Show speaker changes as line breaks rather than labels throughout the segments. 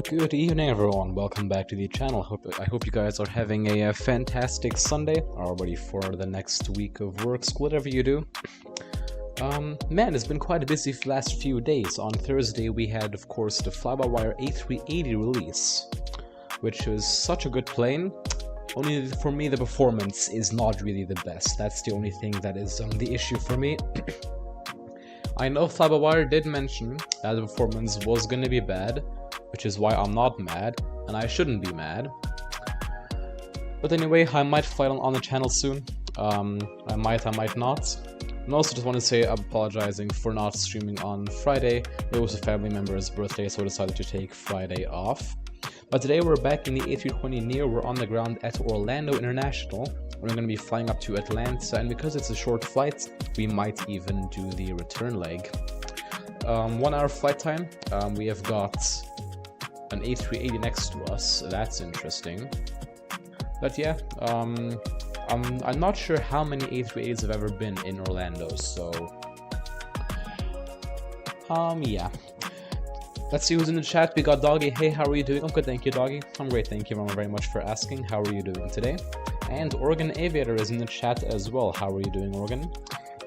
Good evening, everyone. Welcome back to the channel. I hope you guys are having a fantastic Sunday, are ready for the next week of work, school, whatever you do. Man, it's been quite a busy last few days. On Thursday, we had, of course, the fly-by-wire A380 release, which was such a good plane. Only for me, the performance is not really the best. That's the only thing that is the issue for me. I know fly-by-wire did mention that the performance was going to be bad, which is why I'm not mad, and I shouldn't be mad. But anyway, I might fly on the channel soon. I might not. And also just want to say I'm apologizing for not streaming on Friday. It was a family member's birthday, so I decided to take Friday off. But today we're back in the A320neo. We're on the ground at Orlando International. We're going to be flying up to Atlanta, and because it's a short flight, we might even do the return leg. 1 hour flight time. We have got an A380 next to us. That's interesting. But yeah, I'm not sure how many A380s have ever been in Orlando, so yeah. Let's see who's in the chat. We got Doggy. Hey, how are you doing? I'm good, thank you, Doggy. I'm great, thank you very much for asking. How are you doing today? And Oregon Aviator is in the chat as well. How are you doing, Oregon?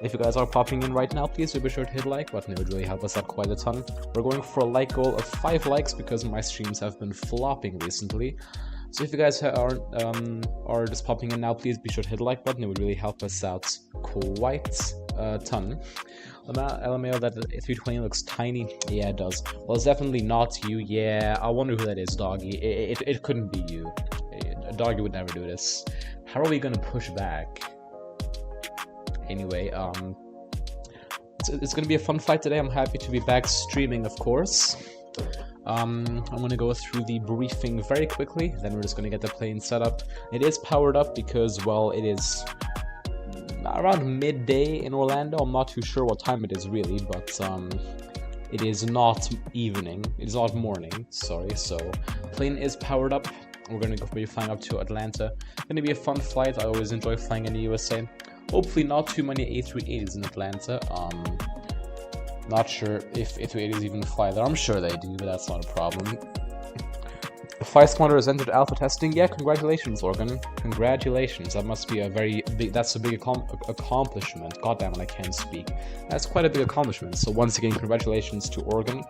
If you guys are popping in right now, please be sure to hit the like button. It would really help us out quite a ton. We're going for a like goal of 5 likes because my streams have been flopping recently. So if you guys are just popping in now, please be sure to hit the like button. It would really help us out quite a ton. LMAO, that A320 looks tiny. Yeah, it does. Well, it's definitely not you. Yeah, I wonder who that is, Doggy. It couldn't be you. Doggy would never do this. How are we gonna push back? Anyway, it's gonna be a fun fight today. I'm happy to be back streaming, of course. I'm gonna go through the briefing very quickly, then we're just gonna get the plane set up. It is powered up because, well, it is around midday in Orlando. I'm not too sure what time it is really, but it is not evening. It is not morning, sorry. So, plane is powered up. We're gonna be flying up to Atlanta. Gonna be a fun flight. I always enjoy flying in the USA. Hopefully not too many A380s in Atlanta. Not sure if A380s even fly there. I'm sure they do, but that's not a problem. The Flight Squadron has entered alpha testing. Yeah, congratulations, Oregon. Congratulations. That must be a very big, that's a big accomplishment. God damn it, I can't speak. That's quite a big accomplishment. So once again, congratulations to Oregon.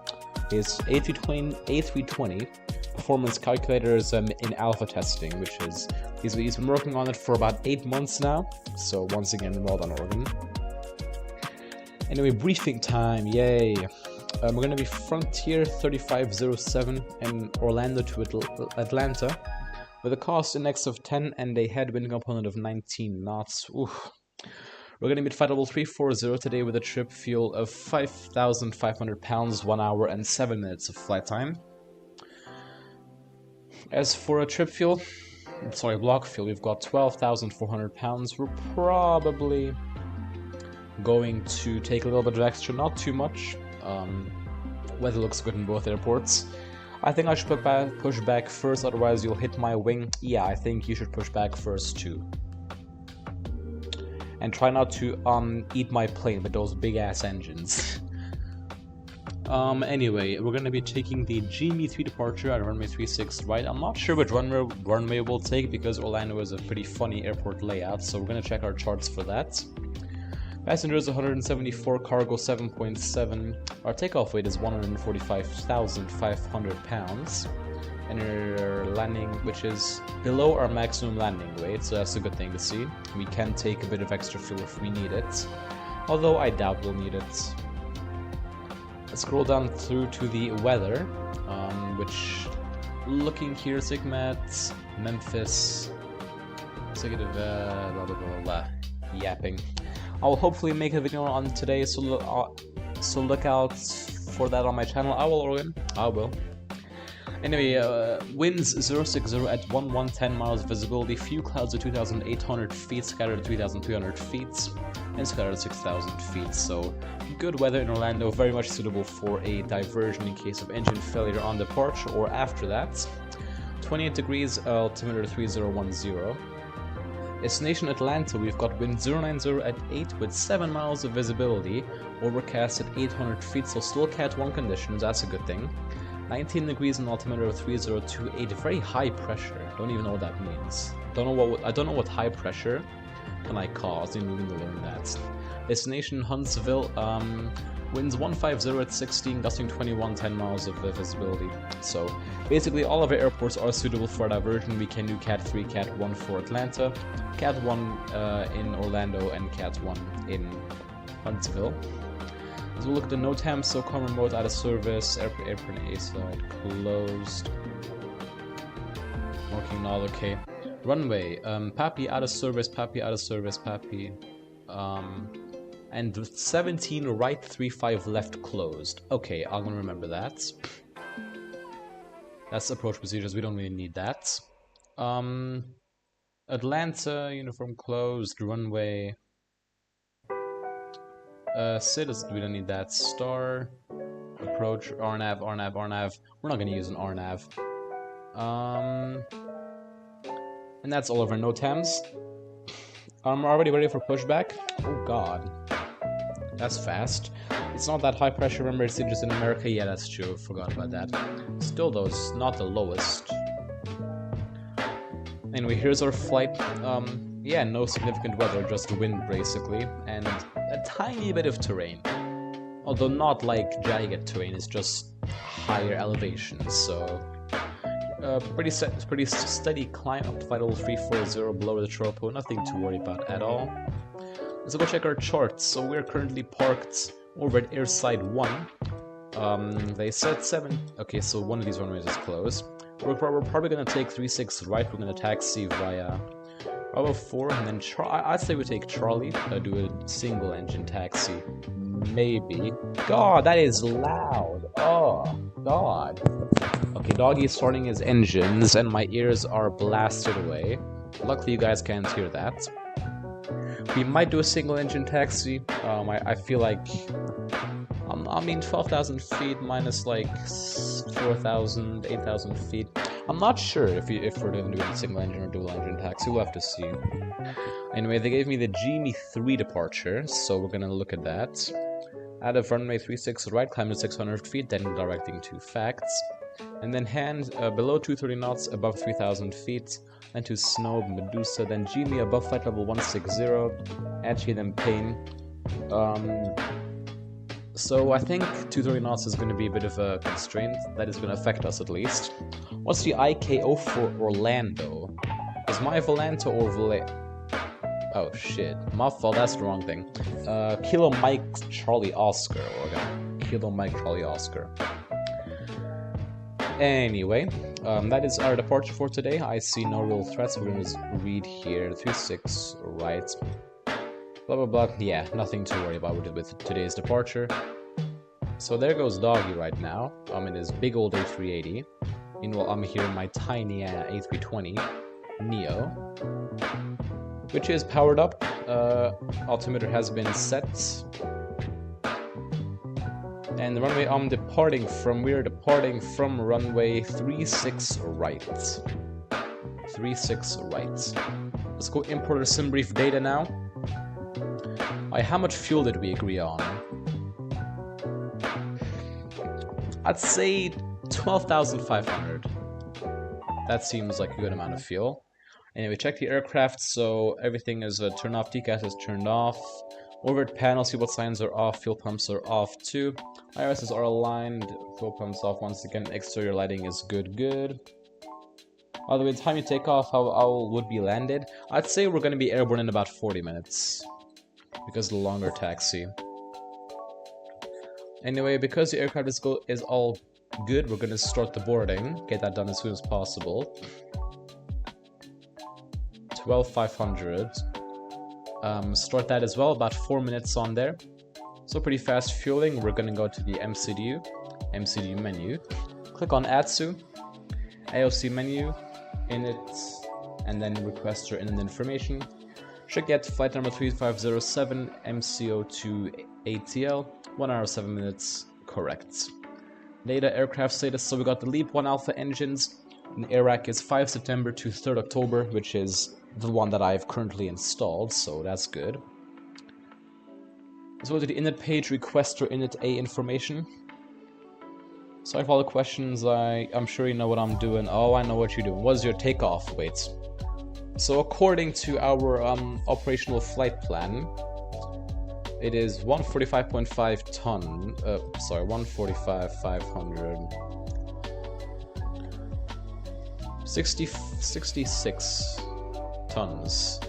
His A320 performance calculator is in alpha testing, which is, he's been working on it for about 8 months now. So once again, well done, Oregon. Anyway, briefing time, yay. We're going to be Frontier 3507 in Orlando to Atlanta with a cost index of 10 and a headwind component of 19 knots. Oof. We're going to be at Flight Level 340 today with a trip fuel of 5,500 pounds, 1 hour and 7 minutes of flight time. As for a block fuel, we've got 12,400 pounds. We're probably going to take a little bit of extra, not too much. Weather looks good in both airports. I think I should push back first, otherwise you'll hit my wing. Yeah, I think you should push back first too. And try not to eat my plane with those big ass engines. Anyway, we're gonna be taking the GME3 departure at runway 36 right. I'm not sure which runway we'll take because Orlando is a pretty funny airport layout, so we're gonna check our charts for that. Passengers 174, cargo 7.7. Our takeoff weight is 145,500 pounds. And our landing, which is below our maximum landing weight, so that's a good thing to see. We can take a bit of extra fuel if we need it, although I doubt we'll need it. Let's scroll down through to the weather, which, looking here, SIGMAT, Memphis, executive, blah blah blah blah, yapping. I'll hopefully make a video on today, so look out for that on my channel. I will, Oregon. I will. Anyway, winds 060 at 1110 miles visibility, few clouds at 2,800 feet, scattered at 3,300 feet, and scattered at 6,000 feet. So, good weather in Orlando, very much suitable for a diversion in case of engine failure on departure or after that. 28 degrees, altimeter 3010. Destination Atlanta, we've got wind 090 at 8 with 7 miles of visibility, overcast at 800 feet, so still Cat 1 conditions, that's a good thing. 19 degrees and altimeter of 3028. Very high pressure. Don't even know what that means. I don't know what high pressure can I cause. Didn't even learn that. Destination Huntsville. Winds 150 at 16, gusting 21, 10 miles of visibility. So basically all of our airports are suitable for diversion. We can do Cat 3, Cat 1 for Atlanta, Cat 1 in Orlando, and Cat 1 in Huntsville. So we'll look at the NOTAM, so com remote out of service, airport A side closed. Working not okay. Runway, Papi out of service, Papi out of service, Papi. And 17 right, 35 left closed. Okay, I'm gonna remember that. That's approach procedures, we don't really need that. Atlanta, uniform closed, runway. Citizen, we don't need that. Star, approach, RNAV, RNAV, RNAV. We're not gonna use an RNAV. And that's all of our NOTAMs. I'm already ready for pushback. Oh god. That's fast. It's not that high pressure, remember it's just in America. Yeah, that's true, forgot about that. Still though, it's not the lowest. Anyway, here's our flight. Yeah, no significant weather, just wind basically, and a tiny bit of terrain. Although not like jagged terrain, it's just higher elevations, so... pretty steady climb up to flight level 340 below the tropo, nothing to worry about at all. Let's go check our charts. So we're currently parked over at airside 1. They said 7. Okay, so one of these runways is closed. We're probably gonna take 36 right. We're gonna taxi via Bravo 4, and then I'd say we take Charlie. Do a single engine taxi. Maybe. God, that is loud. Oh, God. Okay, Doggy is starting his engines, and my ears are blasted away. Luckily, you guys can't hear that. We might do a single engine taxi. I feel like, I mean 12,000 feet minus like 4,000, 8,000 feet. I'm not sure if we're going to do a single engine or dual engine taxi. We'll have to see. Anyway, they gave me the Genie 3 departure, so we're gonna look at that. Out of runway 36 right, climb to 600 feet, then directing to facts. And then below 230 knots, above 3,000 feet, then to Snow, Medusa, then Genie above flight level 160, Etchy, then Pain. So I think 230 knots is going to be a bit of a constraint. That is going to affect us at least. What's the IKO for Orlando? Is my Volanta or Oh shit, my fault, that's the wrong thing. Kilo Mike Charlie Oscar, Kilo Mike Charlie Oscar. Anyway, that is our departure for today. I see no real threats. We're gonna just read here, 36 right. Blah blah blah. Yeah, nothing to worry about with today's departure. So there goes Doggy right now. I'm in his big old A380. Meanwhile, I'm here in my tiny A320neo, which is powered up. Altimeter has been set. And the runway I'm departing from, we're departing from runway 36 right. 36 right. Let's go import our sim brief data now. How much fuel did we agree on? I'd say 12,500. That seems like a good amount of fuel. Anyway, check the aircraft, so everything is turned off, TCAS is turned off. Overhead panel, see what signs are off, fuel pumps are off too. IRSs are aligned, fuel pumps off once again, exterior lighting is good. By the way, the time you take off, how owl would be landed? I'd say we're going to be airborne in about 40 minutes. Because of the longer taxi. Anyway, because the aircraft is all good, we're going to start the boarding. Get that done as soon as possible. 12,500. Start that as well, about 4 minutes on there. So pretty fast fueling. We're going to go to the MCU menu. Click on ATSU, AOC menu, init, and then request your init information. Should get flight number 3507 MCO to ATL, 1 hour 7 minutes, correct. Data aircraft status, so we got the LEAP 1 Alpha engines, and the AIRAC is 5 September to 3rd October, which is the one that I've currently installed, so that's good. Let's go to the init page, request your init A information. Sorry for all the questions, I'm sure you know what I'm doing. Oh, I know what you're doing. What is your takeoff weight? So according to our operational flight plan, it is 145.5 ton, sorry, 145,500, 66 tons,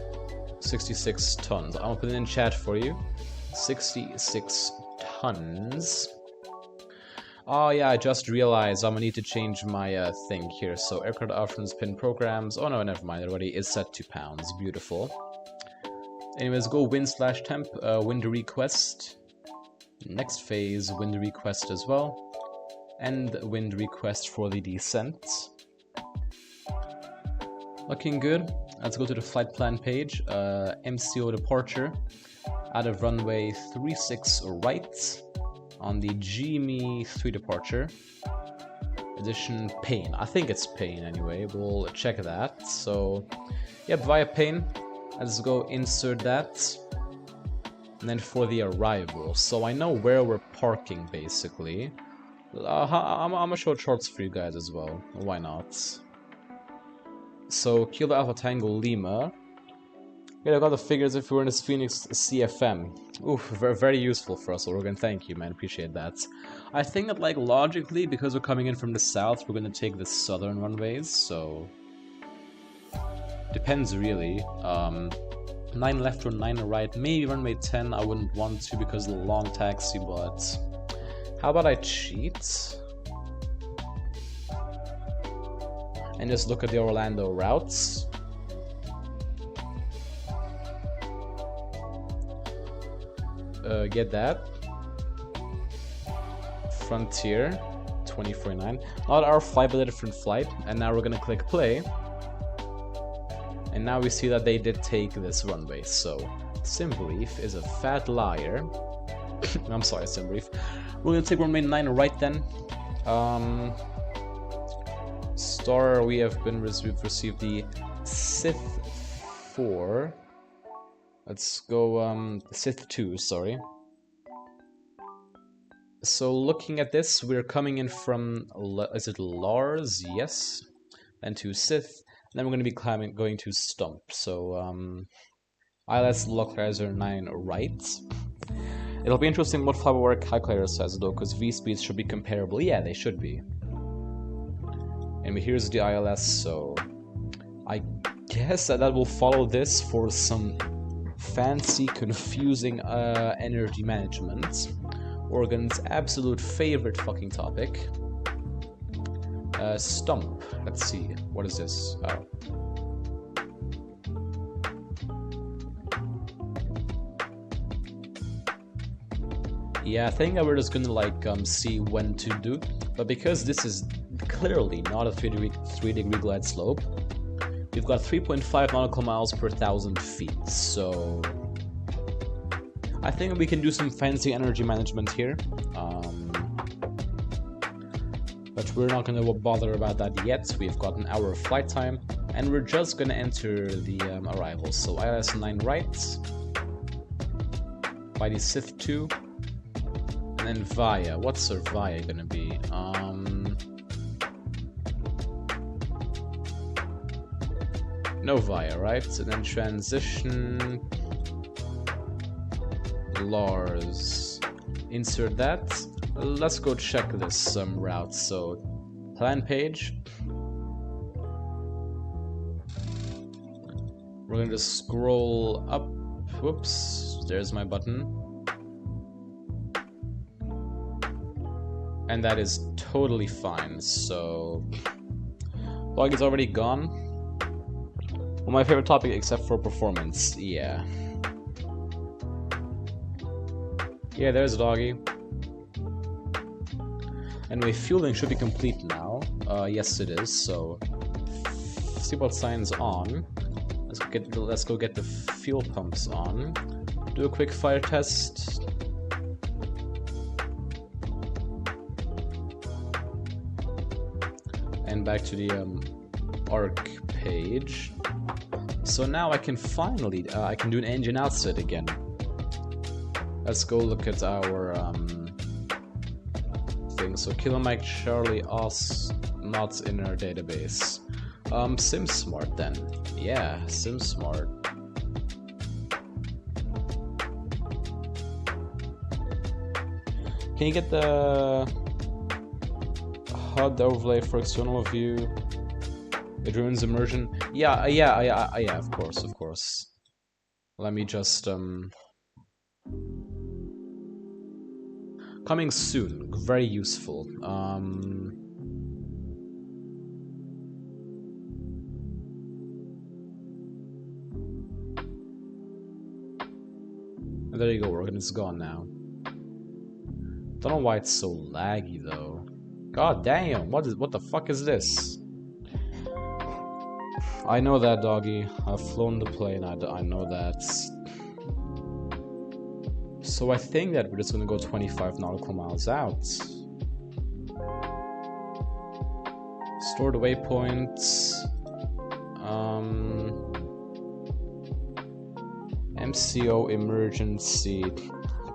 66 tons. I'm gonna put it in chat for you, 66 tons. Oh yeah, I just realized I'm gonna need to change my thing here. So aircraft options, pin programs. Oh no, never mind. It already is set to pounds. Beautiful. Anyways, go wind/temp, wind request. Next phase, wind request as well, and wind request for the descent. Looking good. Let's go to the flight plan page. MCO departure out of runway 36 right. On the GME 3 departure, edition Pain. I think it's Pain anyway, we'll check that. So, yep, via Pain, let's go insert that. And then for the arrival, so I know where we're parking basically. I'm gonna show charts for you guys as well, why not? So, Kilo Alpha Tango Lima. Yeah, I got the figures if we were in this Phoenix CFM. Oof, very useful for us, Oregon. Thank you, man. Appreciate that. I think that, like, logically, because we're coming in from the south, we're gonna take the southern runways, so... Depends, really. 9 left or 9 right. Maybe runway 10 I wouldn't want to because of the long taxi, but... How about I cheat? And just look at the Orlando routes. Get that. Frontier 2049. Not our flight, but a different flight. And now we're gonna click play. And now we see that they did take this runway. So Simbrief is a fat liar. I'm sorry, Simbrief. We're gonna take runway 9 right then. Star, we've received the Sith 4. Let's go, Sith 2, sorry. So looking at this, we're coming in from, is it Lars? Yes. Then to Sith, and then we're going to be going to Stump. So, ILS localizer 9 right. It'll be interesting what Flybower calculator says though, because V-speeds should be comparable. Yeah, they should be. And here's the ILS, so I guess that will follow this for some fancy, confusing energy management. Oregon's absolute favorite fucking topic. Stump. Let's see. What is this? Oh. Yeah, I think we're just gonna like see when to do, but because this is clearly not a 3-degree glide slope, we've got 3.5 nautical miles per 1,000 feet, so I think we can do some fancy energy management here, but we're not going to bother about that yet. We've got an hour of flight time, and we're just going to enter the arrivals. So ILS 9 right, by the Sith 2, and then Via. What's our Via going to be? No Via, right? And then transition... Lars. Insert that. Let's go check this route. So, plan page. We're going to scroll up. Whoops. There's my button. And that is totally fine. So, log is already gone. Well, my favorite topic except for performance. Yeah. Yeah, there's a doggy. Anyway, fueling should be complete now. Yes, it is. So, seatbelt signs on. Let's go get the fuel pumps on. Do a quick fire test. And back to the ARC page. So now I can finally I can do an engine outset again. Let's go look at our thing thing. So Kilo Mike Charlie Os not in our database. SimSmart then. Yeah, SimSmart. Can you get the HUD overlay for external view? It ruins immersion. Yeah, of course. Let me just coming soon. Very useful. There you go, Organ. It's gone now. Don't know why it's so laggy though. God damn! What the fuck is this? I know that, doggy. I've flown the plane. I know that. So I think that we're just gonna go 25 nautical miles out. Stored waypoints. MCO emergency.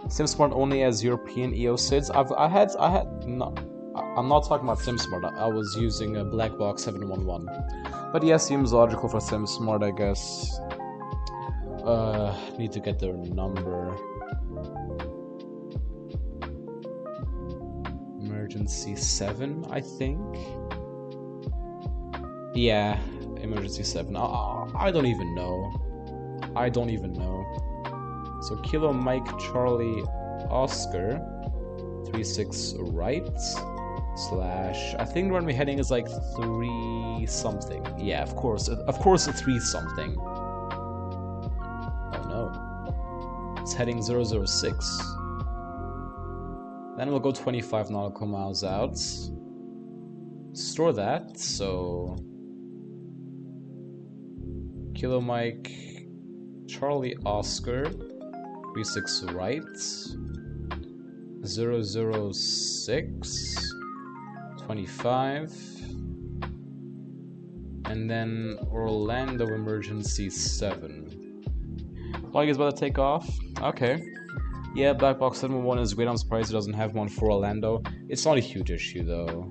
SimSmart only has European EOSIDs. I'm not talking about SimSmart. I was using a Blackbox 711. But yeah, seems logical for SimSmart, I guess. Need to get their number. Emergency 7, I think. Yeah, emergency 7. I don't even know. So Kilo Mike Charlie Oscar 36 right / I think where we're heading is like 3 something. Yeah, of course a 3 something. Oh no. It's heading 006. Then we'll go 25 nautical miles out. Store that, so Kilo Mike Charlie Oscar 36 right 006 25, and then Orlando emergency 7. Flight is about to take off. Okay. Yeah, Blackbox 711 is great. I'm surprised it doesn't have one for Orlando. It's not a huge issue though.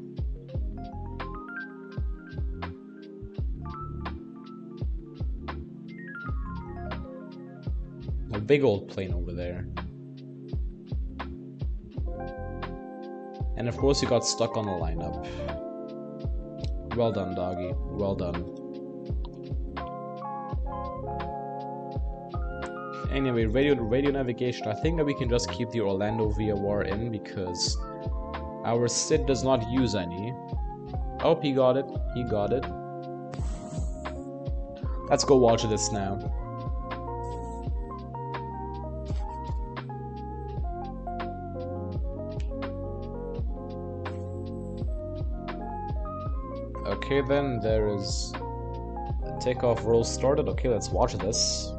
A big old plane over there. And of course you got stuck on the lineup. Well done, doggy. Well done. Anyway, radio navigation. I think that we can just keep the Orlando VOR in because our SID does not use any. Oh, he got it. He got it. Let's go watch this now. Okay, then there is takeoff roll started. Okay, let's watch this.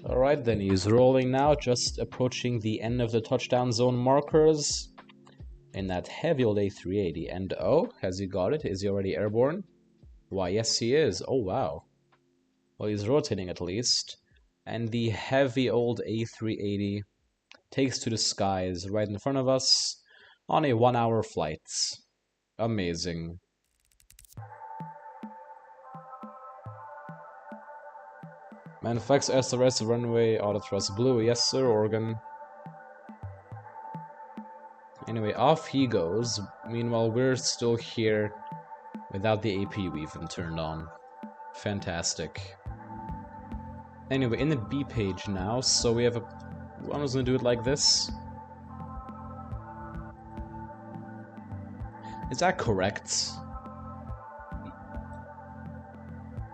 Alright, then he's rolling now, just approaching the end of the touchdown zone markers in that heavy old A380. And oh, has he got it? Is he already airborne? Why, yes he is. Oh wow. Well, he's rotating at least. And the heavy old A380 takes to the skies right in front of us on a 1-hour flight. Amazing. Manflex SRS runway auto thrust blue. Yes sir, Oregon. Anyway, off he goes. Meanwhile, we're still here without the AP even turned on. Fantastic. Anyway, in the B page now, so we have a... I'm just gonna do it like this. Is that correct?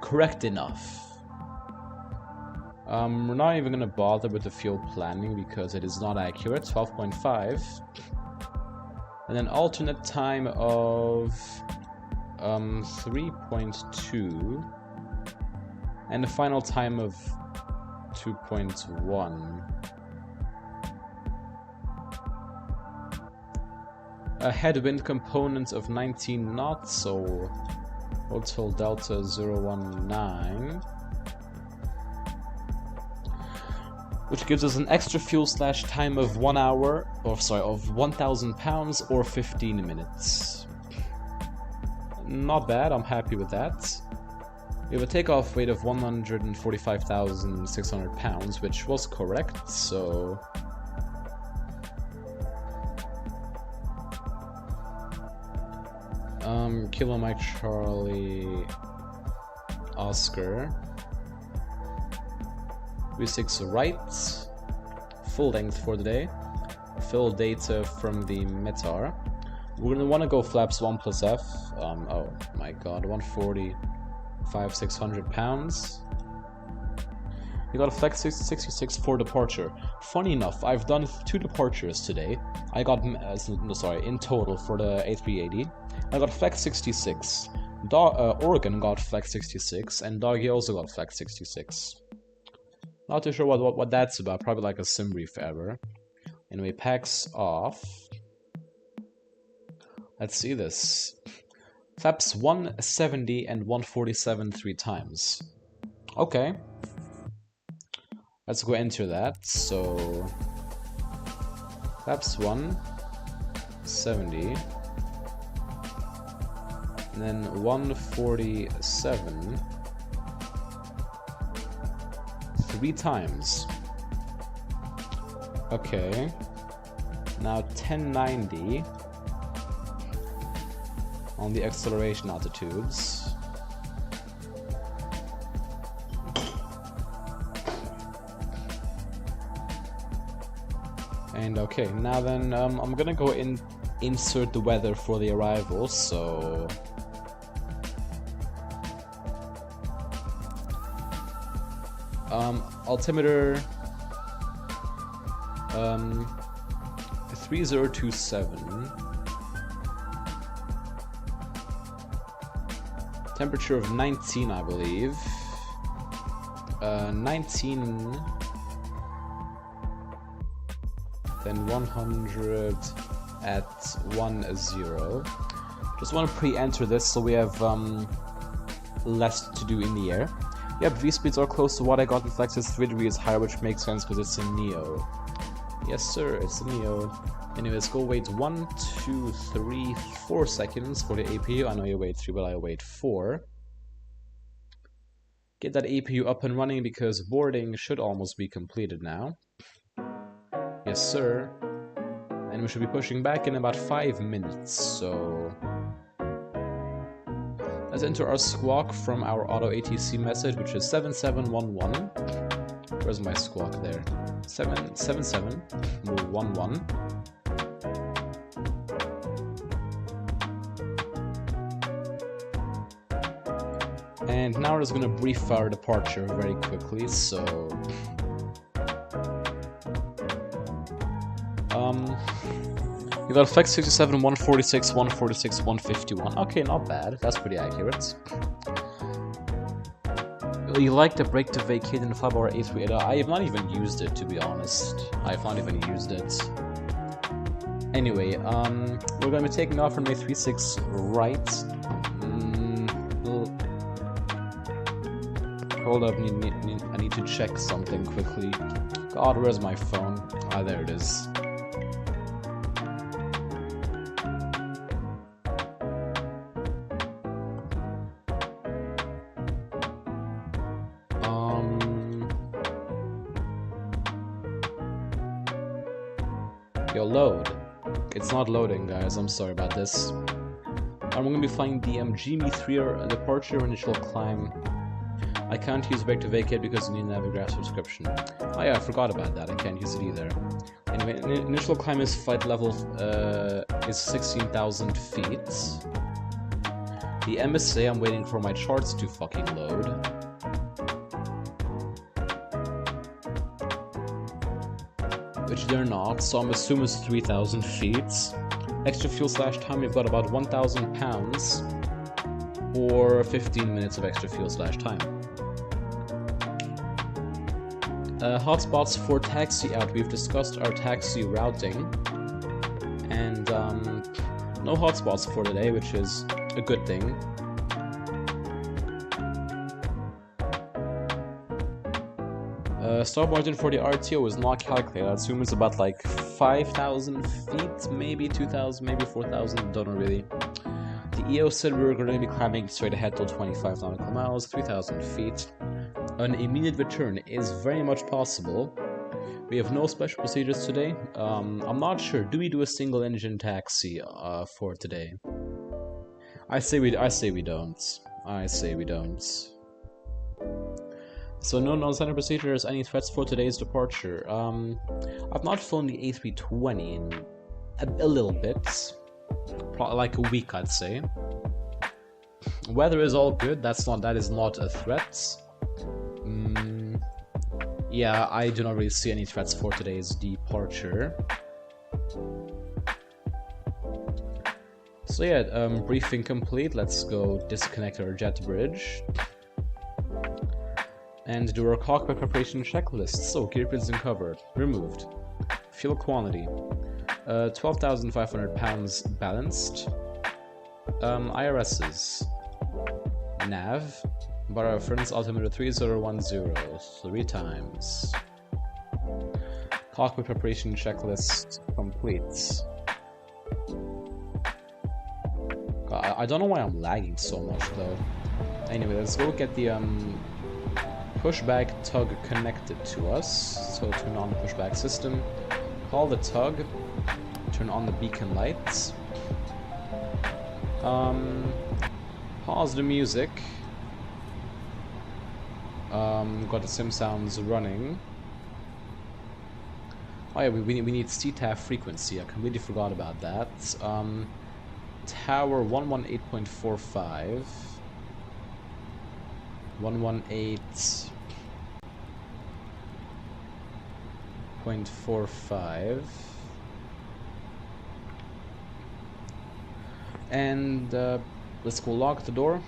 Correct enough. We're not even gonna bother with the fuel planning because it is not accurate. 12.5. And then alternate time of 3.2. And the final time of 2.1. A headwind component of 19 knots, so Hotel Delta 019. Which gives us an extra fuel slash time of 1 hour, of 1,000 pounds or 15 minutes. Not bad, I'm happy with that. We have a takeoff weight of 145,600 pounds, which was correct, so... Kilo Mike Charlie Oscar. V6 right, full length for the day, fill data from the METAR. We're going to want to go flaps 1 plus F, oh my god, 145,600 pounds. You got a flex 66 for departure. Funny enough, I've done 2 departures today. I got, in total for the A380. I got flex 66, Oregon got flex 66, and Doggy also got flex 66. Not too sure what that's about, probably like a sim brief error. Anyway, packs off. Let's see this. Flaps 170 and 147 3 times. Okay. Let's go enter that. So flaps 170 and then 147 3 times. Okay. Now 1090 on the acceleration altitudes. And okay, now then I'm gonna go insert the weather for the arrival, so altimeter 3027, temperature of 19, I believe, 19, then 100 at 10. Just want to pre-enter this so we have less to do in the air. Yep, V-speeds are close to what I got in Flex's 3 degrees higher, which makes sense because it's a Neo. Yes sir, it's a Neo. Anyway, let's go wait 1, 2, 3, 4 seconds for the APU. I know you wait 3, but I wait 4. Get that APU up and running because boarding should almost be completed now. Yes sir. And we should be pushing back in about 5 minutes, so... Let's enter our squawk from our auto ATC message, which is 7711. Where's my squawk there? 77711. And now we're just gonna brief our departure very quickly, so... You got a Flex 67, 146, 146, 151. Okay, not bad. That's pretty accurate. You like the break to vacate in the 5-hour A380? I have not even used it, to be honest. I have not even used it. Anyway, we're going to be taking off from A36 right. Hold up, I need to check something quickly. God, where's my phone? Ah, there it is. Yo, load. It's not loading, guys. I'm sorry about this. I'm going to be flying the GME3 departure initial climb. I can't use break to vacate because you need a Navigraph subscription. Oh yeah, I forgot about that. I can't use it either. Anyway, initial climb is flight level is 16,000 feet. The MSA, I'm waiting for my charts to fucking load. Which they're not, so I'm assuming it's 3,000 feet. Extra fuel slash time, we've got about 1,000 pounds or 15 minutes of extra fuel slash time. Hotspots for taxi out. We've discussed our taxi routing, and no hotspots for today, which is a good thing. Start margin for the RTO is not calculated. I assume it's about like 5,000 feet, maybe 2,000, maybe 4,000, don't know really. The EO said we were going to be climbing straight ahead till 25 nautical miles, 3,000 feet. An immediate return is very much possible. We have no special procedures today. I'm not sure. Do we do a single engine taxi for today? I say we don't. I say we don't. So no non-standard procedures, any threats for today's departure. I've not flown the A320 in a little bit. Probably like a week, I'd say. Weather is all good, that is not a threat. Yeah, I do not really see any threats for today's departure. So yeah, briefing complete. Let's go disconnect our jet bridge and do our cockpit preparation checklist. So, gear prism covered, removed. Fuel quantity, 12,500 pounds balanced. IRSs, nav, bar reference altimeter 3010, 3 times. Cockpit preparation checklist complete. God, I don't know why I'm lagging so much though. Anyway, let's go get the pushback tug connected to us. So turn on the pushback system, call the tug, turn on the beacon lights, pause the music, got the sim sounds running. Oh yeah, we need CTAF frequency, I completely forgot about that. Tower 118.45, 118.45, and let's go lock the door.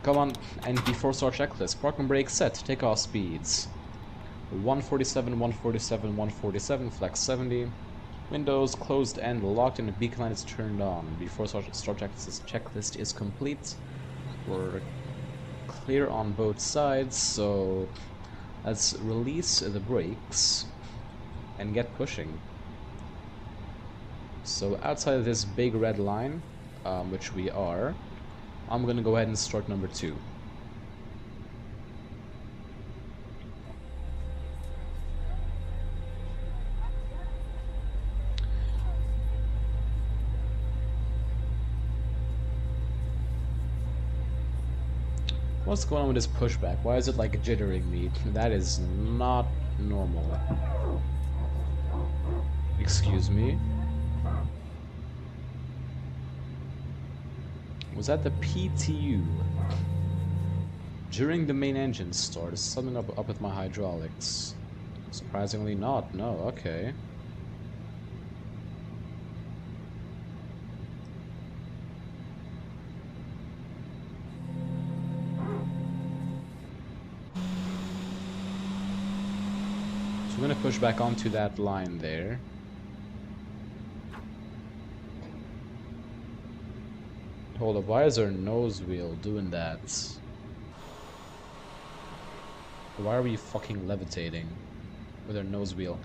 Come on, and before start checklist, park and brake set, takeoff speeds 147, 147, 147, flex 70. Windows closed and locked and the beacon light is turned on. Before start checklist is complete, we're clear on both sides, so let's release the brakes and get pushing. So outside of this big red line, which we are, I'm gonna go ahead and start number 2. What's going on with this pushback? Why is it like jittering me? That is not normal. Excuse me. Was that the PTU? During the main engine start, is something up with my hydraulics? Surprisingly not, no, okay. So we're gonna push back onto that line there. Hold up, why is our nose wheel doing that? Why are we fucking levitating with our nose wheel?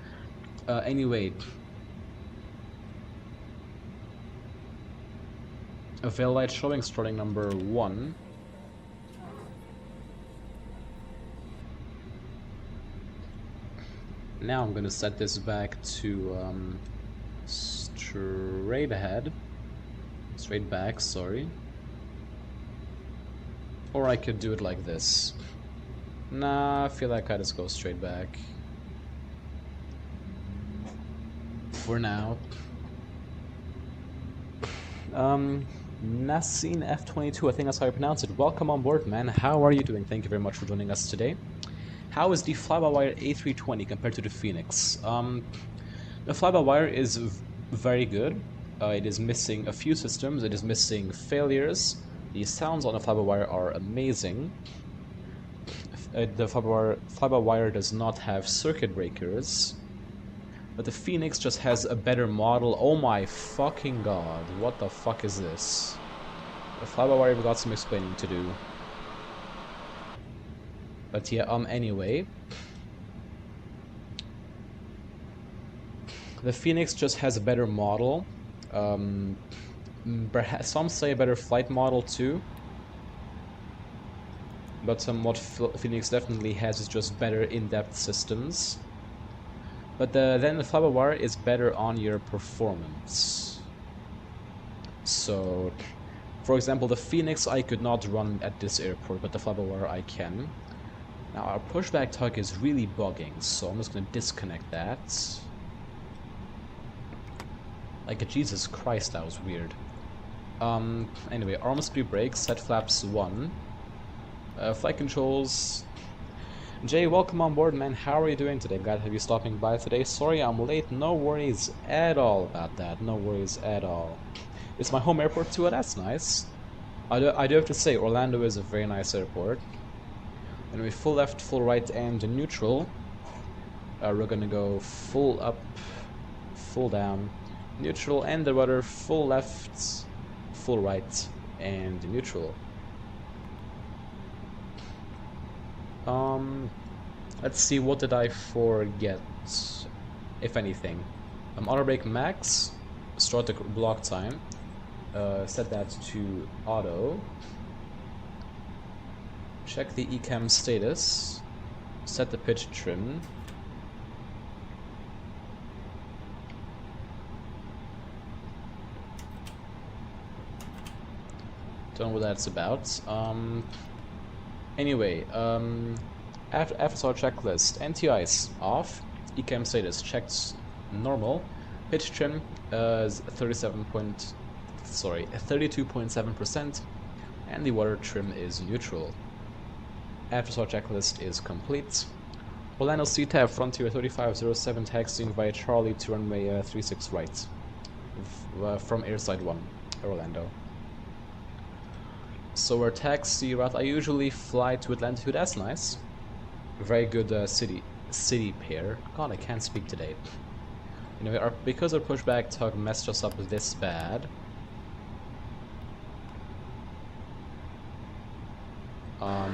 Anyway. A veil light showing starting number 1. Now I'm gonna set this back to straight ahead. Straight back, sorry. Or I could do it like this. Nah, I feel like I just go straight back. For now. Nassim F22, I think that's how I pronounce it. Welcome on board, man. How are you doing? Thank you very much for joining us today. How is the fly-by-wire A320 compared to the Phoenix? The fly-by-wire is very good. It is missing a few systems. It is missing failures. The sounds on the fly-by-wire are amazing. The fly-by-wire does not have circuit breakers. But the Phoenix just has a better model. Oh my fucking god. What the fuck is this? The fly-by-wire got some explaining to do. But yeah, anyway. The Phoenix just has a better model. Some say a better flight model too. But what Phoenix definitely has is just better in-depth systems. But then the Flybywire is better on your performance. So, for example, the Phoenix I could not run at this airport, but the Flybywire I can. Now our pushback tug is really bugging, so I'm just gonna disconnect that. Like, Jesus Christ, that was weird. Anyway, arm screw brakes, set flaps 1. Flight controls. Jay, welcome on board, man. How are you doing today? Glad to have you stopping by today. Sorry I'm late. No worries at all about that. No worries at all. It's my home airport too. That's nice. I do have to say, Orlando is a very nice airport. Anyway, full left, full right, and neutral. We're gonna go full up, full down, neutral, and the rudder, full left, full right, and neutral. Let's see, what did I forget, if anything? Auto brake max, start the block time, set that to auto, check the ECAM status, set the pitch trim, don't know what that's about. Anyway, FSR checklist, anti-ice off, ECAM status checked normal, pitch trim is 32.7%, and the water trim is neutral. FSR checklist is complete. Orlando CTAB Frontier 3507 taxiing via Charlie to runway 36 right, from airside 1, Orlando. So our taxi route, I usually fly to Atlanta too, that's nice. Very good city pair. God, I can't speak today. Anyway, because our pushback tug messed us up this bad,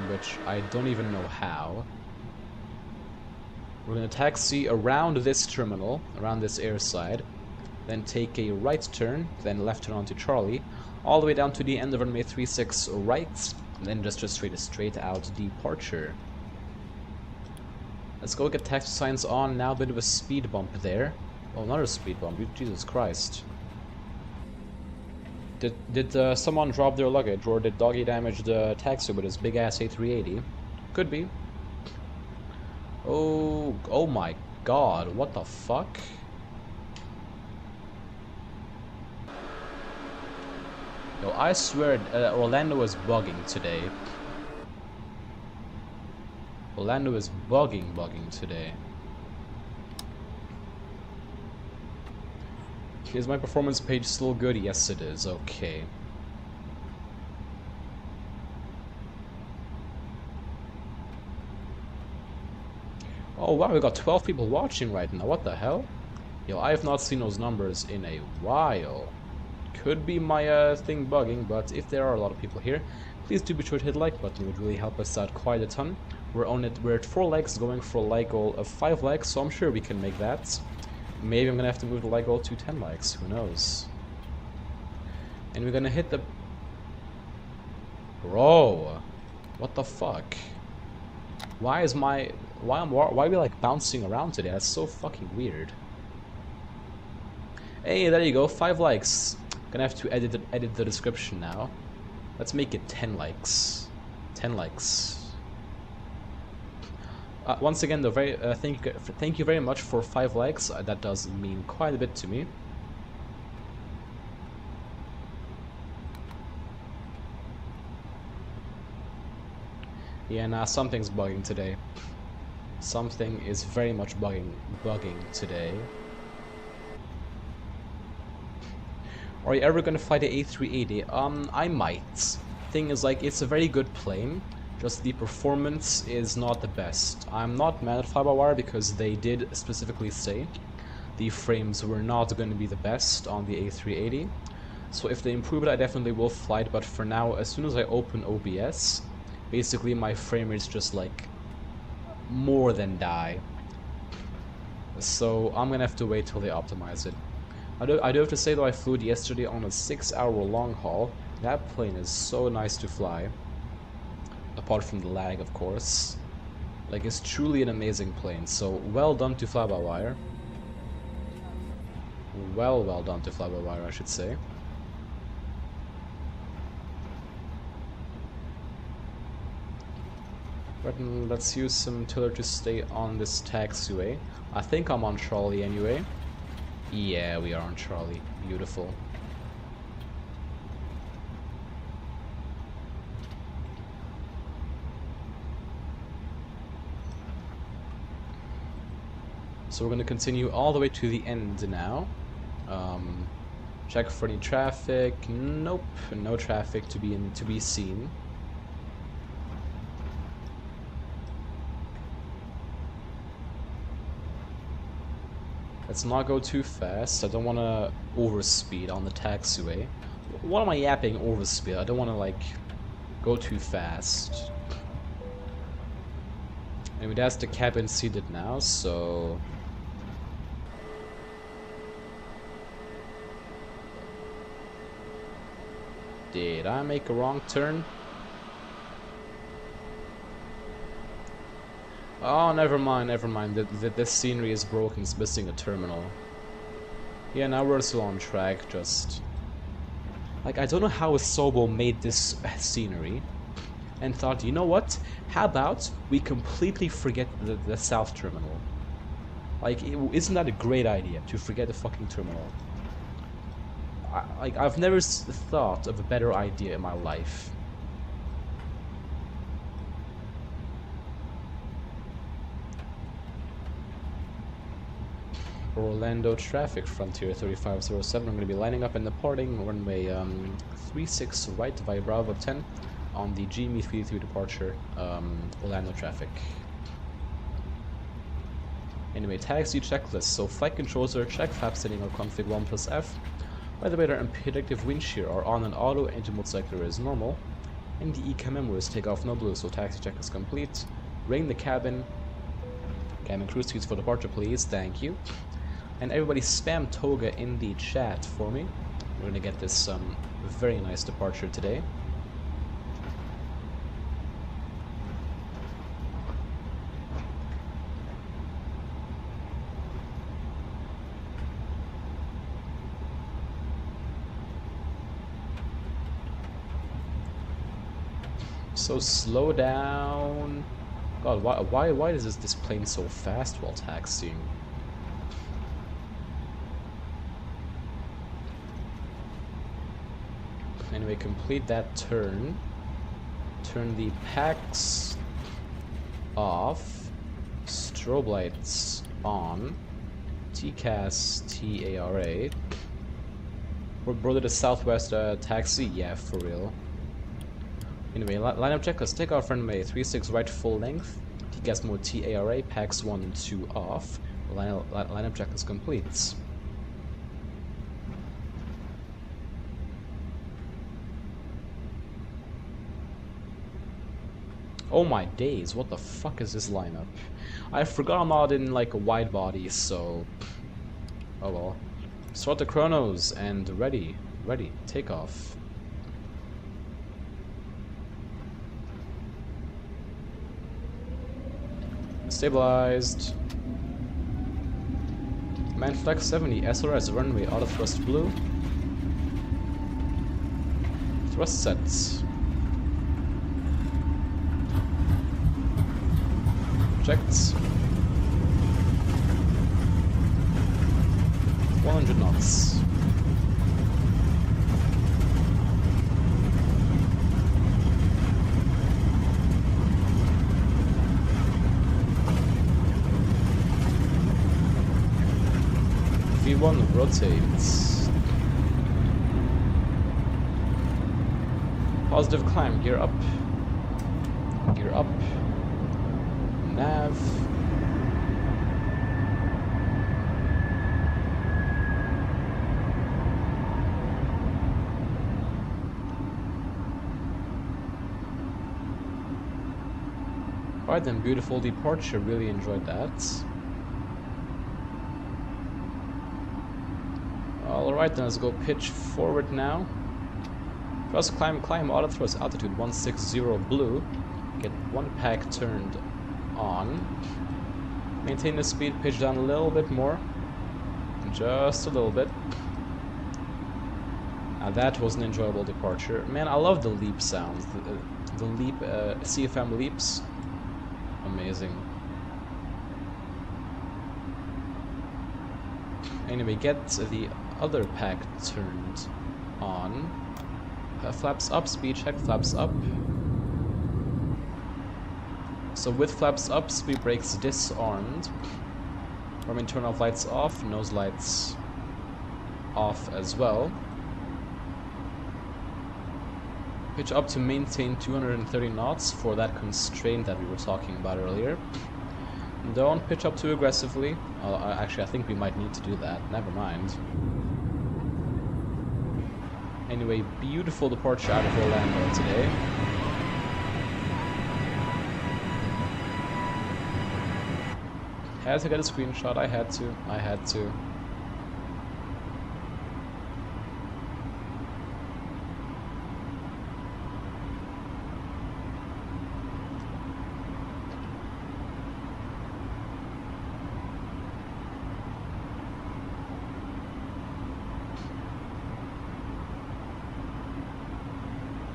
which I don't even know how, we're gonna taxi around this terminal, around this airside, then take a right turn, then left turn onto Charlie, all the way down to the end of runway 36 right, and then just straight out departure. Let's go get taxi signs on. Now a bit of a speed bump there. Oh, another speed bump. Jesus Christ. Did someone drop their luggage, or did Doggy damage the taxi with his big ass A380? Could be. Oh my God! What the fuck? Yo, I swear Orlando is bugging today. Orlando is bugging today. Is my performance page still good? Yes, it is. Okay. Oh wow, we got 12 people watching right now. What the hell? Yo, I have not seen those numbers in a while. Could be my thing bugging, but if there are a lot of people here, please do be sure to hit the like button. It would really help us out quite a ton. We're at 4 likes, going for a like goal of 5 likes, so I'm sure we can make that. Maybe I'm gonna have to move the like goal to 10 likes, who knows. And we're gonna hit the... Bro, what the fuck? Why are we like bouncing around today? That's so fucking weird. Hey, there you go, 5 likes. Gonna have to edit the description now. Let's make it 10 likes. 10 likes. Once again, though, thank you very much for 5 likes. That does mean quite a bit to me. Yeah, nah, something's bugging today. Something is very much bugging today. Are you ever gonna fly the A380? I might. Thing is, like, it's a very good plane. Just the performance is not the best. I'm not mad at Flybywire because they did specifically say the frames were not going to be the best on the A380. So if they improve it, I definitely will fly it. But for now, as soon as I open OBS, basically my frame rate's just like more than die. So I'm gonna have to wait till they optimize it. I do have to say though, I flew it yesterday on a 6-hour long haul. That plane is so nice to fly. Apart from the lag, of course. Like, it's truly an amazing plane. So well done to fly-by-wire. Well done to fly-by-wire, I should say. But let's use some tiller to stay on this taxiway. I think I'm on Charlie anyway. Yeah, we are on Charlie. Beautiful. So we're going to continue all the way to the end now. Check for any traffic. Nope, no traffic to be seen. Let's not go too fast. I don't want to overspeed on the taxiway. What am I yapping overspeed? I don't want to like go too fast. Anyway, that's the cabin seated now, so did I make a wrong turn? Oh, never mind. This scenery is broken, it's missing a terminal. Yeah, now we're still on track, just... Like, I don't know how Asobo made this scenery and thought, you know what? How about we completely forget the south terminal? Like, isn't that a great idea, to forget the fucking terminal? I've never thought of a better idea in my life. Orlando traffic, Frontier 3507. I'm going to be lining up and departing runway 36 right via Bravo 10 on the GME 33 departure, Orlando traffic. Anyway, taxi checklist. So flight controls are check, flap setting or config 1+F. By the way, our predictive wind shear are on and auto, engine mode selector is normal. And the ECA memo is take off no blue, so taxi check is complete. Ring the cabin. Cabin crew seats for departure, please. Thank you. And everybody spam Toga in the chat for me. We're gonna get this very nice departure today. So slow down. God, why is this plane so fast while taxiing? Anyway, complete that turn. Turn the packs off. Strobe lights on. TCAS TARA. We're boarded to Southwest taxi? Yeah, for real. Anyway, lineup checklist. Take off runway 36 right full length. TCAS mode TARA. Packs 1 and 2 off. Lineup checklist complete. Oh my days, what the fuck is this lineup? I forgot I'm not in like a wide body, so... Oh well. Start the chronos and ready, take off. Stabilized. Manflex 70, SRS runway, auto thrust blue. Thrust sets. Projects. 100 knots. V1 rotates. Positive climb, gear up. Gear up. Nav. Alright then, beautiful departure, really enjoyed that. Alright then, let's go pitch forward now. First climb auto thrust altitude 160 blue. Get one pack turned on. Maintain the speed, pitch down a little bit more. Just a little bit. Now that was an enjoyable departure. Man, I love the leap sounds. The leap, CFM leaps. Amazing. Anyway, get the other pack turned on. Flaps up, speed check, flaps up. So with flaps up, speed brakes disarmed. Turn off lights off, nose lights off as well. Pitch up to maintain 230 knots for that constraint that we were talking about earlier. Don't pitch up too aggressively. Actually, I think we might need to do that. Never mind. Anyway, beautiful departure out of Orlando today. Had to get a screenshot. I had to.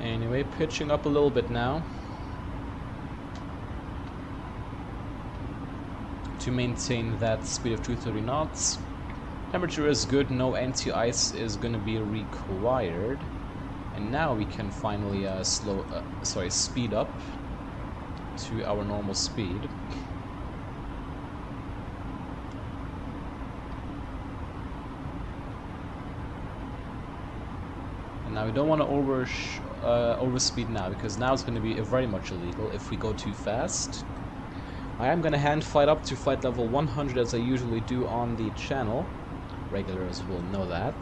Anyway, pitching up a little bit now to maintain that speed of 230 knots. Temperature is good, no anti-ice is going to be required. And now we can finally speed up to our normal speed. And now we don't want to overspeed now, because now it's going to be very much illegal if we go too fast. I am going to hand flight up to flight level 100 as I usually do on the channel. Regulars will know that.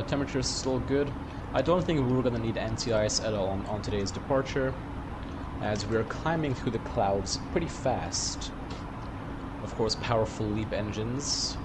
Temperature is still good. I don't think we're going to need anti-ice at all on today's departure, as we're climbing through the clouds pretty fast. Of course, powerful LEAP engines.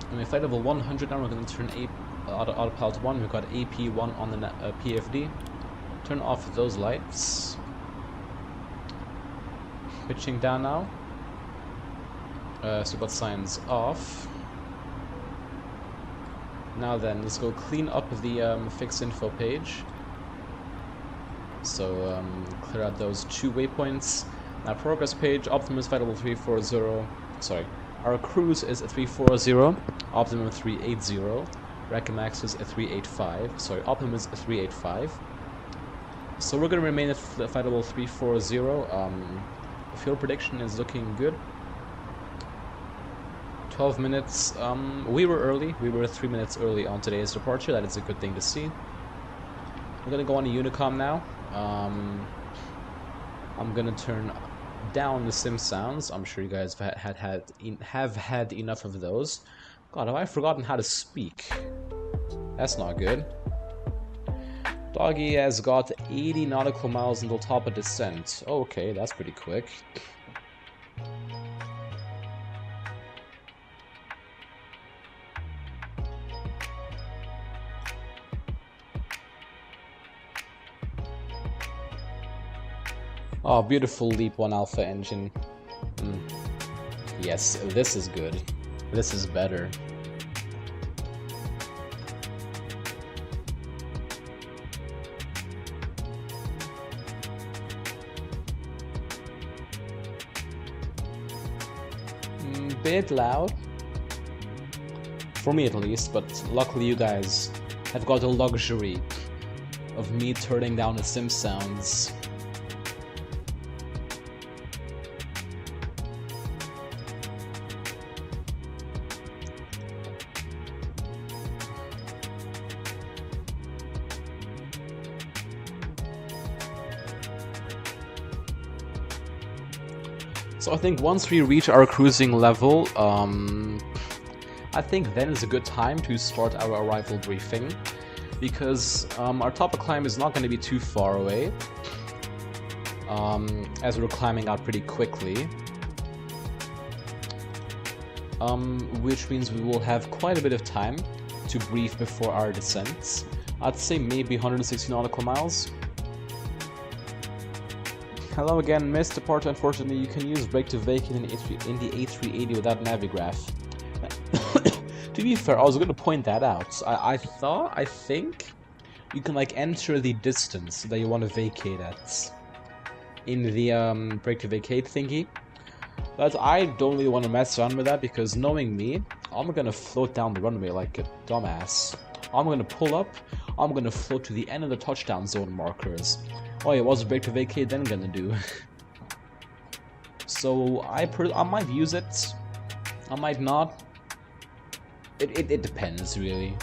And with flight level 100 now, we're going to turn autopilot 1. We've got AP1 on the PFD. Turn off those lights. Pitching down now. So we've got signs off. Now then, let's go clean up the fixed info page. So clear out those 2 waypoints. Now progress page, optimum is flight level 340. Sorry. Our cruise is a 340, optimum 380, Recamax is a 385, sorry, optimum is a 385. So we're going to remain at flight level 340, fuel prediction is looking good. 12 minutes, we were early, we were 3 minutes early on today's departure, that is a good thing to see. We're going to go on a Unicom now. I'm going to turn down the sim sounds. I'm sure you guys have had enough of those. God, have I forgotten how to speak? That's not good. Doggy has got 80 nautical miles until top of descent. Okay, that's pretty quick. Oh, beautiful Leap 1 Alpha engine. Yes, this is good. This is better. Bit loud. For me at least, but luckily you guys have got the luxury of me turning down the sim sounds. So I think once we reach our cruising level, I think then is a good time to start our arrival briefing, because our topic climb is not going to be too far away, as we're climbing out pretty quickly, which means we will have quite a bit of time to brief before our descent. I'd say maybe 160 nautical miles. Hello again, missed depart. Unfortunately, you can use brake to vacate in the A380 without Navigraph. To be fair, I was going to point that out. I think you can like enter the distance that you want to vacate at in the brake to vacate thingy. But I don't really want to mess around with that, because knowing me, I'm going to float down the runway like a dumbass. I'm going to pull up, I'm going to float to the end of the touchdown zone markers. Oh yeah, what's brake to vacate then gonna do? So I might use it, I might not. It depends, really.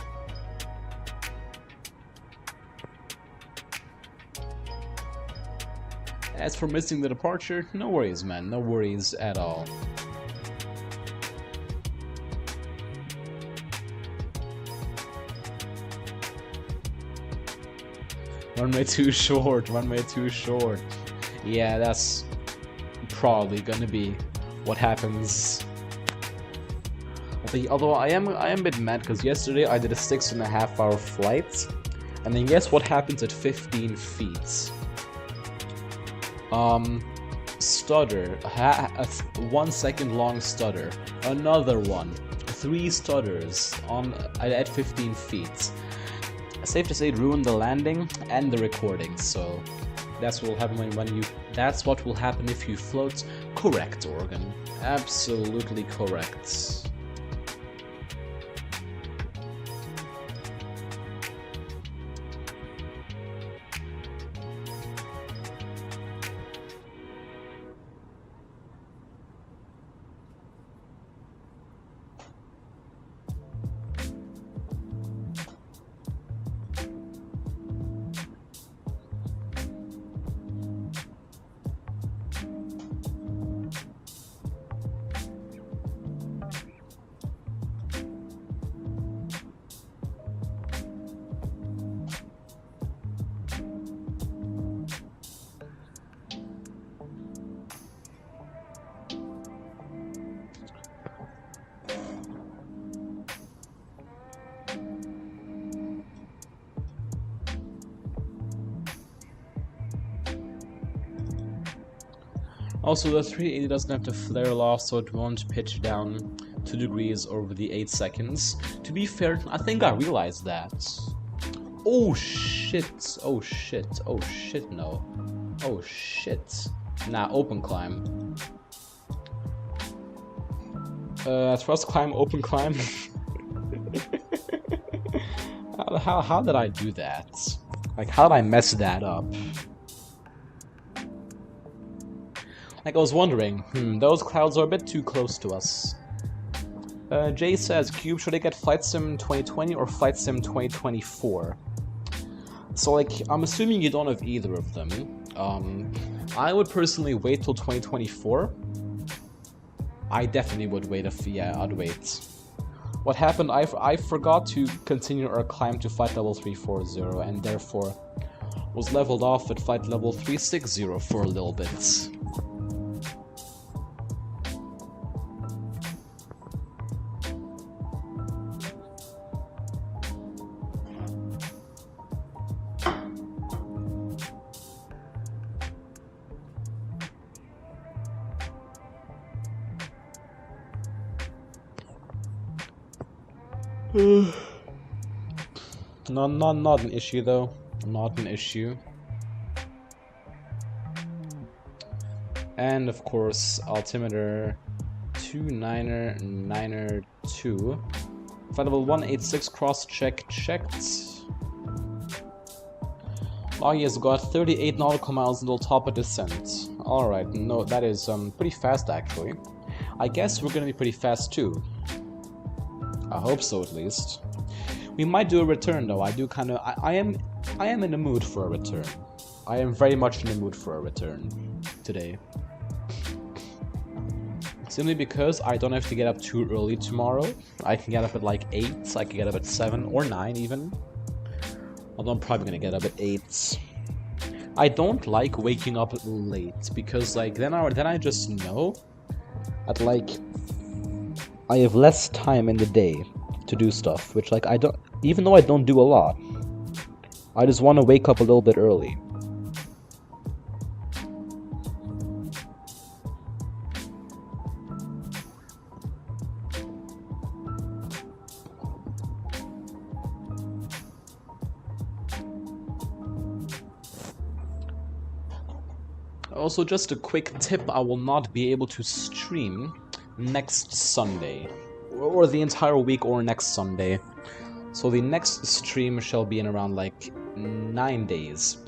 As for missing the departure, no worries, man, no worries at all. Runway too short, runway too short. Yeah, that's probably gonna be what happens. Although I am a bit mad, because yesterday I did a 6.5 hour flight, and then guess what happens at 15 feet? Stutter, a 1 second long stutter, another one, 3 stutters at 15 feet. Safe to say, it ruined the landing and the recording. So that's what will happen that's what will happen if you float. Correct, Oregon. Absolutely correct. Also, the 380 doesn't have to flare aloft, so it won't pitch down 2 degrees over the 8 seconds. To be fair, I think I realized that. Oh shit, oh shit, oh shit, no. Oh shit. Nah, open climb. Thrust climb, open climb. How did I do that? Like, how did I mess that up? Like, I was wondering, those clouds are a bit too close to us. Jay says, Cube, should I get Flight Sim 2020 or Flight Sim 2024? So, like, I'm assuming you don't have either of them. I would personally wait till 2024. I definitely would wait yeah, I'd wait. What happened, I forgot to continue our climb to flight level 340, and therefore was leveled off at flight level 360 for a little bit. Not an issue though. Not an issue. And of course, altimeter 29992. Flight level 186 cross check checked. Oh, he has got 38 nautical miles until top of descent. Alright, no, that is pretty fast actually. I guess we're gonna be pretty fast too. I hope so, at least. We might do a return though. I am in the mood for a return. I am very much in the mood for a return today. Simply because I don't have to get up too early tomorrow. I can get up at like 8, I can get up at 7 or 9 even. Although I'm probably gonna get up at 8. I don't like waking up late because like then I just know that like I have less time in the day to do stuff, which like I don't, even though I don't do a lot, I just want to wake up a little bit early. Also, just a quick tip, I will not be able to stream next Sunday, or the entire week or next Sunday. So the next stream shall be in around like 9 days.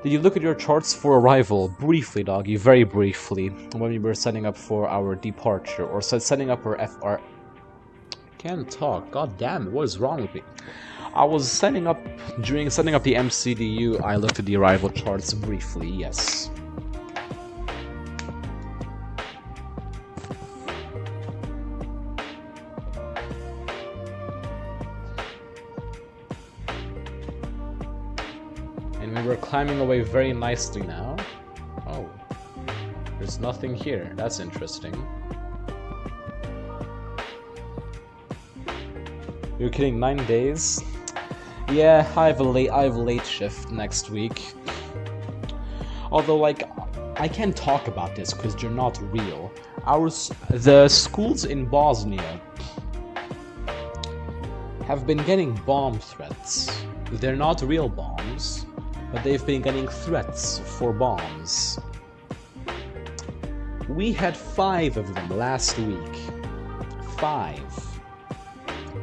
Did you look at your charts for arrival? Briefly, doggy, very briefly, when we were setting up for our departure, or setting up our FR... Can't talk, god damn it, what is wrong with me? I was during setting up the MCDU, I looked at the arrival charts briefly, yes. And we were climbing away very nicely now. Oh, there's nothing here, that's interesting. You're kidding, 9 days? Yeah, I have a late shift next week. Although, like, I can't talk about this because they're not real. The schools in Bosnia have been getting bomb threats. They're not real bombs, but they've been getting threats for bombs. We had 5 of them last week. 5.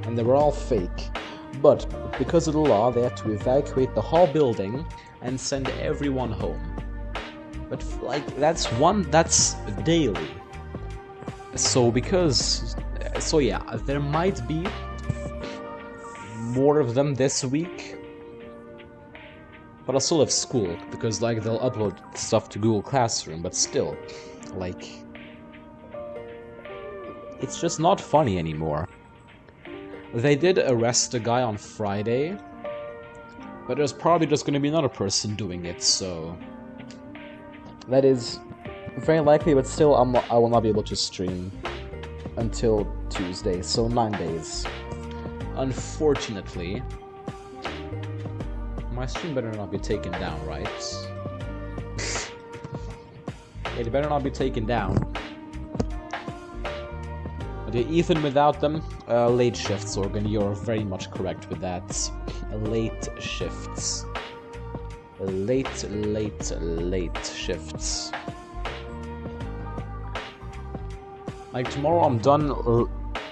And they were all fake. But because of the law, they had to evacuate the whole building and send everyone home. But like that's daily. So yeah, there might be more of them this week. But I'll still have school because like they'll upload stuff to Google Classroom, but still, like it's just not funny anymore. They did arrest a guy on Friday, but there's probably just going to be another person doing it, so that is very likely, but still I will not be able to stream until Tuesday, so 9 days. Unfortunately, my stream better not be taken down, right? It better not be taken down. Even without them, late shifts, Organ, you're very much correct with that. Late shifts. Late shifts. Like, tomorrow I'm done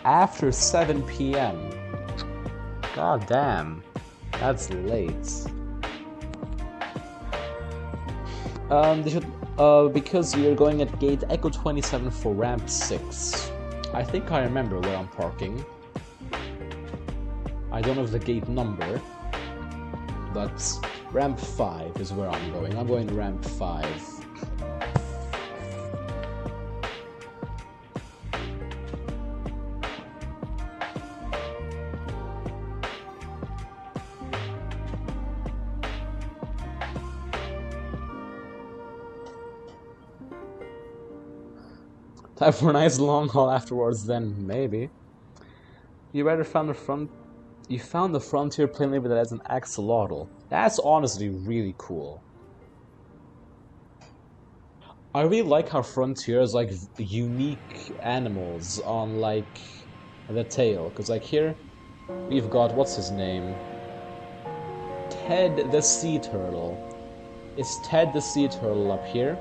after 7 PM. God damn. That's late. Because you're going at gate Echo 27 for ramp 6. I think I remember where I'm parking. I don't know the gate number, but ramp 5 is where I'm going. I'm going to ramp 5. Time for a nice long haul afterwards, then maybe. You found the frontier plane label that has an axolotl. That's honestly really cool. I really like how Frontier has like unique animals on like the tail, because like here we've got, what's his name? Ted the Sea Turtle. Is Ted the Sea Turtle up here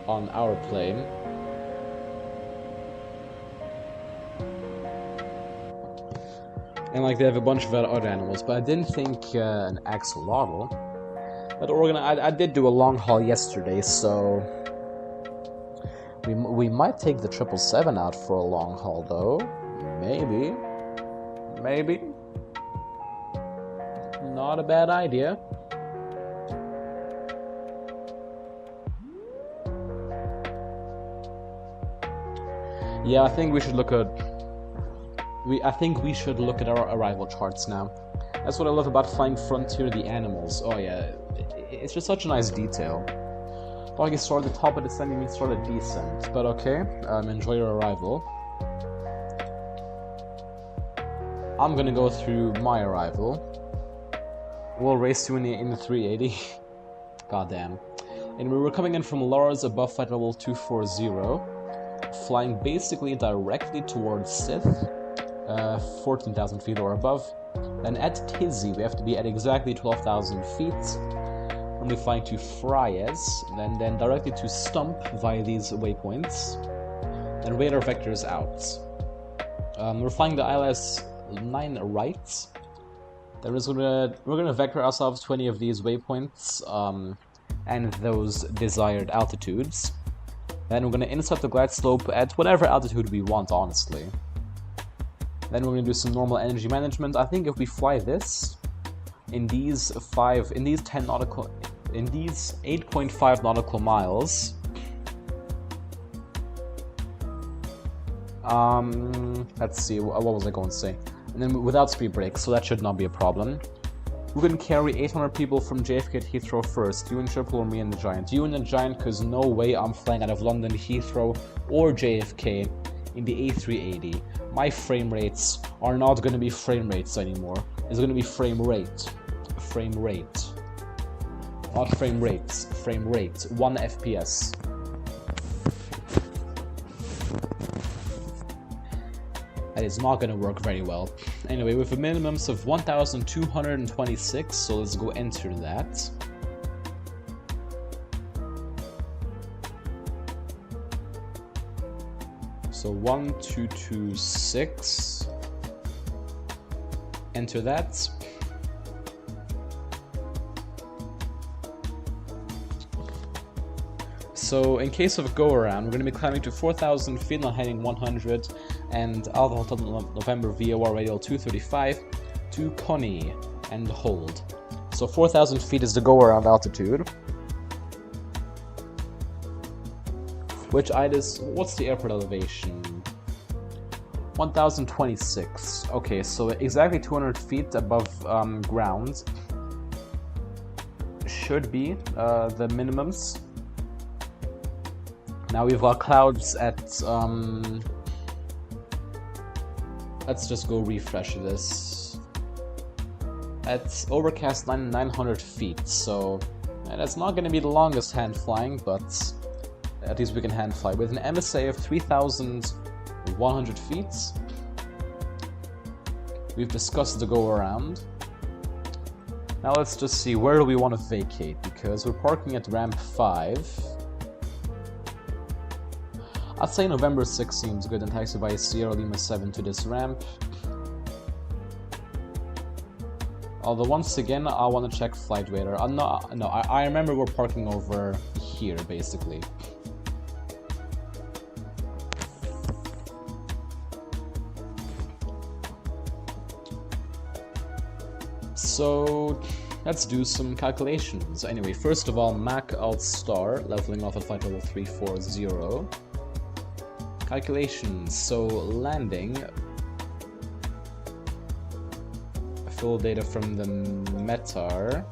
on our plane? And like they have a bunch of other animals, but I didn't think an axolotl. But I did do a long haul yesterday, so we might take the 777 out for a long haul though. Maybe. Not a bad idea. Yeah, I think we should look at our arrival charts now. That's what I love about Flying Frontier, the animals. Oh yeah, it's just such a nice detail. Like you start at the top of the descent, you mean start at descent. But okay, enjoy your arrival. I'm gonna go through my arrival. We'll race to in the 380. Goddamn. And we were coming in from Lars above flight level 240, flying basically directly towards Sith, 14,000 feet or above. Then at Tizzy, we have to be at exactly 12,000 feet. We're flying to Fryes, then directly to Stump via these waypoints. Then radar vectors out. We're flying the ILS 9 right. Then we're gonna vector ourselves 20 of these waypoints and those desired altitudes. Then we're gonna insert the glide slope at whatever altitude we want, honestly. Then we're gonna do some normal energy management. I think if we fly this in these 8.5 nautical miles, let's see, what was I going to say? And then without speed brakes, so that should not be a problem. We're going to carry 800 people from JFK to Heathrow first. You and Triple or me and the Giant. You and the Giant, because no way I'm flying out of London, Heathrow, or JFK in the A380. My frame rates are not going to be frame rates anymore. It's going to be frame rate. Frame rate. Not frame rates. Frame rate. 1 FPS. That is not going to work very well. Anyway, with a minimums of 1,226, so let's go enter that. So 1,226. Enter that. So in case of a go-around, we're going to be climbing to 4,000 feet, not heading 100, and Alpha Hotel November VOR radial 235 to Connie and hold. So 4,000 feet is the go-around altitude. What's the airport elevation? 1,026. Okay, so exactly 200 feet above ground should be the minimums. Now we've got clouds at, let's just go refresh this. At overcast 900 feet, so that's not going to be the longest hand flying, but at least we can hand fly. With an MSA of 3,100 feet, we've discussed the go around. Now let's just see, where do we want to vacate, because we're parking at ramp 5. I'd say November 6 seems good and taxi by Sierra Lima 7 to this ramp. Although once again, I want to check flight radar. I remember we're parking over here, basically. So let's do some calculations. Anyway, first of all, Mac Alt Star, leveling off at flight level 340. Calculations, so landing, full data from the METAR,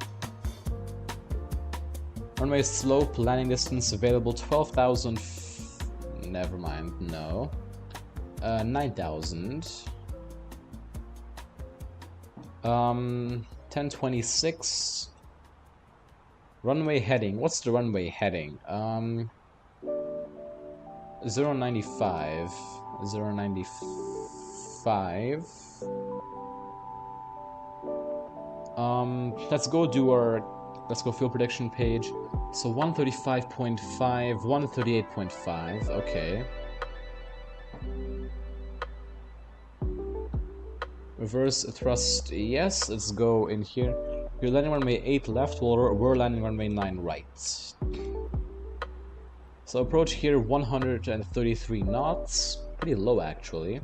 runway slope, landing distance available 12,000, never mind, no, 9,000, 1026, runway heading, what's the runway heading, 095. Let's go field prediction page. So 135.5, 138.5, okay. Reverse thrust, yes, let's go in here. You're landing runway 8 left, we're landing runway 9 right. So approach here 133 knots, pretty low actually.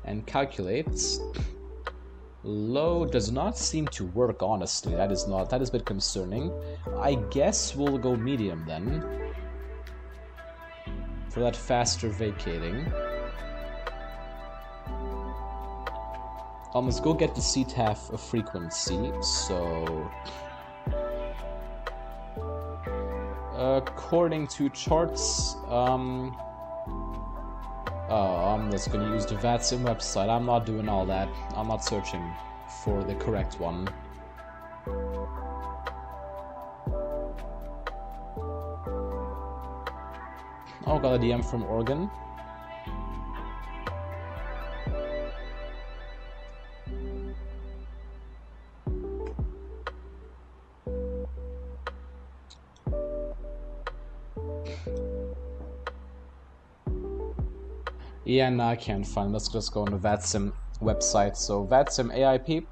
And calculate. Low does not seem to work, honestly. That is a bit concerning. I guess we'll go medium then. for that faster vacating. Let's go get the CTAF frequency. So, according to charts, I'm just gonna use the VATSIM website. I'm not doing all that. I'm not searching for the correct one. Oh, got a DM from Oregon. Yeah, no, I can't find. Let's just go on the VATSIM website. So VATSIM AIP,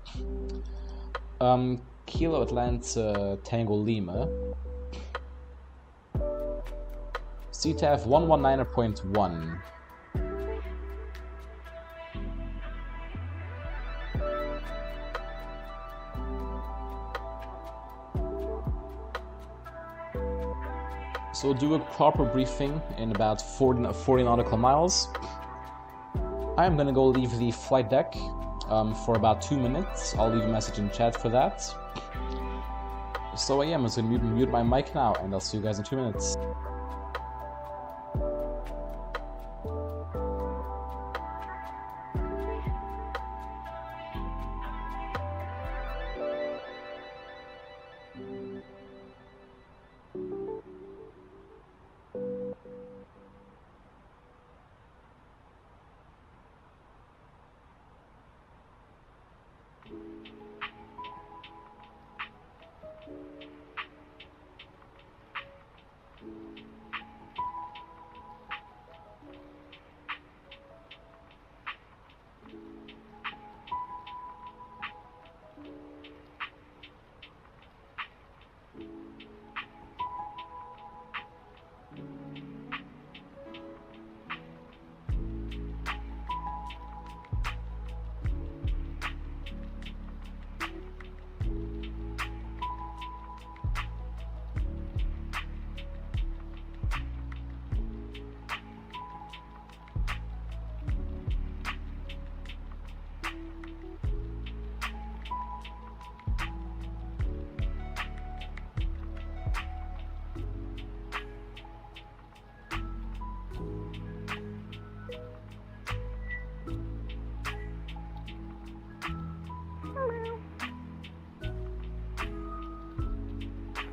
Kilo Atlanta Tango Lima, CTAF 119.1. So we'll do a proper briefing in about 40 nautical miles. I'm gonna go leave the flight deck for about 2 minutes. I'll leave a message in chat for that. So yeah, I'm just gonna mute my mic now, and I'll see you guys in 2 minutes.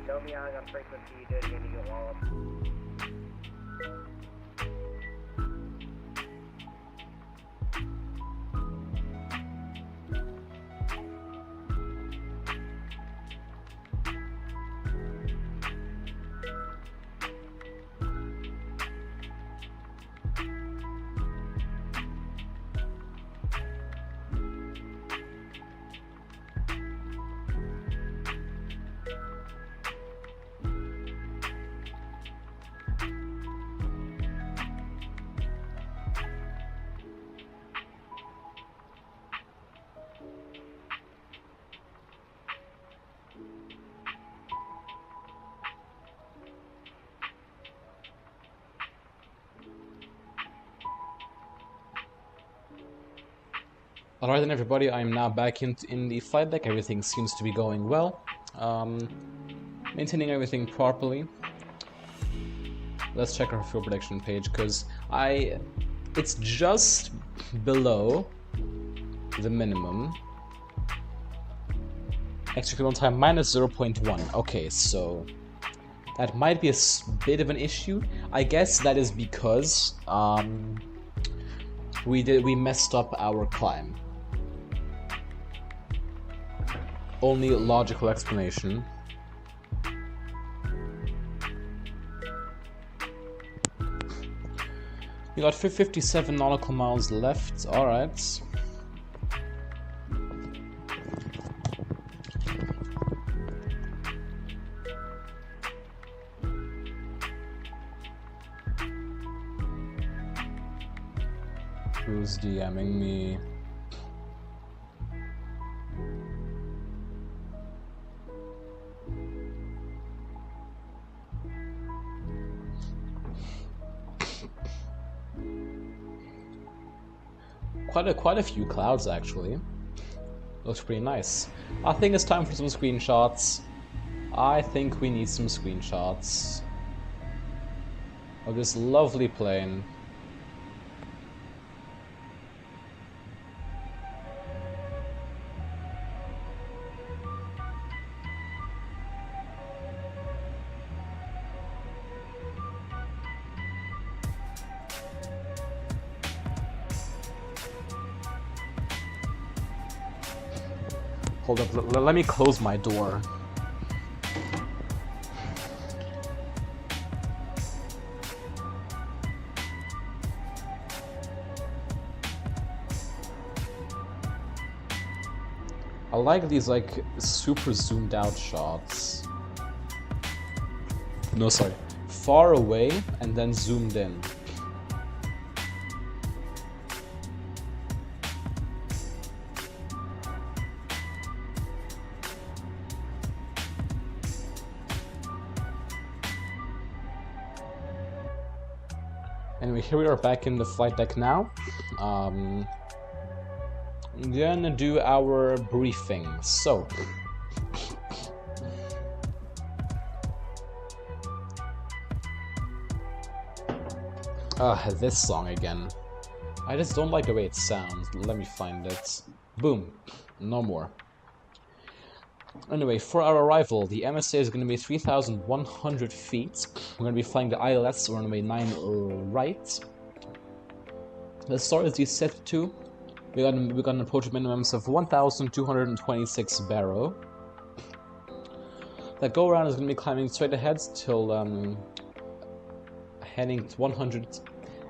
Tell me how on frequency you did when you get walloped.
Alright then everybody, I'm now back in the flight deck. Everything seems to be going well. Maintaining everything properly. Let's check our fuel prediction page, because it's just below the minimum. Extra fuel time minus 0.1. Okay, so that might be a bit of an issue. I guess that is because we messed up our climb. Only logical explanation. You got 57 nautical miles left. Alright. Who's DMing me? Quite a few clouds actually. Looks pretty nice. I think it's time for some screenshots. I think we need some screenshots of this lovely plane. Hold up, let me close my door. I like these like super zoomed out shots. No, sorry. Far away and then zoomed in. Anyway, here we are back in the flight deck now. I'm gonna do our briefing. So, this song again. I just don't like the way it sounds. Let me find it. Boom. No more. Anyway, for our arrival, the MSA is going to be 3,100 feet. We're going to be flying the ILS runway 9 right. The start is set to. We're got an approach minimums of 1,226 barrow. That go around is going to be climbing straight ahead till heading to 100,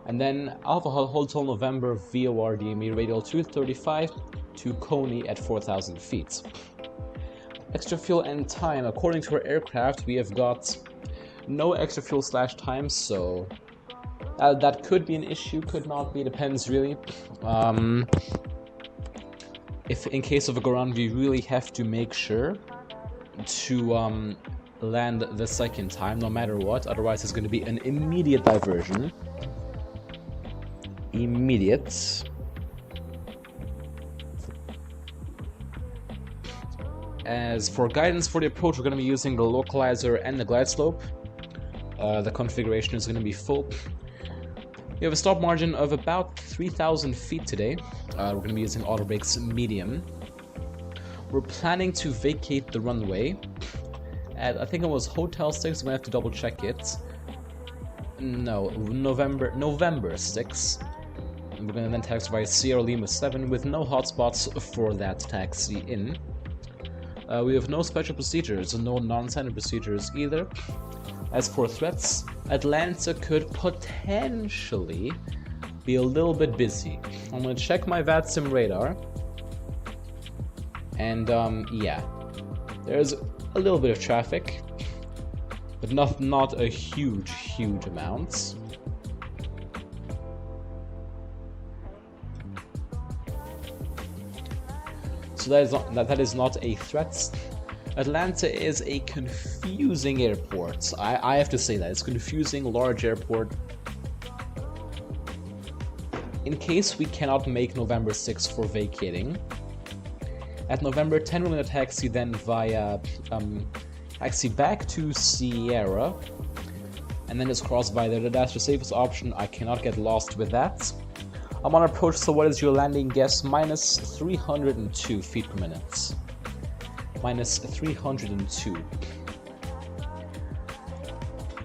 and then Alpha Hotel November VOR DME radial 235 to Coney at 4,000 feet. Extra fuel and time. According to our aircraft, we have got no extra fuel / time, so that could be an issue, could not be, depends really. If in case of a go around, we really have to make sure to land the second time, no matter what. Otherwise, it's going to be an immediate diversion. Immediate. As for guidance for the approach, we're going to be using the localizer and the glide slope. The configuration is going to be full. We have a stop margin of about 3,000 feet today. We're going to be using auto brakes medium. We're planning to vacate the runway at, I think it was Hotel 6, I'm going to have to double check it. No, November 6. We're going to then taxi by Sierra Lima 7 with no hotspots for that taxi in. We have no special procedures and no non-standard procedures either. As for threats, Atlanta could potentially be a little bit busy. I'm going to check my VATSIM radar. And yeah, there's a little bit of traffic, but not a huge amount. So that is not a threat. Atlanta is a confusing airport. I have to say that. It's a confusing, large airport. In case we cannot make November 6 for vacating, at November 10 we're going to taxi then via taxi back to Sierra, and then just cross by there. That's the safest option. I cannot get lost with that. I'm on approach, so what is your landing guess? Minus 302 feet per minute. Minus 302.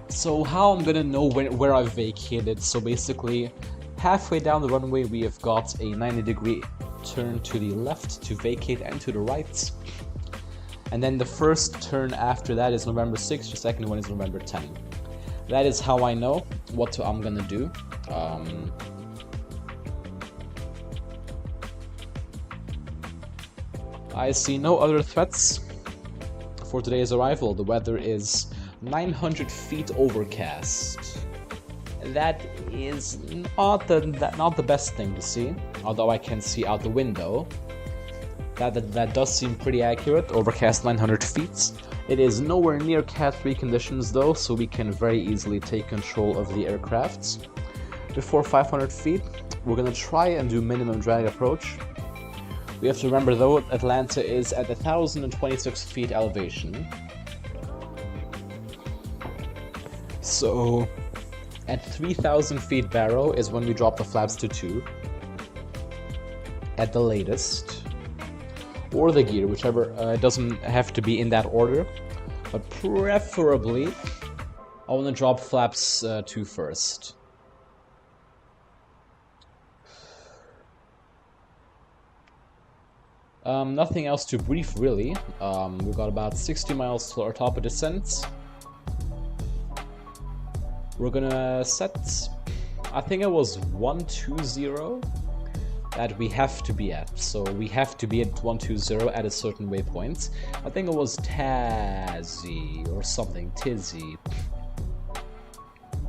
So how I'm gonna know where I've vacated? So basically, halfway down the runway we have got a 90-degree turn to the left to vacate and to the right. And then the first turn after that is November 6, the second one is November 10. That is how I know what I'm gonna do. I see no other threats for today's arrival. The weather is 900 feet overcast. That is not the best thing to see, although I can see out the window. That does seem pretty accurate. Overcast 900 feet. It is nowhere near Cat 3 conditions though, so we can very easily take control of the aircraft. Before 500 feet, We're gonna try and do minimum drag approach. We have to remember though, Atlanta is at 1,026 feet elevation. So at 3,000 feet barrow is when we drop the flaps to 2. At the latest. Or the gear, whichever. It doesn't have to be in that order. But preferably, I want to drop flaps 2 first. Nothing else to brief, really. We've got about 60 miles to our top of descent. We're gonna set, I think it was 120 that we have to be at. So we have to be at 120 at a certain waypoint. I think it was Tizzy or something, Tizzy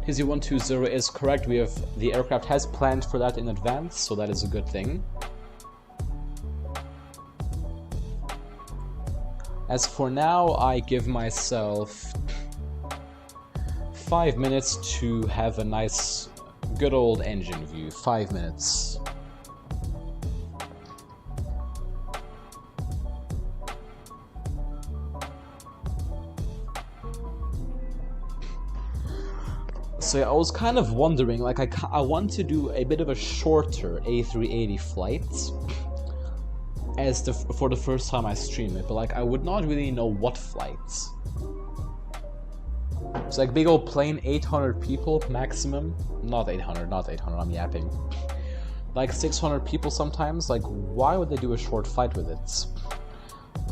120 is correct. The aircraft has planned for that in advance, so that is a good thing. As for now, I give myself 5 minutes to have a nice, good old engine view. 5 minutes. So yeah, I was kind of wondering, like, I want to do a bit of a shorter A380 flight for the first time I stream it, but like I would not really know what flights. It's like big old plane, 800 people maximum. Not 800, I'm yapping. Like 600 people sometimes. Like, why would they do a short flight with it?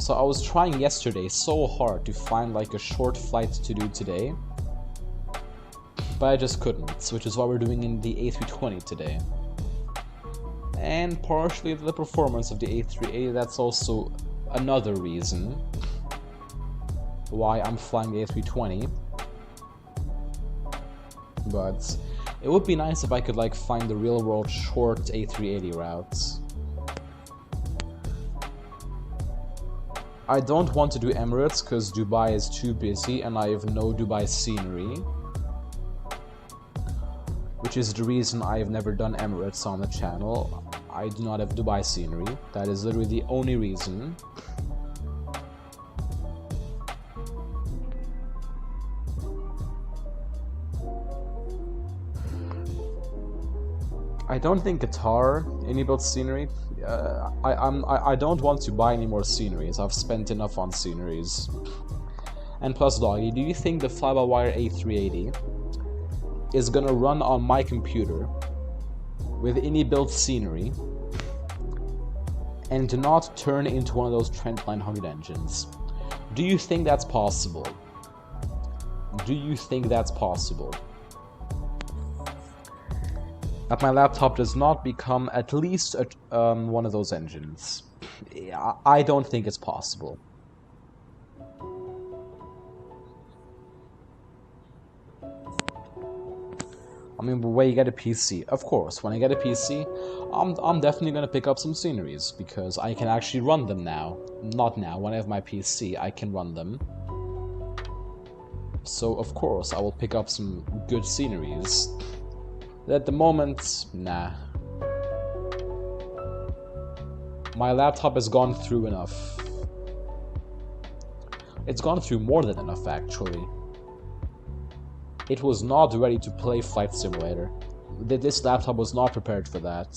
So I was trying yesterday so hard to find like a short flight to do today, but I just couldn't, which is why we're doing in the A320 today. And partially the performance of the A380, that's also another reason why I'm flying the A320. But it would be nice if I could like find the real world short A380 routes. I don't want to do Emirates because Dubai is too busy and I have no Dubai scenery. Which is the reason I have never done Emirates on the channel. I do not have Dubai scenery. That is literally the only reason. I don't think Qatar any-built scenery. I don't want to buy any more sceneries. I've spent enough on sceneries. And plus, Doggy, do you think the fly-by-wire A380 is gonna run on my computer with any built scenery and do not turn into one of those Trent 900 engines? Do you think that's possible? Do you think that's possible? That my laptop does not become at least one of those engines. I don't think it's possible. I mean, when you get a PC, of course, when I get a PC, I'm definitely going to pick up some sceneries, because I can actually run them now. Not now, when I have my PC, I can run them. So, of course, I will pick up some good sceneries. At the moment, nah. My laptop has gone through enough. It's gone through more than enough, actually. It was not ready to play Flight Simulator. This laptop was not prepared for that.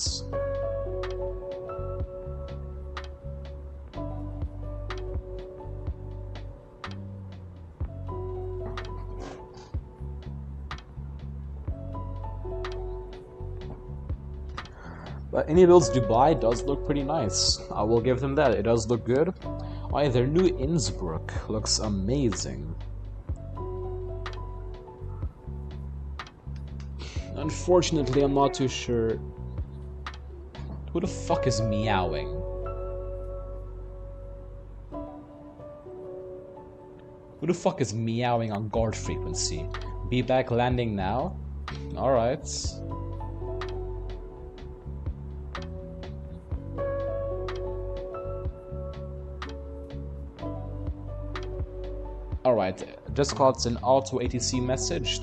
But AnyBuilds Dubai does look pretty nice. I will give them that. It does look good. Oh yeah, their new Innsbruck looks amazing. Unfortunately, I'm not too sure. Who the fuck is meowing? Who the fuck is meowing on guard frequency? Be back landing now? Alright. Alright, just got an auto ATC message.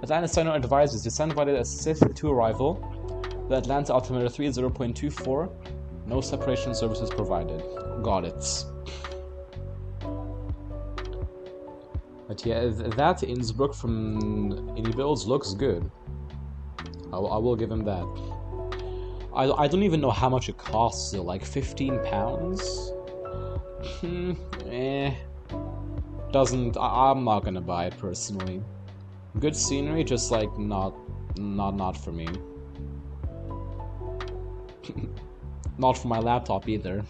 Atlanta Signer advises descent invited assist to arrival. The Atlanta altimeter 30.24. No separation services provided. Got it. But yeah, that Innsbruck from Innibills looks good. I will give him that. I don't even know how much it costs though, like £15? I'm not gonna buy it personally. Good scenery, just like not for me. Not for my laptop either.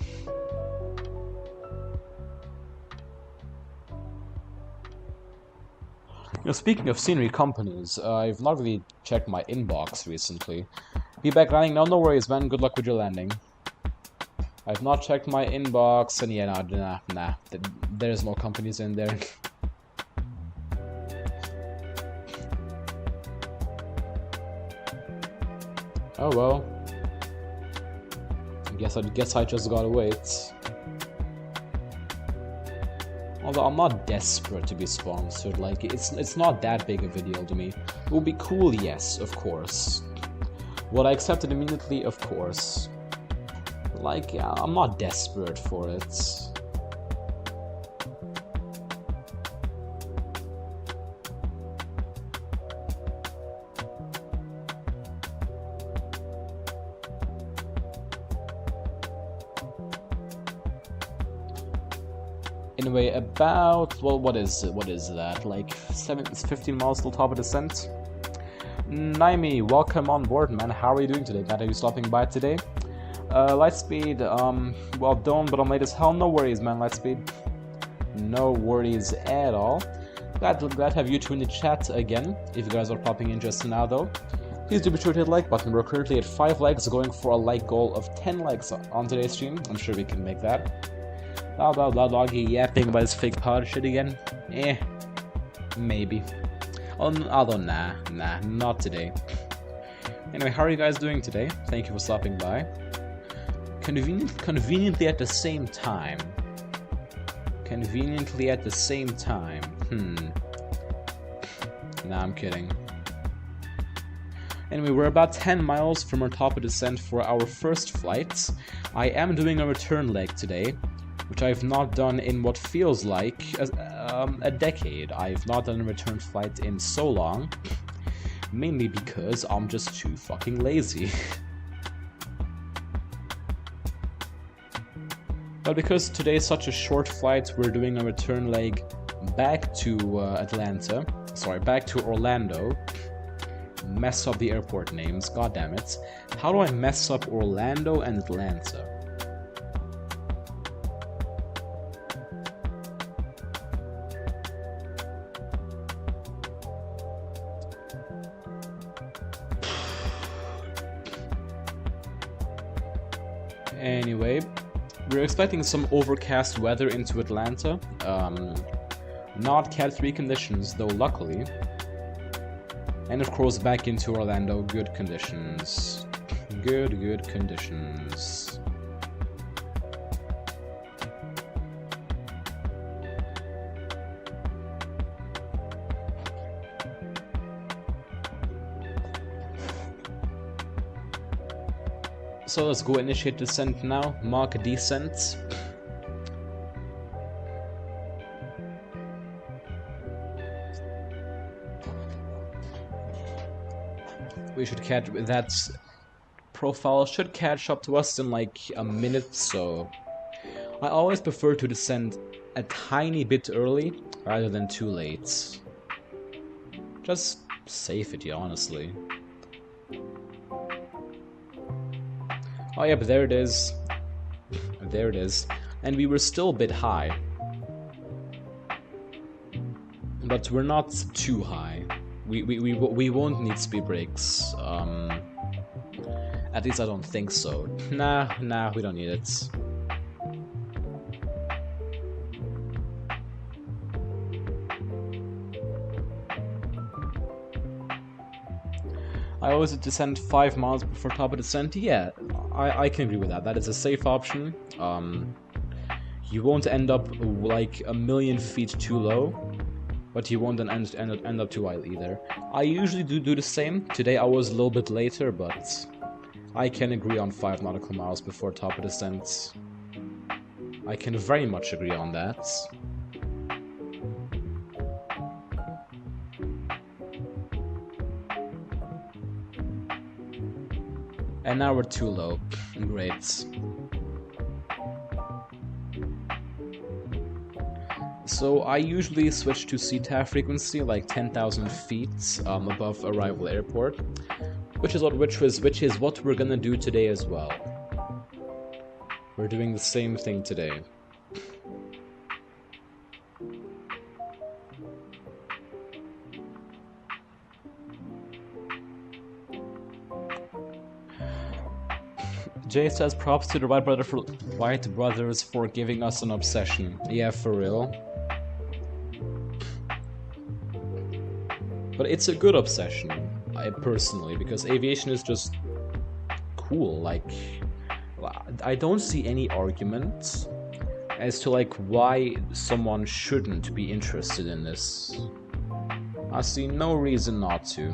Speaking of scenery companies, I've not really checked my inbox recently. Be back landing? No, no worries, man. Good luck with your landing. I've not checked my inbox, and yeah, nah. There's no companies in there. Oh well. I guess I just gotta wait. Although I'm not desperate to be sponsored, like it's not that big of a deal to me. It would be cool, yes, of course. Would I accept it immediately? Of course. Like, yeah, I'm not desperate for it. Anyway, about, well, what is that? Like 15 miles till top of descent? Naimi, welcome on board, man. How are you doing today? Glad are you stopping by today? Lightspeed, well, don't, but I'm late as hell. No worries, man, Lightspeed. No worries at all. Glad to have you two in the chat again. If you guys are popping in just now, though, please do be sure to hit the like button. We're currently at 5 likes, going for a like goal of 10 likes on today's stream. I'm sure we can make that. Blah blah blah, doggy yapping about his fake pod shit again. Maybe. Although nah, not today. Anyway, how are you guys doing today? Thank you for stopping by. Conveniently at the same time. Conveniently at the same time. Nah, I'm kidding. Anyway, we're about 10 miles from our top of descent for our first flight. I am doing a return leg today, which I've not done in what feels like a decade. I've not done a return flight in so long, mainly because I'm just too fucking lazy. But because today is such a short flight, we're doing a return leg back to back to Orlando. Mess up the airport names, god damn it. How do I mess up Orlando and Atlanta? Anyway, we're expecting some overcast weather into Atlanta. Not Cat 3 conditions, though, luckily. And of course, back into Orlando, good conditions. Good conditions. So let's go initiate descent now. Mark descent. We should catch that profile should catch up to us in like a minute, so I always prefer to descend a tiny bit early rather than too late. Just safety, honestly. Oh yeah, but there it is. There it is. And we were still a bit high. But we're not too high. We won't need speed brakes. At least I don't think so. Nah, we don't need it. I always descend 5 miles before top of descent. Yeah, I can agree with that. That is a safe option. You won't end up like a million feet too low, but you won't end up too high either. I usually do the same. Today I was a little bit later, but I can agree on 5 nautical miles before top of descent. I can very much agree on that. And now we're too low. Great. So I usually switch to CTAF frequency, like 10,000 feet above arrival airport, which is what we're gonna do today as well. We're doing the same thing today. Jay says props to the White Brothers for giving us an obsession. Yeah, for real. But it's a good obsession, personally, because aviation is just cool. Like, I don't see any argument as to like why someone shouldn't be interested in this. I see no reason not to.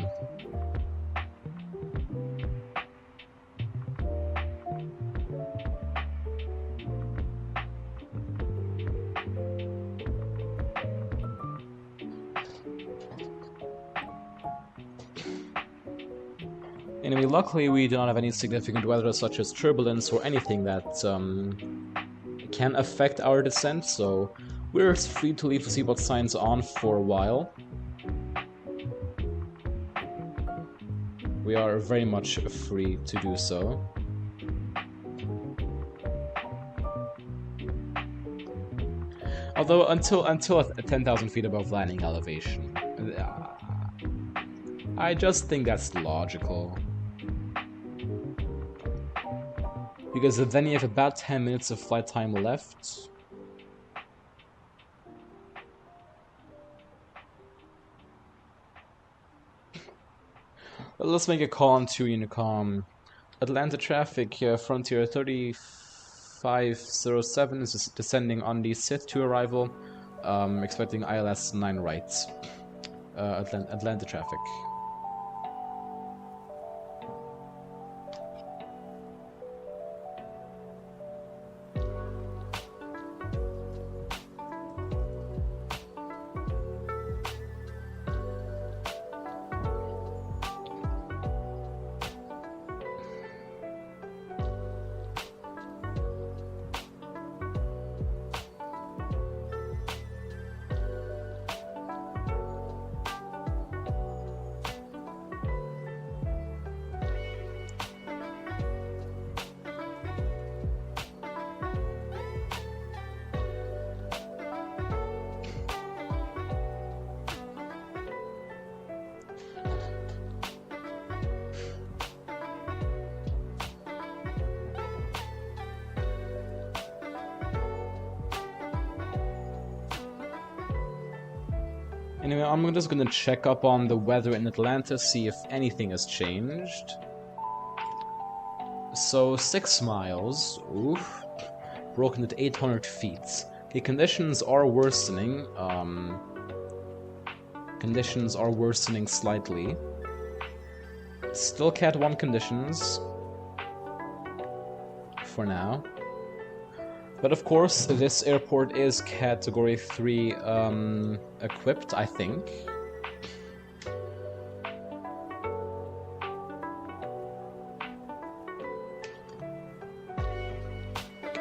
Anyway, luckily we do not have any significant weather such as turbulence or anything that can affect our descent, so we're free to leave the seatbelt signs on for a while. We are very much free to do so. Although until 10,000 feet above landing elevation, I just think that's logical. Because then you have about 10 minutes of flight time left. Let's make a call on 2 Unicom. Atlanta traffic, Frontier 3507 is descending on the SITH to arrival. Expecting ILS 9 right. Atlanta traffic. Anyway, I'm just gonna check up on the weather in Atlanta, see if anything has changed. So 6 miles, oof, broken at 800 feet. Okay, conditions are worsening. Conditions are worsening slightly. Still Cat 1 conditions for now. But of course, this airport is Category 3 equipped, I think.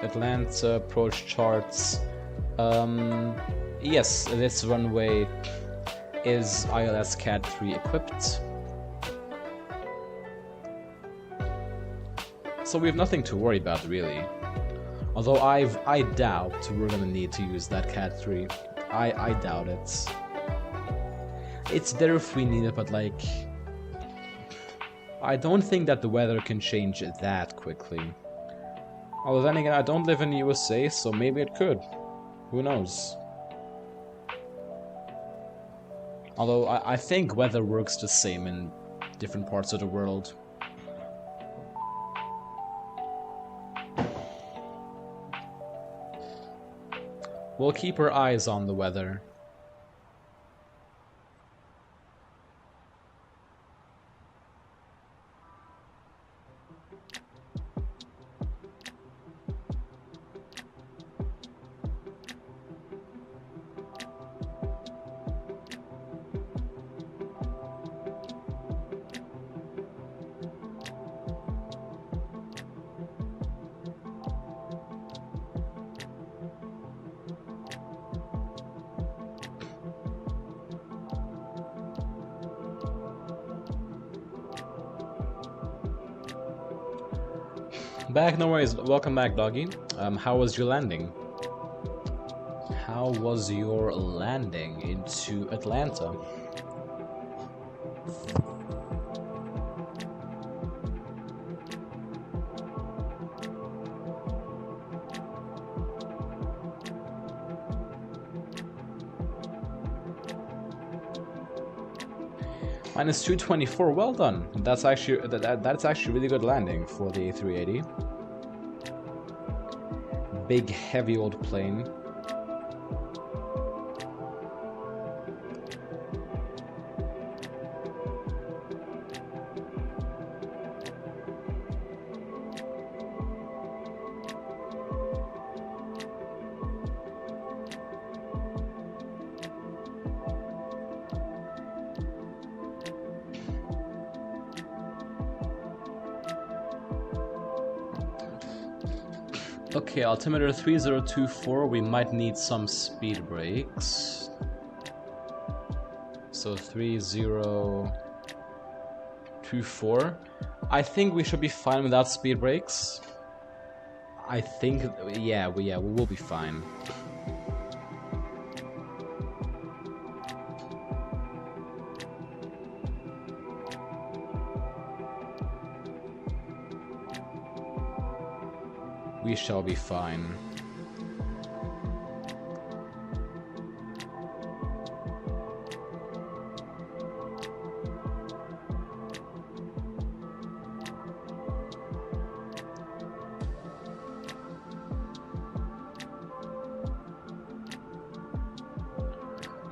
Atlanta approach charts. Yes, this runway is ILS Cat 3 equipped. So we have nothing to worry about, really. Although I doubt we're gonna need to use that Cat 3. I doubt it. It's there if we need it, but like, I don't think that the weather can change that quickly. Although then again, I don't live in the USA, so maybe it could. Who knows? Although I think weather works the same in different parts of the world. We'll keep our eyes on the weather. Back, no worries. Welcome back, doggy. How was your landing? How was your landing into Atlanta? Minus 224, well done. That's actually that's actually really good landing for the A380. Big, heavy old plane. Okay, altimeter 3024, we might need some speed brakes. So 3024. I think we should be fine without speed brakes. I think, yeah, we will be fine. We shall be fine.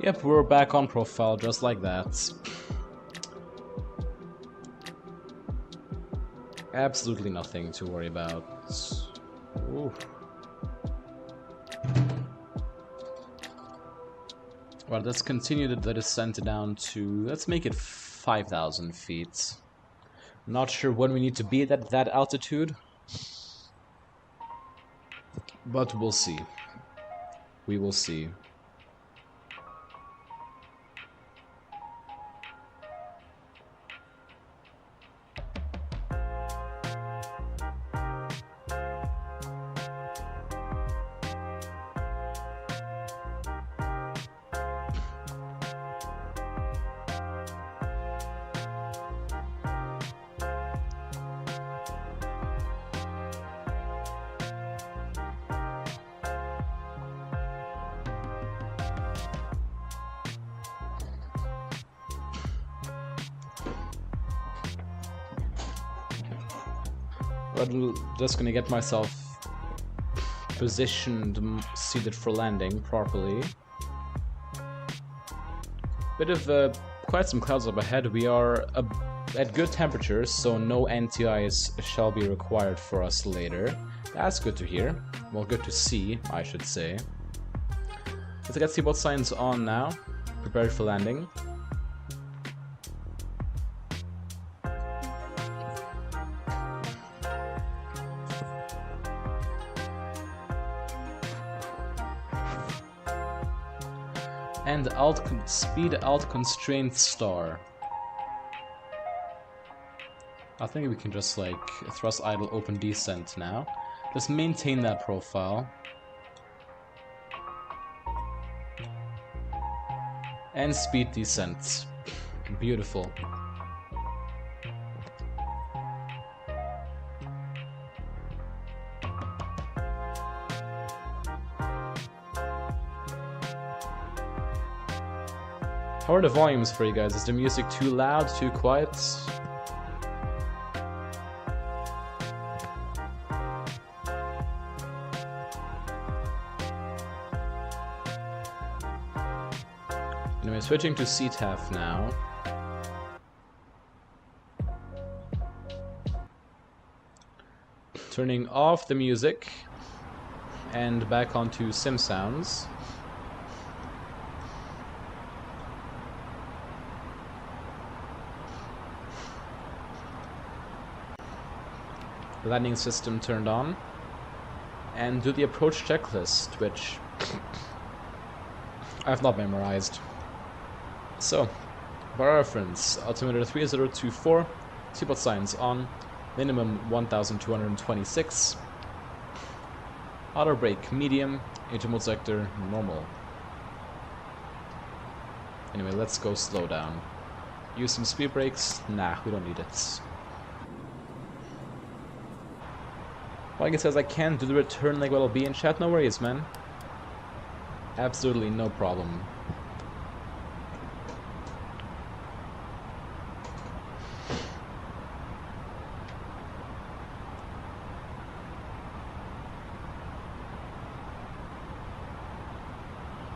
Yep, we're back on profile just like that. Absolutely nothing to worry about. Ooh. Well, let's continue the descent down to, let's make it 5,000 feet. Not sure when we need to be at that altitude, but we'll see. We will see. I'm just gonna get myself positioned, seated for landing properly. Bit of quite some clouds up ahead. We are at good temperatures, so no anti-ice shall be required for us later. That's good to hear. Well, good to see, I should say. Let's get seatbelt signs on now. Prepared for landing. And speed alt constraint star. I think we can just like thrust idle open descent now. Just maintain that profile. And speed descent. Beautiful. How are the volumes for you guys? Is the music too loud, too quiet? Anyway, switching to CTAF now. Turning off the music and back onto sim sounds. Landing system turned on. And do the approach checklist, which I have not memorized. So, bar reference, altimeter 3024, seatbelt signs on, minimum 1226, auto brake medium, engine mode sector normal. Anyway, let's go slow down. Use some speed brakes? Nah, we don't need it. Like it says, I can do the return leg while I'll be in chat. No worries, man. Absolutely no problem.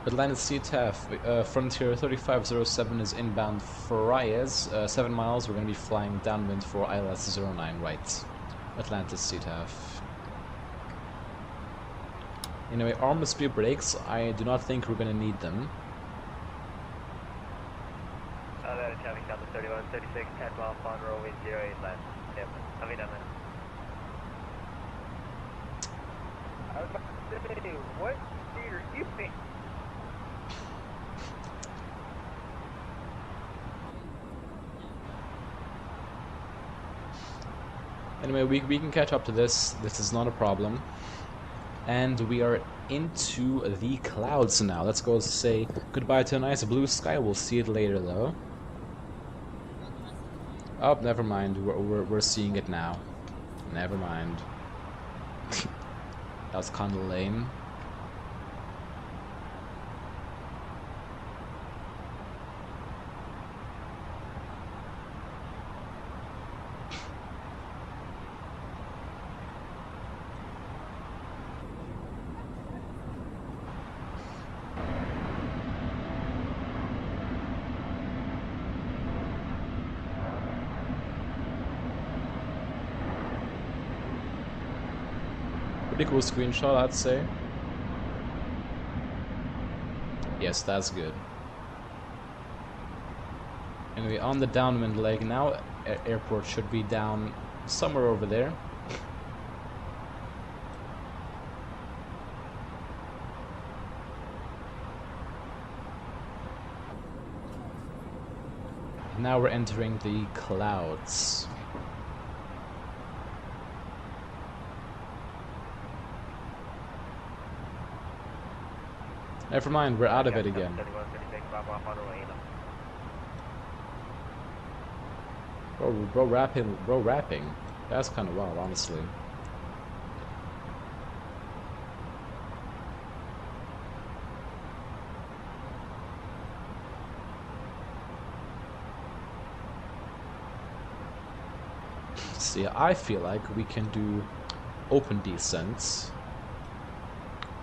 Atlantis CTAF, Frontier 3507 is inbound for Reyes. 7 miles, we're going to be flying downwind for ILS 09, right. Atlantis CTAF. Anyway, arm the speed brakes. I do not think we're going to need them.
That is traffic Delta 3136, 10 mile on runway 08 left. Yep, I'll be done then. I was about to say, what speed are you in?
Anyway, we can catch up to this. This is not a problem. And we are into the clouds now. Let's go say goodbye to a nice blue sky. We'll see it later, though. Oh, never mind. We're seeing it now. Never mind. That was kind of lame. Pretty cool screenshot, I'd say. Yes, that's good. Anyway, on the downwind leg now, airport should be down somewhere over there. Now we're entering the clouds. Never mind, we're out of it again. Bro rapping. That's kind of wild, honestly. See, I feel like we can do open descents.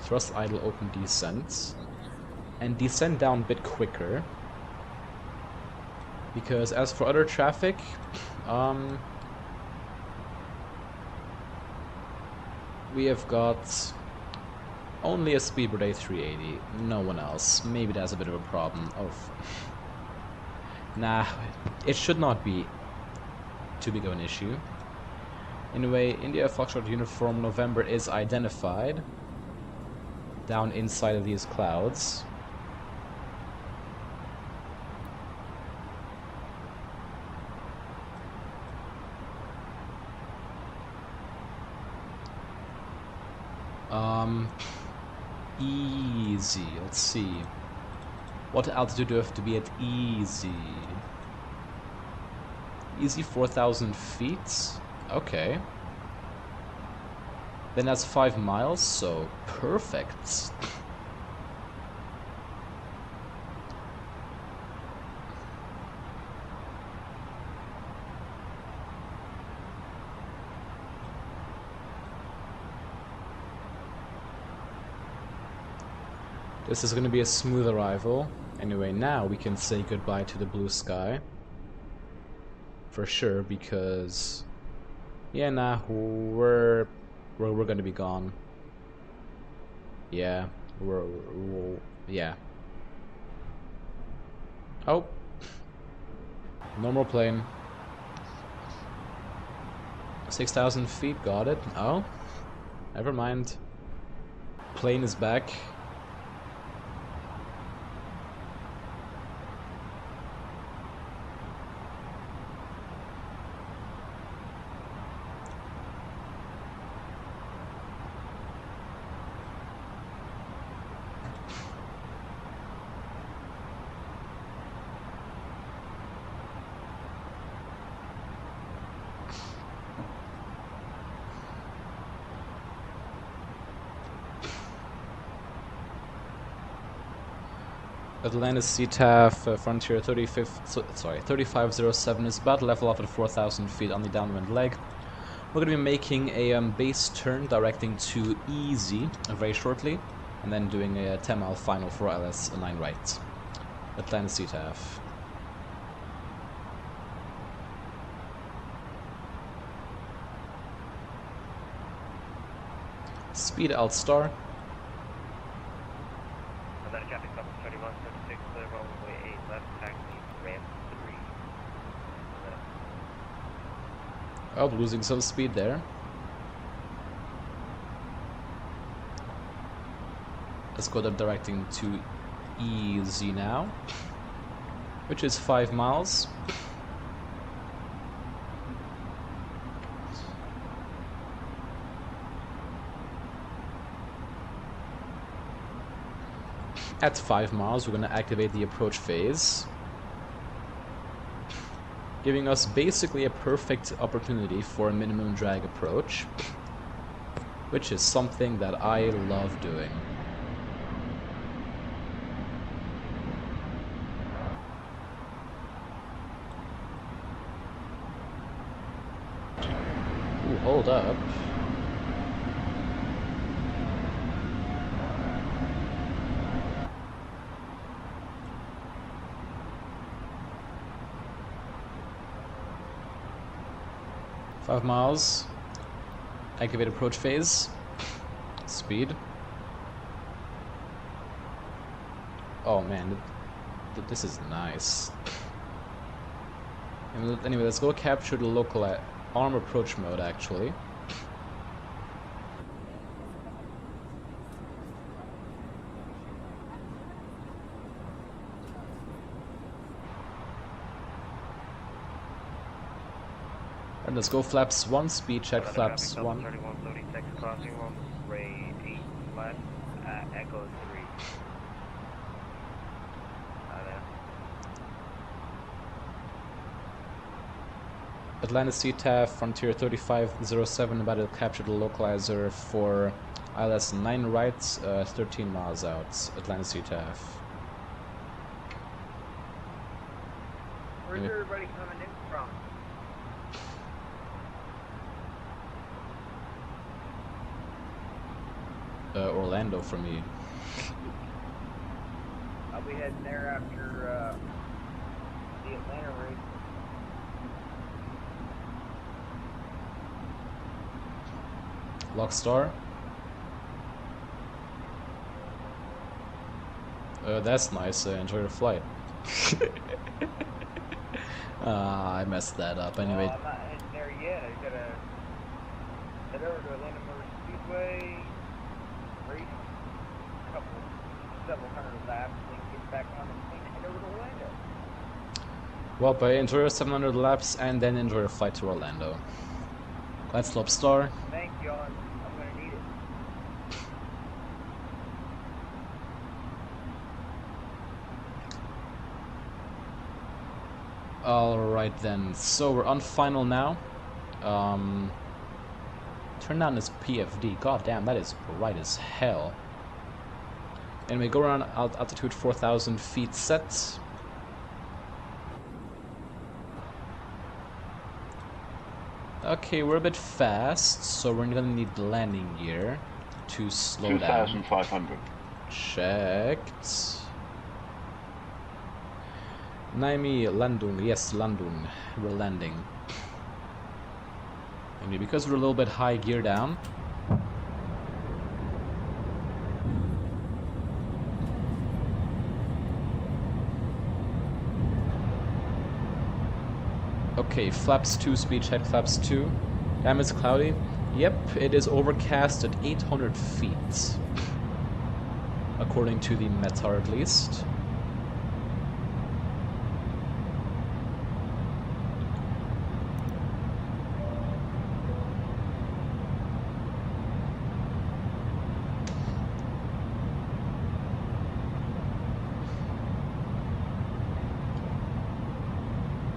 Thrust idle open descents and descend down a bit quicker, because as for other traffic, we have got only a Speedbird A380, no one else. Maybe that's a bit of a problem. Nah, it should not be too big of an issue. Anyway, India Foxtrot Uniform November is identified down inside of these clouds. Easy. Let's see. What altitude do I have to be at easy? Easy 4,000 feet? Okay. Then that's 5 miles, so perfect. This is going to be a smooth arrival. Anyway, now we can say goodbye to the blue sky. For sure, because... yeah, nah, we're We're gonna be gone. Yeah, yeah. Oh, normal plane. 6,000 feet, got it. Oh, never mind. Plane is back. Atlantis CTAF Frontier 3507 is about to level off at 4,000 feet on the downwind leg. We're going to be making a base turn directing to easy very shortly, and then doing a 10-mile final for LS9 right. Atlantis CTAF. Speed alt star.
Traffic 3136, clear runway 8 left, taxi ramp 3.
Oh, losing some speed there. Let's go directing to easy now, which is 5 miles. At 5 miles, we're going to activate the approach phase, giving us basically a perfect opportunity for a minimum drag approach, which is something that I love doing. Ooh, hold up. Five miles. Activate approach phase. Speed. Oh man, this is nice. Anyway, let's go capture the local arm approach mode actually. And let's go flaps 1, speed check flaps 1.
3136, crossing runway 8 left, echo 3.
Atlantis CTAF, Frontier 3507, about to capture the localizer for ILS 9 right, 13 miles out. Atlantis CTAF.
Where's everybody coming in from?
Orlando for me.
I'll be heading there after the Atlanta race.
Lockstar. That's nice. Enjoy your flight. I messed that up. Anyway.
I'm not heading there yet. I gotta head over to Atlanta Motor Speedway, race several hundred laps, then get back on the plane and head over to Orlando.
Well, but enjoy your 700 laps and then enjoy your flight to Orlando. Let's Lobstar.
Thank you, I'm gonna need it.
Alright then, so we're on final now. Turn down this PFD, god damn, that is bright as hell. Anyway, go around altitude 4,000 feet set. Okay, we're a bit fast, so we're gonna need landing gear to slow down.
2,500.
Checked. Naimi Landung, yes, Landung. We're landing. And because we're a little bit high gear down, Okay, flaps 2, speed check, flaps 2. Damn, it's cloudy. Yep, it is overcast at 800 feet. According to the METAR at least.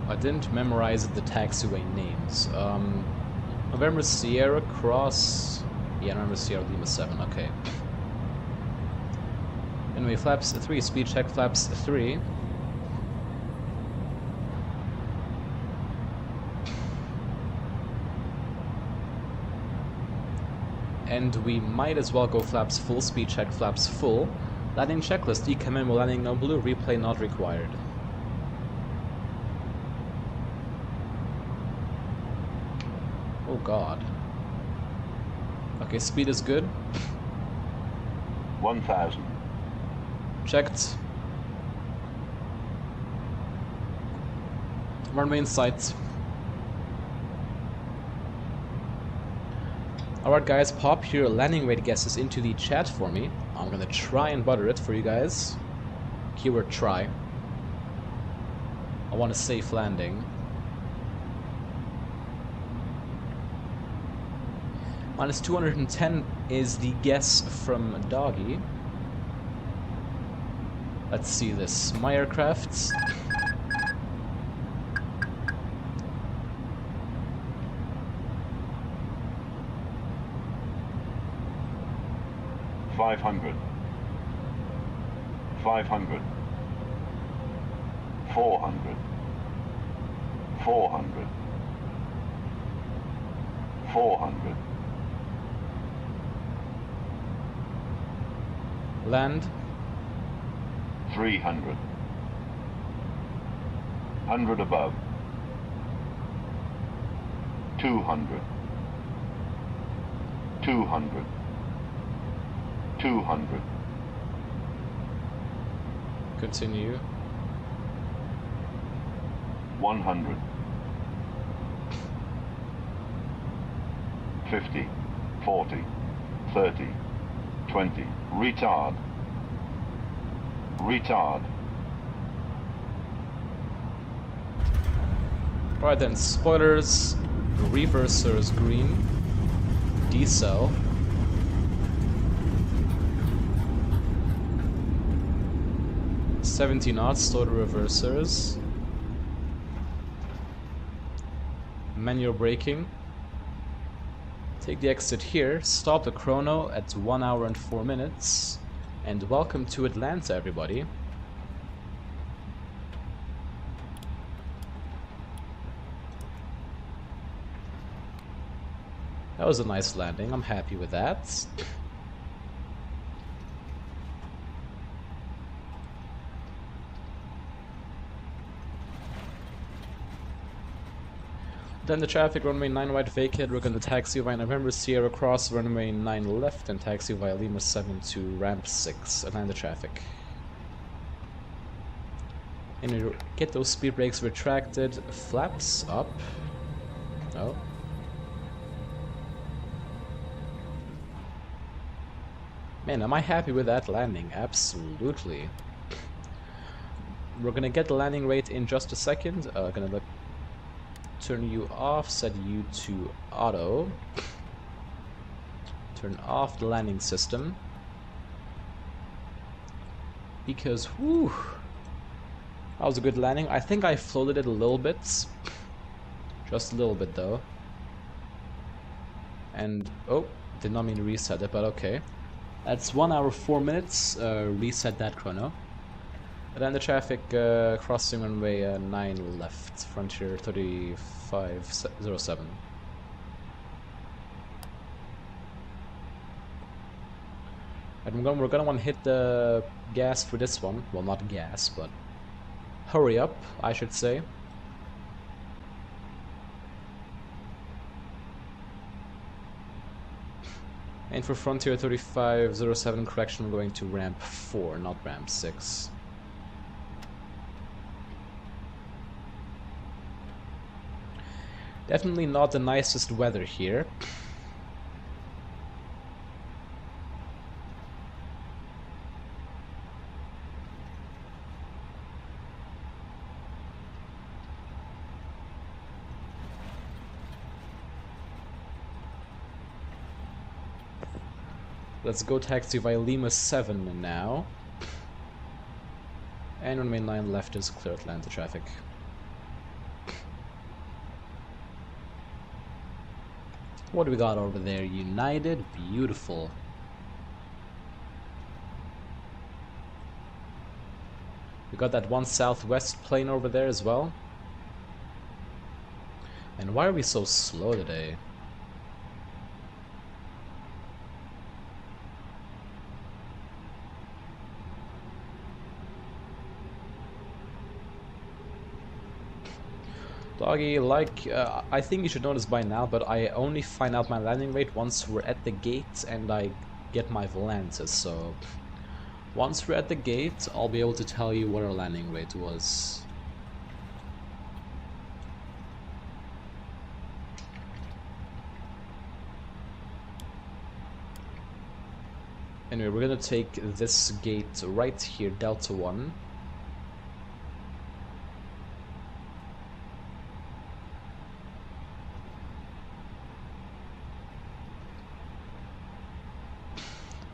I didn't memorize the taxiway names. November Sierra Cross... Yeah, November Sierra Lima 7, okay. Anyway, flaps 3, speed check, flaps 3. And we might as well go flaps full, speed check, flaps full. Landing checklist, ECMM landing no blue, replay not required. Oh god. Okay, speed is good.
1000.
Checked. Runway in sight. Alright guys, pop your landing weight guesses into the chat for me. I'm gonna try and butter it for you guys. Keyword try. I want a safe landing. Minus 210 is the guess from Doggy. Let's see this. My aircraft.
Five hundred. 500. 400. 400. 400.
Land.
300. 100 above. 200. 200. 200.
Continue.
100. 50. 40. 30. 20. Retard. Retard.
Alright then, spoilers, reversers green, decel. $70 knots, slow to reversers. Manual braking. Take the exit here, stop the chrono at 1 hour and 4 minutes, and welcome to Atlanta, everybody. That was a nice landing, I'm happy with that. Then the traffic, runway 9 right vacate, we're gonna taxi via November Sierra Cross, runway 9 left, and taxi via Lima 7 to ramp 6, Atlanta traffic. And get those speed brakes retracted, flaps up. Oh. Man, am I happy with that landing? Absolutely. We're gonna get the landing rate in just a second. Gonna turn you off, set you to auto. Turn off the landing system. Because, whew, that was a good landing. I think I floated it a little bit. Just a little bit though. And, oh, did not mean to reset it, but okay. That's 1 hour 4 minutes, reset that chrono. And then the traffic crossing runway 9 left, Frontier 3507. And we're gonna want to hit the gas for this one. Well, not gas, but hurry up, I should say. And for Frontier 3507 correction, we're going to ramp 4, not ramp 6. Definitely not the nicest weather here. Let's go taxi via Lima 7 now. And on main line left is clear Atlanta traffic. What do we got over there? United? Beautiful. We got that one Southwest plane over there as well. And why are we so slow today? Doggy, like, I think you should know this by now, but I only find out my landing rate once we're at the gate and I get my Volantis, so once we're at the gate, I'll be able to tell you what our landing rate was. Anyway, we're gonna take this gate right here, Delta 1.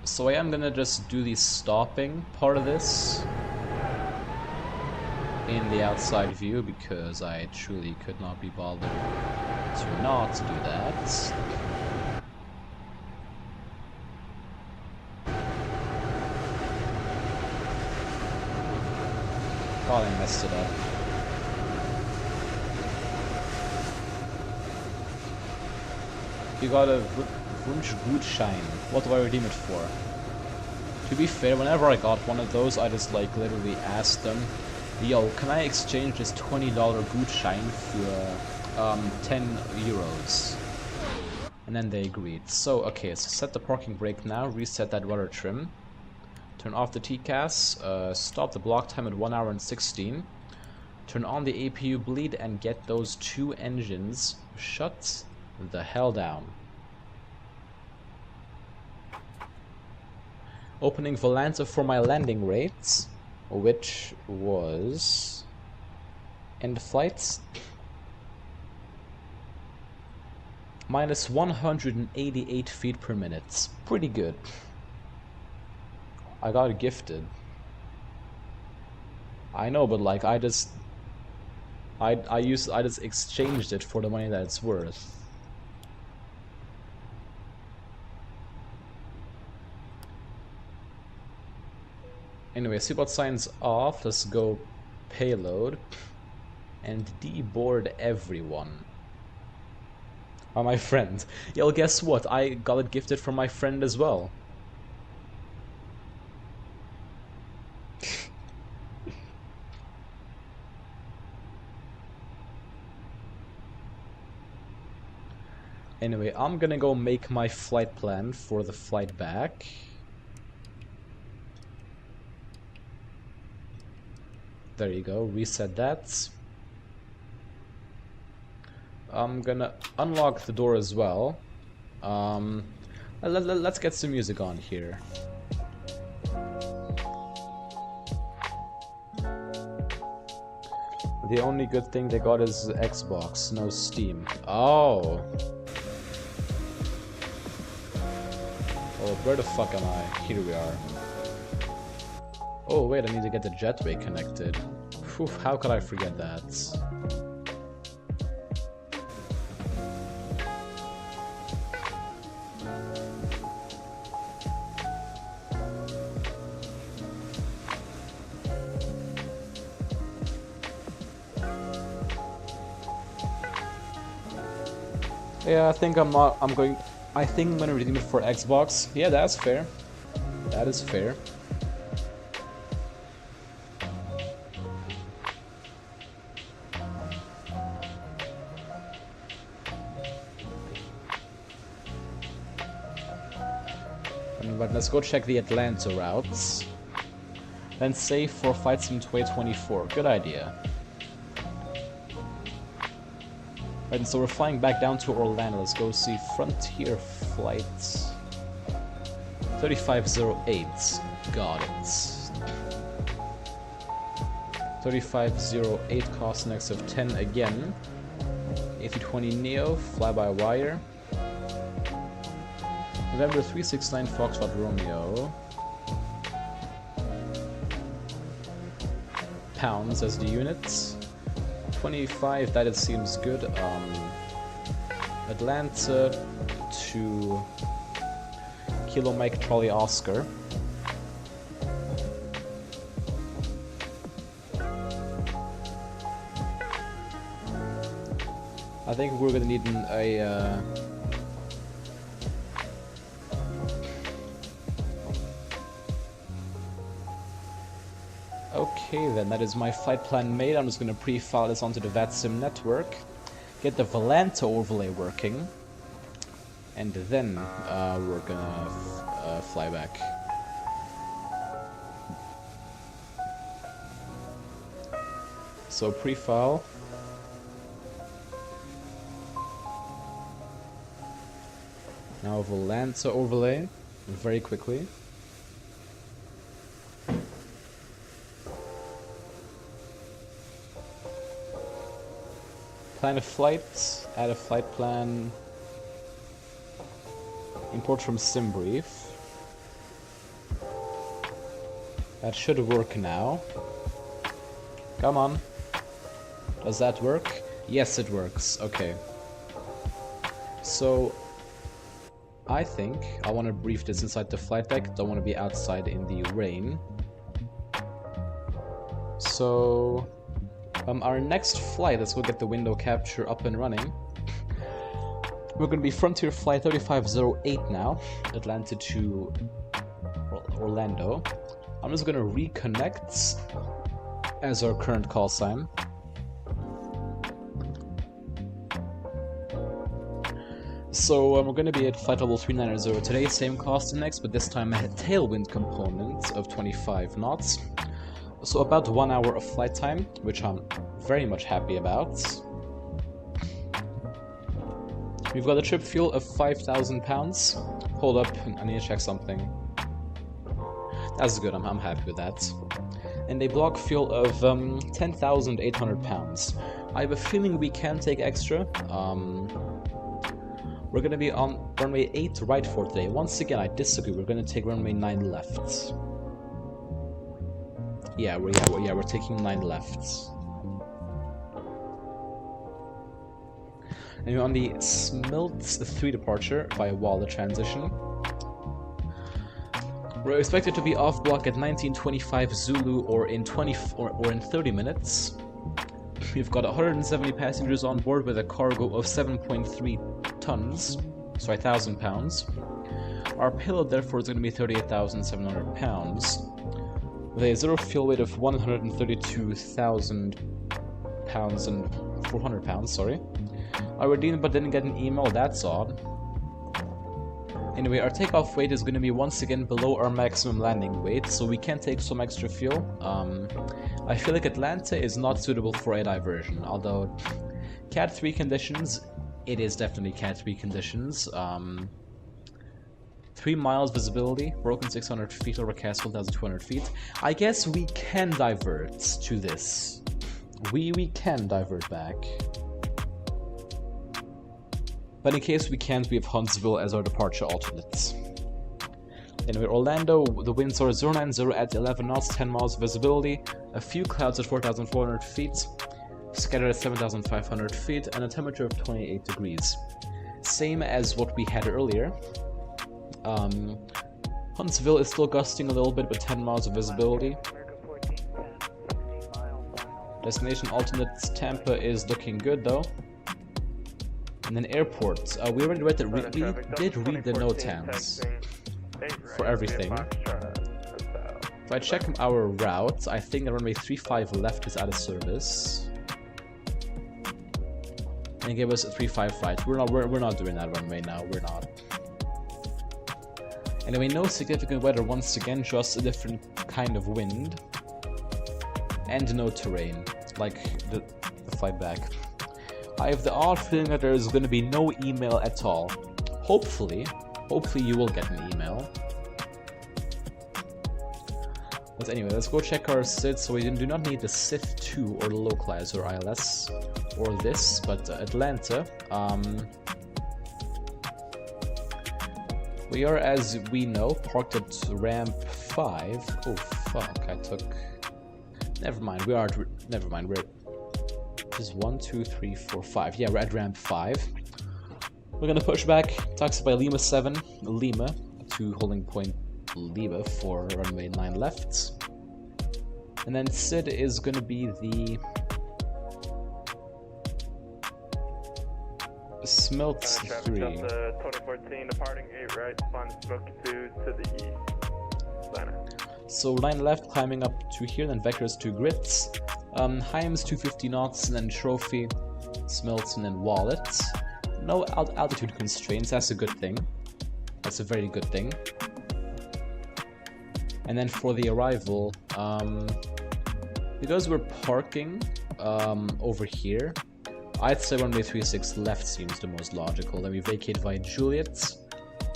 So I am gonna just do the stopping part of this in the outside view because I truly could not be bothered to not do that. Oh, I messed it up. You got a Wunschgutschein. What do I redeem it for? To be fair, whenever I got one of those, I just like literally asked them, yo, can I exchange this $20 Gutschein for 10 euros? And then they agreed. So, okay, so set the parking brake now, reset that rudder trim, turn off the TCAS, stop the block time at 1 hour and 16, turn on the APU bleed and get those two engines shut the hell down. Opening Volanta for my landing rate, which was end flight minus 188 feet per minute. Pretty good. I got gifted. I know, but like I just exchanged it for the money that it's worth. Anyway, seatbelt signs off. Let's go payload and deboard everyone. Oh, my friend. Yo, guess what? I got it gifted from my friend as well. Anyway, I'm gonna go make my flight plan for the flight back. There you go, reset that. I'm gonna unlock the door as well. Let's get some music on here. The only good thing they got is Xbox, no Steam. Oh. Oh, where the fuck am I? Here we are. Oh wait, I need to get the jetway connected. Whew, how could I forget that? Yeah, I think I'm gonna redeem it for Xbox. Yeah, that's fair. That is fair. But let's go check the Atlanta routes. Then save for Flight Sim 2024. Good idea. Right, so we're flying back down to Orlando. Let's go see Frontier Flight 3508. Got it. 3508 cost next of 10 again. A320neo, fly-by-wire. November 369 Foxtrot Romeo. Pounds as the unit. 25, that it seems good. Atlanta to Kilo Mike Trolley Oscar. I think we're gonna need Okay then, that is my flight plan made. I'm just gonna pre-file this onto the VATSIM network, get the Volanta overlay working, and then we're gonna fly back. So pre-file. Now Volanta overlay, very quickly. Plan a flight, add a flight plan, import from SimBrief. That should work now. Come on. Does that work? Yes, it works. Okay. So, I think I want to brief this inside the flight deck. Don't want to be outside in the rain. So, our next flight, let's go get the window capture up and running. We're going to be Frontier Flight 3508 now, Atlanta to Orlando. I'm just going to reconnect as our current call sign. So we're going to be at flight level 390 today, same cost index, but this time a tailwind component of 25 knots. So about 1 hour of flight time, which I'm very much happy about. We've got a trip fuel of 5,000 pounds. Hold up, I need to check something. That's good, I'm happy with that. And a block fuel of 10,800 pounds. I have a feeling we can take extra. We're gonna be on runway 8 right for today. Once again, I disagree. We're gonna take runway 9 left. Yeah, we're taking 9 left. And we're on the Smilts 3 departure via Waller transition. We're expected to be off block at 19:25 Zulu or in 30 minutes. We've got 170 passengers on board with a cargo of 7.3 tons, sorry, 1,000 pounds. Our payload therefore is going to be 38,700 pounds, with a zero fuel weight of 132,000 pounds and 400 pounds, sorry. I redeemed but didn't get an email, that's odd. Anyway, our takeoff weight is going to be once again below our maximum landing weight, so we can take some extra fuel. I feel like Atlanta is not suitable for a diversion, although Cat 3 conditions, it is definitely Cat 3 conditions. 3 miles visibility, broken 600 feet over Castle 1,200 feet. I guess we can divert to this. We can divert back. But in case we can't, we have Huntsville as our departure alternates. Anyway, Orlando, the winds are 090 at 11 knots, 10 miles visibility, a few clouds at 4,400 feet, scattered at 7,500 feet, and a temperature of 28 degrees. Same as what we had earlier. Huntsville is still gusting a little bit with 10 miles of visibility. Destination alternates Tampa is looking good though. And then airport, we already read we did read the NOTAMs for everything. If I check our route, I think the runway 35 left is out of service. And give us a 35 right. We're not doing that runway now, we're not. Anyway, no significant weather once again, just a different kind of wind. And no terrain, like the flight back. I have the odd feeling that there is going to be no email at all. Hopefully you will get an email. But anyway, let's go check our SID. So we do not need the SIF2 or the localizer ILS or this, but Atlanta. We are, as we know, parked at ramp 5. Oh fuck, I took... Never mind, we're just 1, 2, 3, 4, 5. Yeah, we're at ramp 5. We're gonna push back, taxi by Lima 7, Lima, to holding point Lima for runway 9 left. And then SID is gonna be the Smelt 3.
Delta 2014 departing 8 right, flying smoke 2 to the east. Atlanta.
So 9 left, climbing up to here, then vectors to grits. Heims 250 knots, and then trophy, Smelt, and then wallet. No altitude constraints, that's a good thing. That's a very good thing. And then for the arrival, because we're parking over here, I'd say runway 36 left seems the most logical. Then we vacate via Juliet,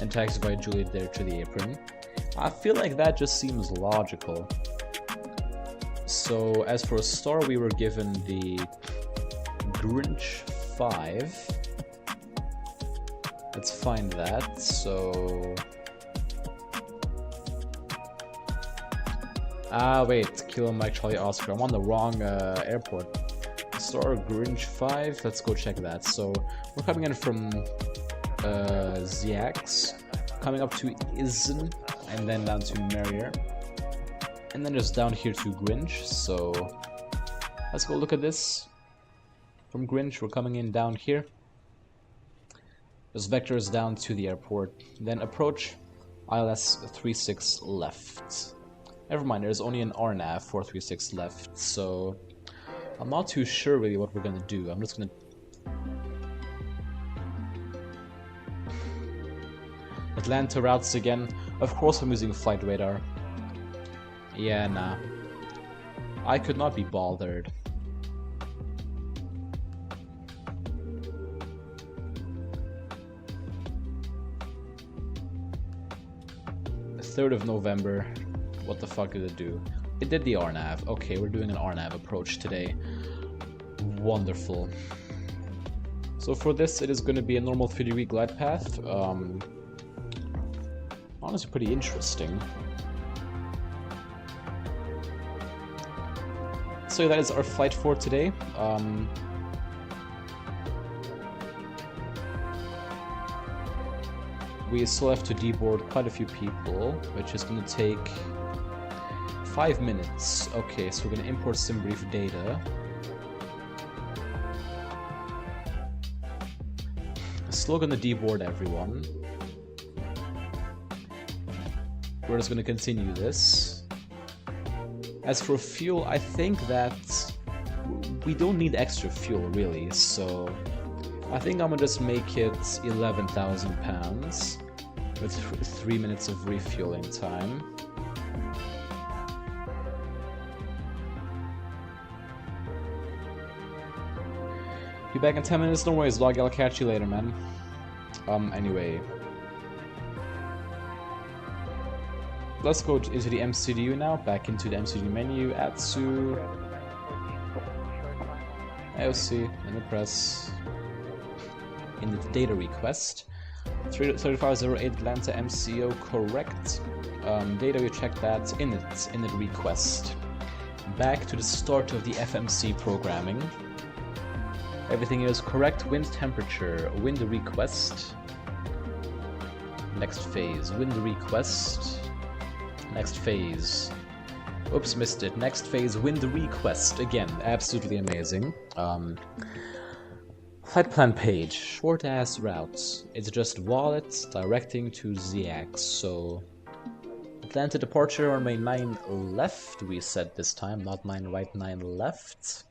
and taxi via Juliet there to the apron. I feel like that just seems logical. So as for a star, we were given the Grinch 5. Let's find that. So wait, Kilo Mike Charlie Oscar. I'm on the wrong airport. Star Grinch 5. Let's go check that. So we're coming in from Ziax, coming up to Izen, and then down to Merrier, and then just down here to Grinch. So let's go look at this. From Grinch, we're coming in down here. There's vectors down to the airport. Then approach ILS 36 left. Never mind, there's only an RNAV 436 left, so I'm not too sure really what we're gonna do. I'm just gonna... Atlanta routes again. Of course I'm using flight radar. Yeah, nah. I could not be bothered. The 3rd of November. What the fuck did it do? It did the RNAV. Okay, we're doing an RNAV approach today. Wonderful. So for this, it is going to be a normal 3-degree glide path. Honestly, pretty interesting. So that is our flight for today. We still have to deboard quite a few people, which is going to take 5 minutes. Okay, so we're going to import SimBrief data. Still going to deboard everyone. We're just going to continue this. As for fuel, I think that we don't need extra fuel really, so I think I'm gonna just make it 11,000 pounds with 3 minutes of refueling time. Be back in 10 minutes, no worries, Log, I'll catch you later, man. Anyway. Let's go into the MCDU now, back into the MCDU menu, Atsu, AOC, in the press, in the data request, 3508 Atlanta MCO, correct, data, we checked that, init request, back to the start of the FMC programming, everything is correct, wind temperature, wind request, next phase, wind request, next phase. Oops, missed it. Next phase, wind request. Again, absolutely amazing. Flight plan page. Short ass routes. It's just wallet directing to ZX. So, Atlanta departure on May 9 left, we said this time. Not 9 right, 9 left.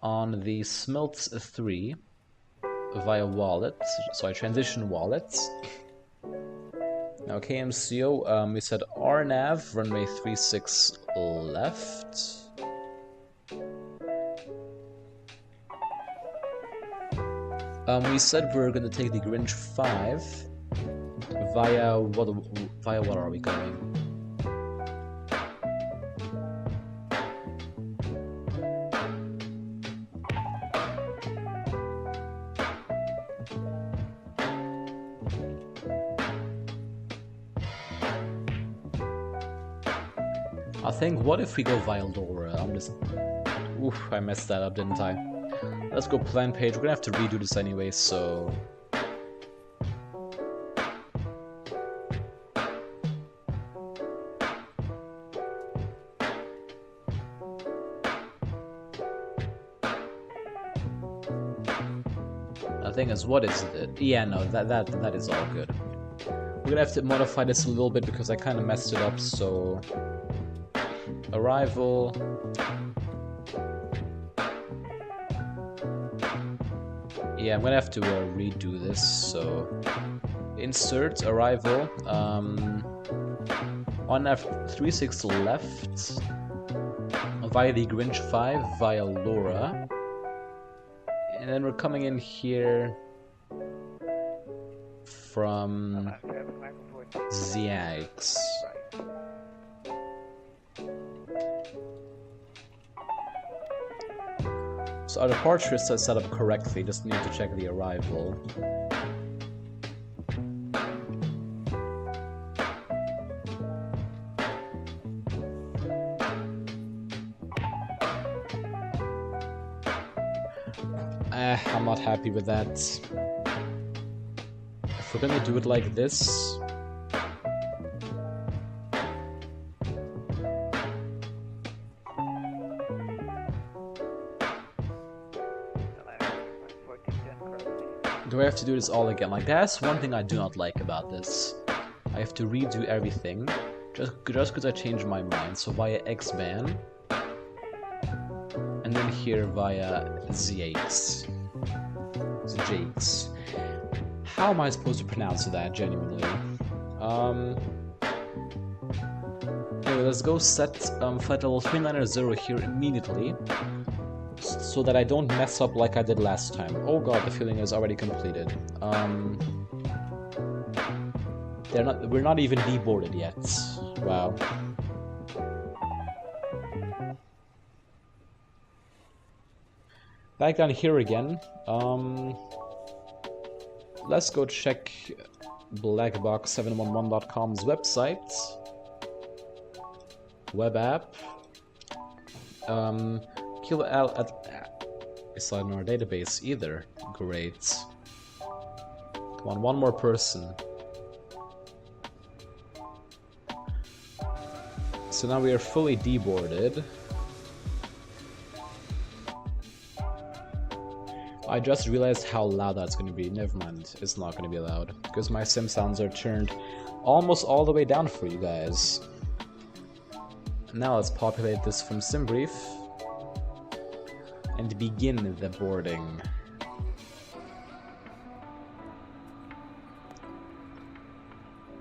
On the Smelt 3 via wallet. Sorry, transition wallet. Now KMCO, we said RNAV, runway 36 left. We said we were gonna take the Grinch 5 via what are we going? I think, what if we go via Laura? Oof, I messed that up, didn't I? Let's go plan page. We're gonna have to redo this anyway, so... I think it's, what is it? Yeah, no, that is all good. We're gonna have to modify this a little bit because I kind of messed it up, so... Arrival... Yeah, I'm gonna have to redo this, so... Insert, arrival, on F36 left, via the Grinch 5, via Laura, and then we're coming in here from Ziags. So our departure is set up correctly, just need to check the arrival. I'm not happy with that. If we're gonna do it like this... Do I have to do this all again? Like, that's one thing I do not like about this. I have to redo everything, just because I changed my mind. So via X-Ban, and then here via ZX. How am I supposed to pronounce that, genuinely? Anyway, let's go set flight level 390 here immediately, so that I don't mess up like I did last time. Oh god, the feeling is already completed. We're not even deboarded yet. Wow. Back down here again. Let's go check blackbox711.com's website. Web app. KATL it's not in our database either. Great. Come on, one more person. So now we are fully deboarded. I just realized how loud that's going to be. Never mind, it's not going to be loud, because my sim sounds are turned almost all the way down for you guys. Now let's populate this from SimBrief and begin the boarding.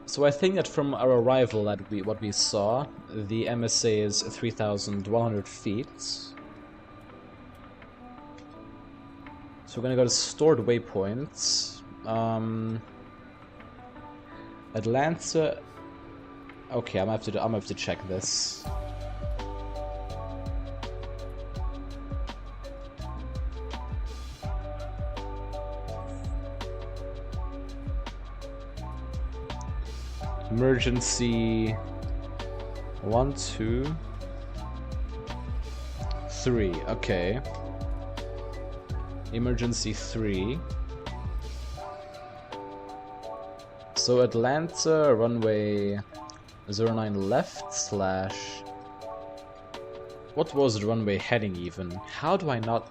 So I think that from our arrival at what we saw, the MSA is 3,100 feet. So we're gonna go to stored waypoints. Atlanta. Okay, I'm gonna have to check this. Emergency 1, 2, 3. Okay. Emergency 3. So Atlanta, runway 09 left slash... What was the runway heading even? How do I not...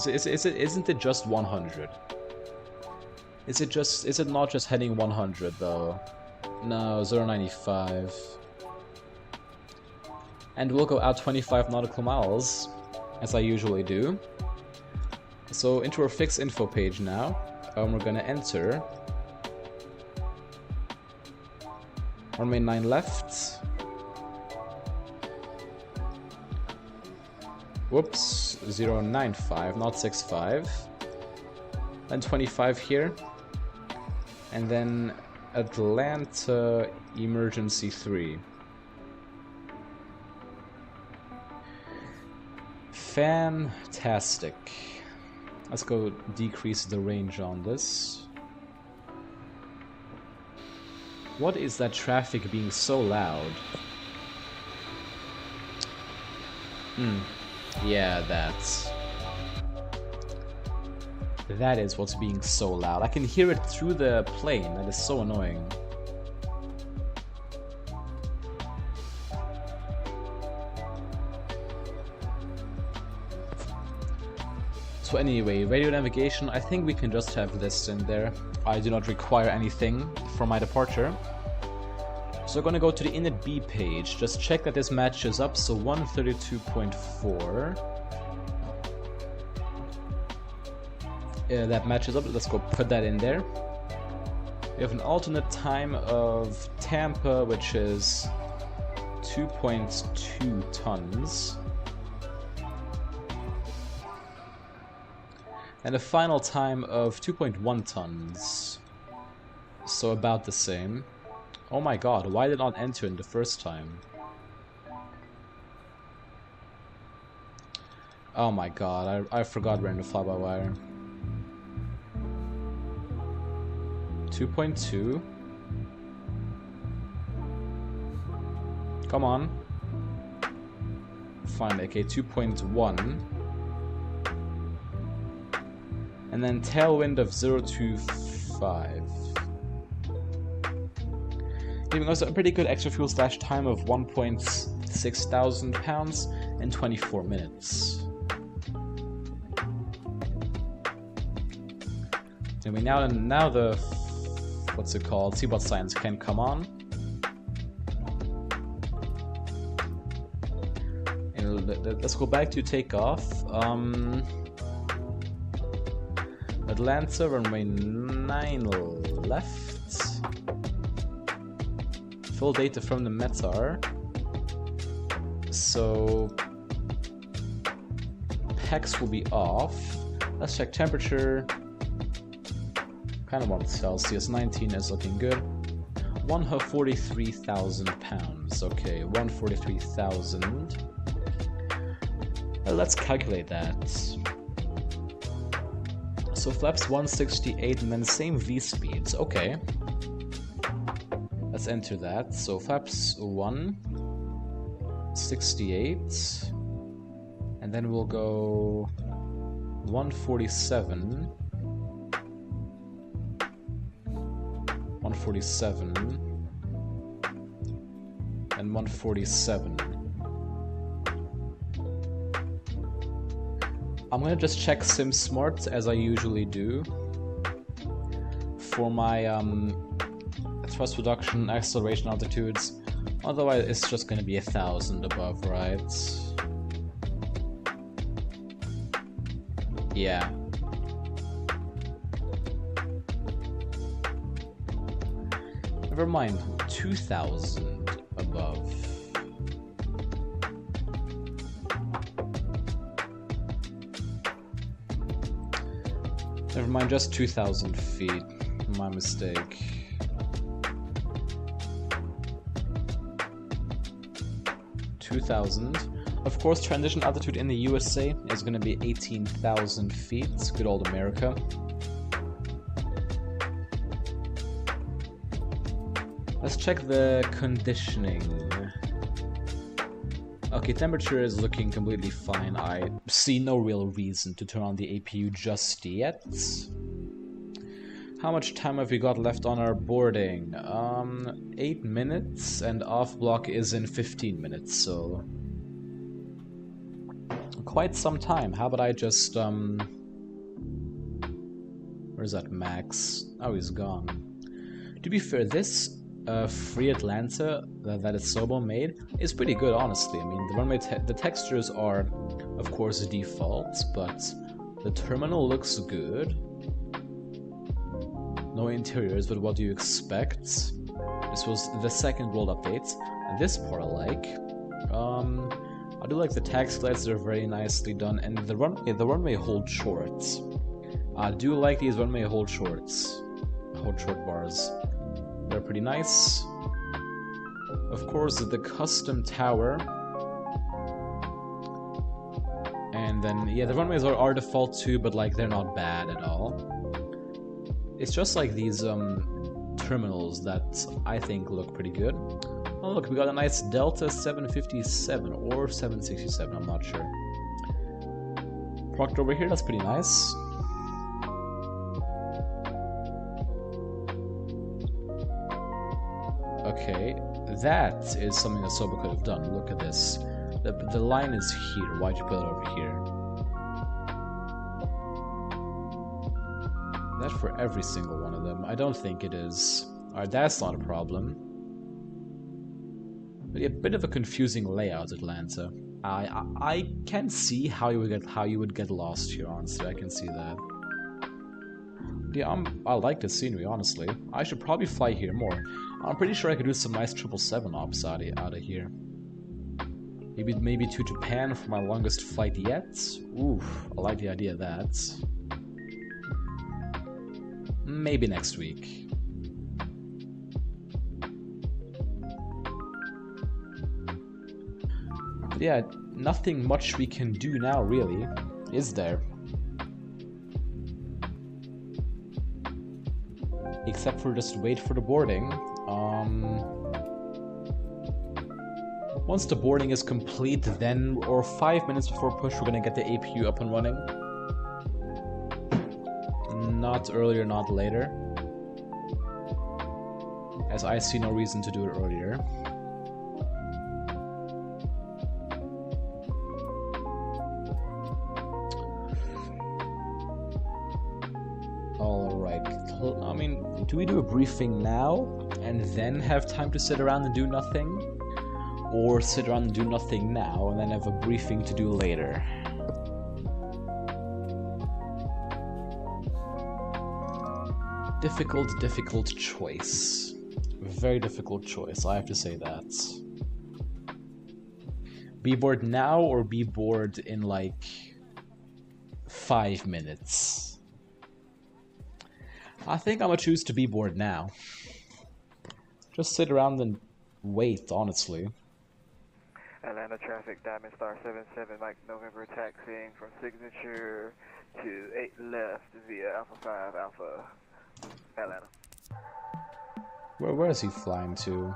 Isn't it just 100? Is it not just heading 100 though? No, 095. And we'll go out 25 nautical miles, as I usually do. So into our fixed info page now, we're gonna enter runway 9 left. Whoops, 095, not 65. then 25 here, and then Atlanta emergency 3. Fantastic. Let's go decrease the range on this. What is that traffic being so loud? Yeah, that is what's being so loud. I can hear it through the plane. That is so annoying. So anyway, radio navigation, I think we can just have this in there. I do not require anything for my departure. So I'm gonna go to the init B page, just check that this matches up, so 132.4. That matches up, let's go put that in there. We have an alternate time of Tampa, which is 2.2 tons. And a final time of 2.1 tons. So about the same. Oh my god, why did it not enter in the first time? Oh my god, I forgot we're in the fly-by-wire. 2.2. Come on. Fine, okay, 2.1. And then tailwind of 0 to 5. Giving us a pretty good extra fuel slash time of 1.6 thousand pounds and 24 minutes. Anyway, now the what's it called? Seabot science can come on. And let's go back to takeoff. Atlanta, runway 9 left. Full data from the METAR. So PEX will be off. Let's check temperature. Kind of want Celsius. 19 is looking good. 143,000 pounds. Okay, 143,000. Let's calculate that. So flaps 168 and then same V speeds. Okay. Let's enter that. So flaps 168. And then we'll go 147. 147. And 147. I'm gonna just check SimSmart as I usually do for my thrust reduction, acceleration altitudes. Otherwise, it's just gonna be 1,000 above, right? Yeah. Never mind, 2,000 above. Never mind, just 2,000 feet. My mistake. Of course, transition altitude in the USA is going to be 18,000 feet. Good old America. Let's check the conditioning. Okay, temperature is looking completely fine. I see no real reason to turn on the APU just yet. How much time have we got left on our boarding? 8 minutes, and off block is in 15 minutes, so quite some time. How about I just where's that Max? Oh, he's gone. To be fair, this free Atlanta that Asobo made is pretty good, honestly. I mean, the runway the textures are, of course, default, but the terminal looks good. No interiors, but what do you expect? This was the second world update, and this part I like. I do like the taxi lights; they're very nicely done, and the runway holds short. I do like these runway hold short bars. They're pretty nice. Of course, the custom tower. And then, yeah, the runways are default too, but like they're not bad at all. It's just like these terminals that I think look pretty good. Oh look, we got a nice Delta 757 or 767, I'm not sure. Parked over here, that's pretty nice. Okay, that is something that Asobo could have done. Look at this. The line is here. Why'd you put it over here? That for every single one of them? I don't think it is. Alright, that's not a problem. But yeah, a bit of a confusing layout, Atlanta. I can see how you would get lost here. Honestly, I can see that. Yeah, I like the scenery. Honestly, I should probably fly here more. I'm pretty sure I could do some nice 777 ops out of here. Maybe to Japan for my longest flight yet. Ooh, I like the idea of that. Maybe next week. But yeah, nothing much we can do now, really, is there? Except for just wait for the boarding. Once the boarding is complete, then, or 5 minutes before push, we're gonna get the APU up and running. Not earlier, not later. As I see no reason to do it earlier. Alright, I mean, do we do a briefing now, and then have time to sit around and do nothing? Or sit around and do nothing now, and then have a briefing to do later? Difficult choice. Very difficult choice, I have to say that. Be bored now, or be bored in like 5 minutes? I think I'm gonna choose to be bored now. Just sit around and wait, honestly.
Atlanta traffic, Diamond Star 77, Mike November taxiing from Signature to 8 left via Alpha 5 Alpha Atlanta.
Where is he flying to?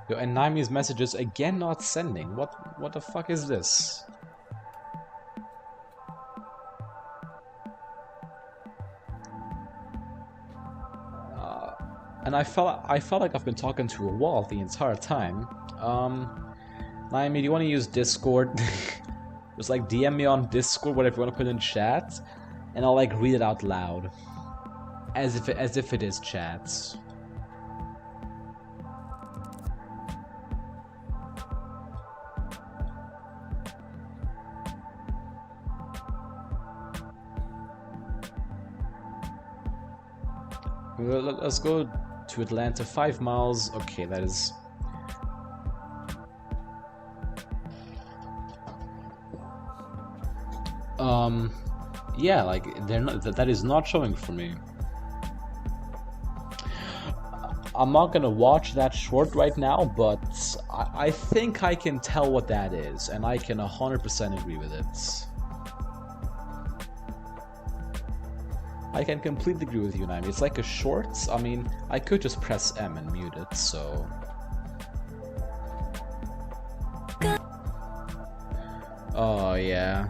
Yo, and Naimi's messages again not sending. What the fuck is this? And I felt like I've been talking to a wall the entire time. Naimi, do you want to use Discord? Just like DM me on Discord, whatever you want to put in chat, and I'll like read it out loud, as if it is chat. Let's go to Atlanta, 5 miles. Okay, that is. Yeah, like they're not. That is not showing for me. I'm not gonna watch that short right now, but I think I can tell what that is, and I can 100% agree with it. I can completely agree with you, Naimi. It's like a short. I mean, I could just press M and mute it, so. Oh, yeah.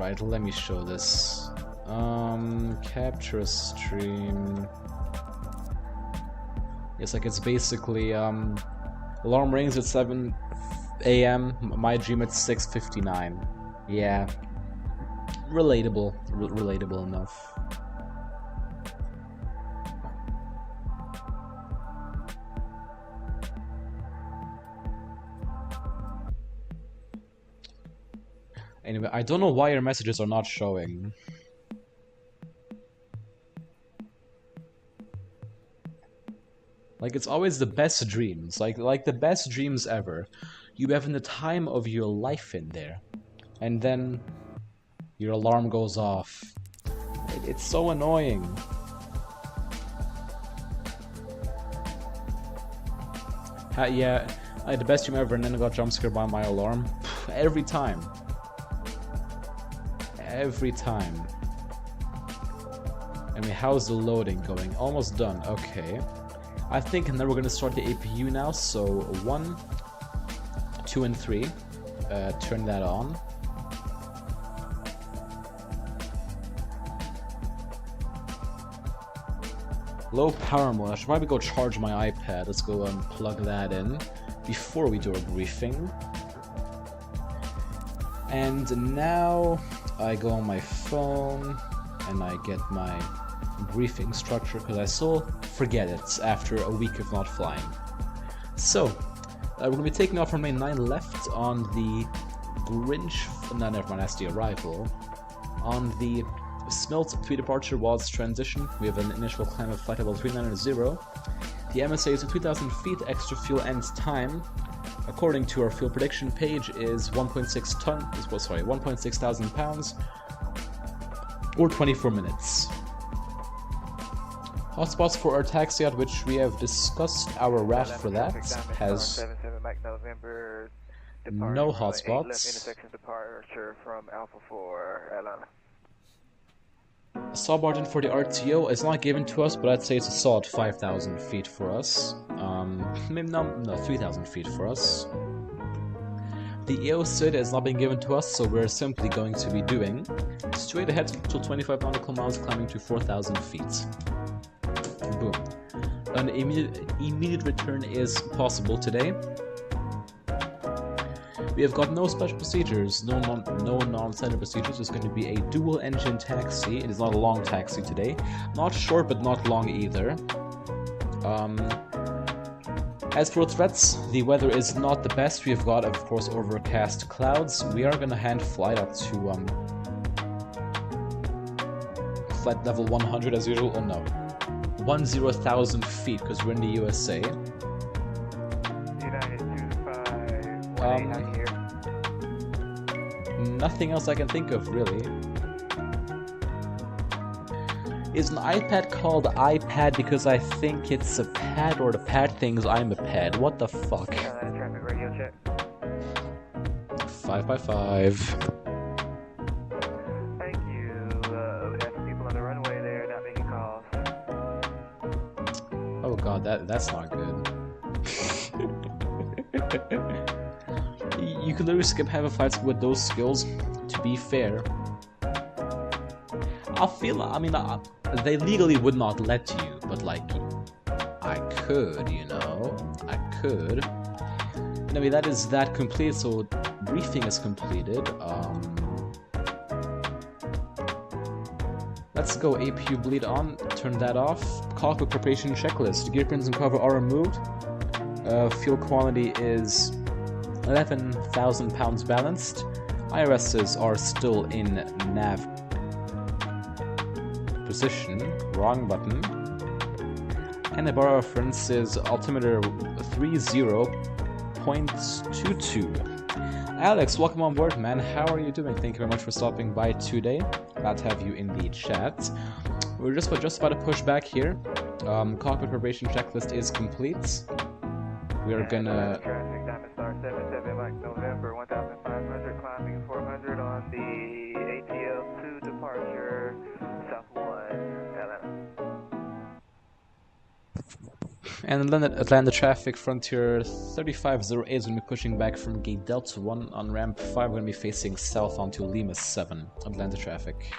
Alright, let me show this. Capture a stream. Yes, like it's basically, alarm rings at 7 a.m. My dream at 6:59. Yeah. Relatable. Relatable enough. Anyway, I don't know why your messages are not showing. Like, it's always the best dreams, like the best dreams ever. You having the time of your life in there, and then your alarm goes off. It's so annoying. Yeah, I had the best dream ever, and then I got jump scared by my alarm. Every time. Every time. I mean, how's the loading going? Almost done. Okay. I think, and then we're gonna start the APU now. So 1, 2, and 3. Turn that on. Low power mode. I should probably go charge my iPad. Let's go and plug that in before we do our briefing. And now I go on my phone and I get my briefing structure because I still forget it after a week of not flying. So, we're going to be taking off from runway 9 left on the Grinch, no, never mind, that's the arrival. On the Smelt pre-departure was transition. We have an initial climb of flight level 3990. The MSA is 2,000 feet, extra fuel and time. According to our fuel prediction page is 1.6 thousand pounds, or 24 minutes. Hotspots for our taxi out, which we have discussed. Our RAF for that has no hotspots.
Departure from Alpha 4, Atlanta.
A saw margin for the RTO is not given to us, but I'd say it's a solid 5,000 feet for us. Maybe no, 3,000 feet for us. The EO SID has not been given to us, so we're simply going to be doing straight ahead till 25 nautical miles, climbing to 4,000 feet. Boom. An immediate return is possible today. We have got no special procedures, no non-standard procedures. It's going to be a dual-engine taxi. It is not a long taxi today. Not short, but not long either. As for threats, the weather is not the best. We have got, of course, overcast clouds. We are going to hand flight up to flight level 100 as usual. Oh no, 10,000 feet because we're in the USA. Nothing else I can think of, really. Is an iPad called iPad because I think it's a pad, or the pad thinks I'm a pad? What the fuck?
Traffic radio check.
5x5.
Thank you. We have some people on the runway there not making calls.
Oh god, that's not good. You could literally skip half a flight with those skills, to be fair. They legally would not let you, but like, I could, you know, I could. Anyway, that is that complete, so briefing is completed. Let's go APU bleed on, turn that off. Cockpit preparation checklist, gear pins and cover are removed. Fuel quantity is 11,000 pounds balanced. IRSs are still in nav position. Wrong button. And the bar reference is altimeter 30.22. Alex, welcome on board, man. How are you doing? Thank you very much for stopping by today. Glad to have you in the chat. We're just about to push back here. Cockpit preparation checklist is complete. We are gonna.
November 1500 climbing 400 on the ATL 2 departure South 1 Atlanta.
And Atlanta traffic Frontier 3508 is going to be pushing back from gate Delta 1 on ramp 5. We're going to be facing south onto Lima 7. Atlanta traffic.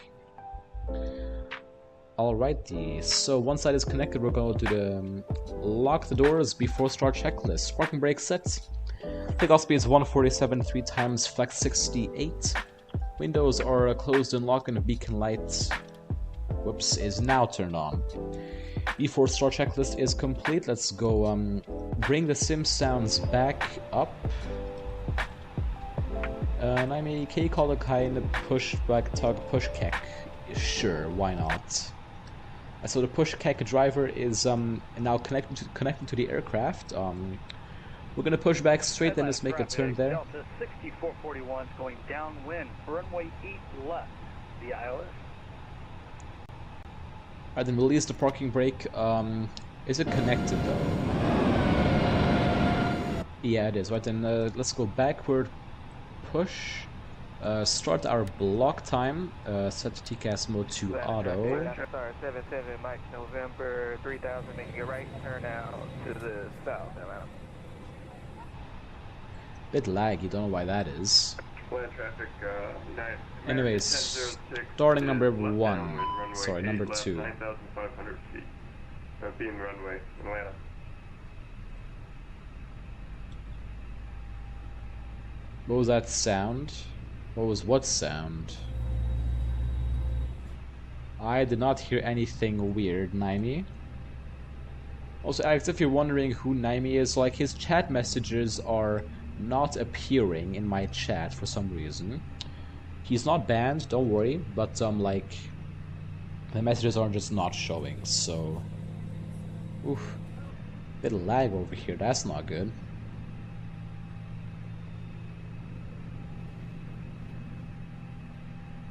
Alrighty, so once that is connected, we're going to do the lock the doors before start checklist. Parking brake set. Takeoff speed is 147, 3 times flex 68. Windows are closed and locked, and the beacon light, whoops, is now turned on. Before start checklist is complete, let's go bring the sim sounds back up. And I may call the kind of push back tug push kick. Sure, why not? So the push KEK driver is now connected to the aircraft. We're gonna push back straight and just make a turn there.
Delta 6441 is going downwind, runway 8 left, the ILS.
Alright, then release the parking brake. Is it connected though? Yeah, it is. Right, then let's go backward, push, start our block time, set TCAS mode to auto.
Star 77 Mike November 3000, making a right turn out to the south, Atlanta.
Bit laggy, don't know why that is.
Land traffic,
Anyways, starting number 1. Sorry, number 2.
9,500 feet. Beam runway, Atlanta.
What was that sound? What sound? I did not hear anything weird, Naimi. Also, Alex, if you're wondering who Naimi is, like, his chat messages are not appearing in my chat for some reason. He's not banned, don't worry, but like the messages are just not showing, so oof. Bit of lag over here, that's not good.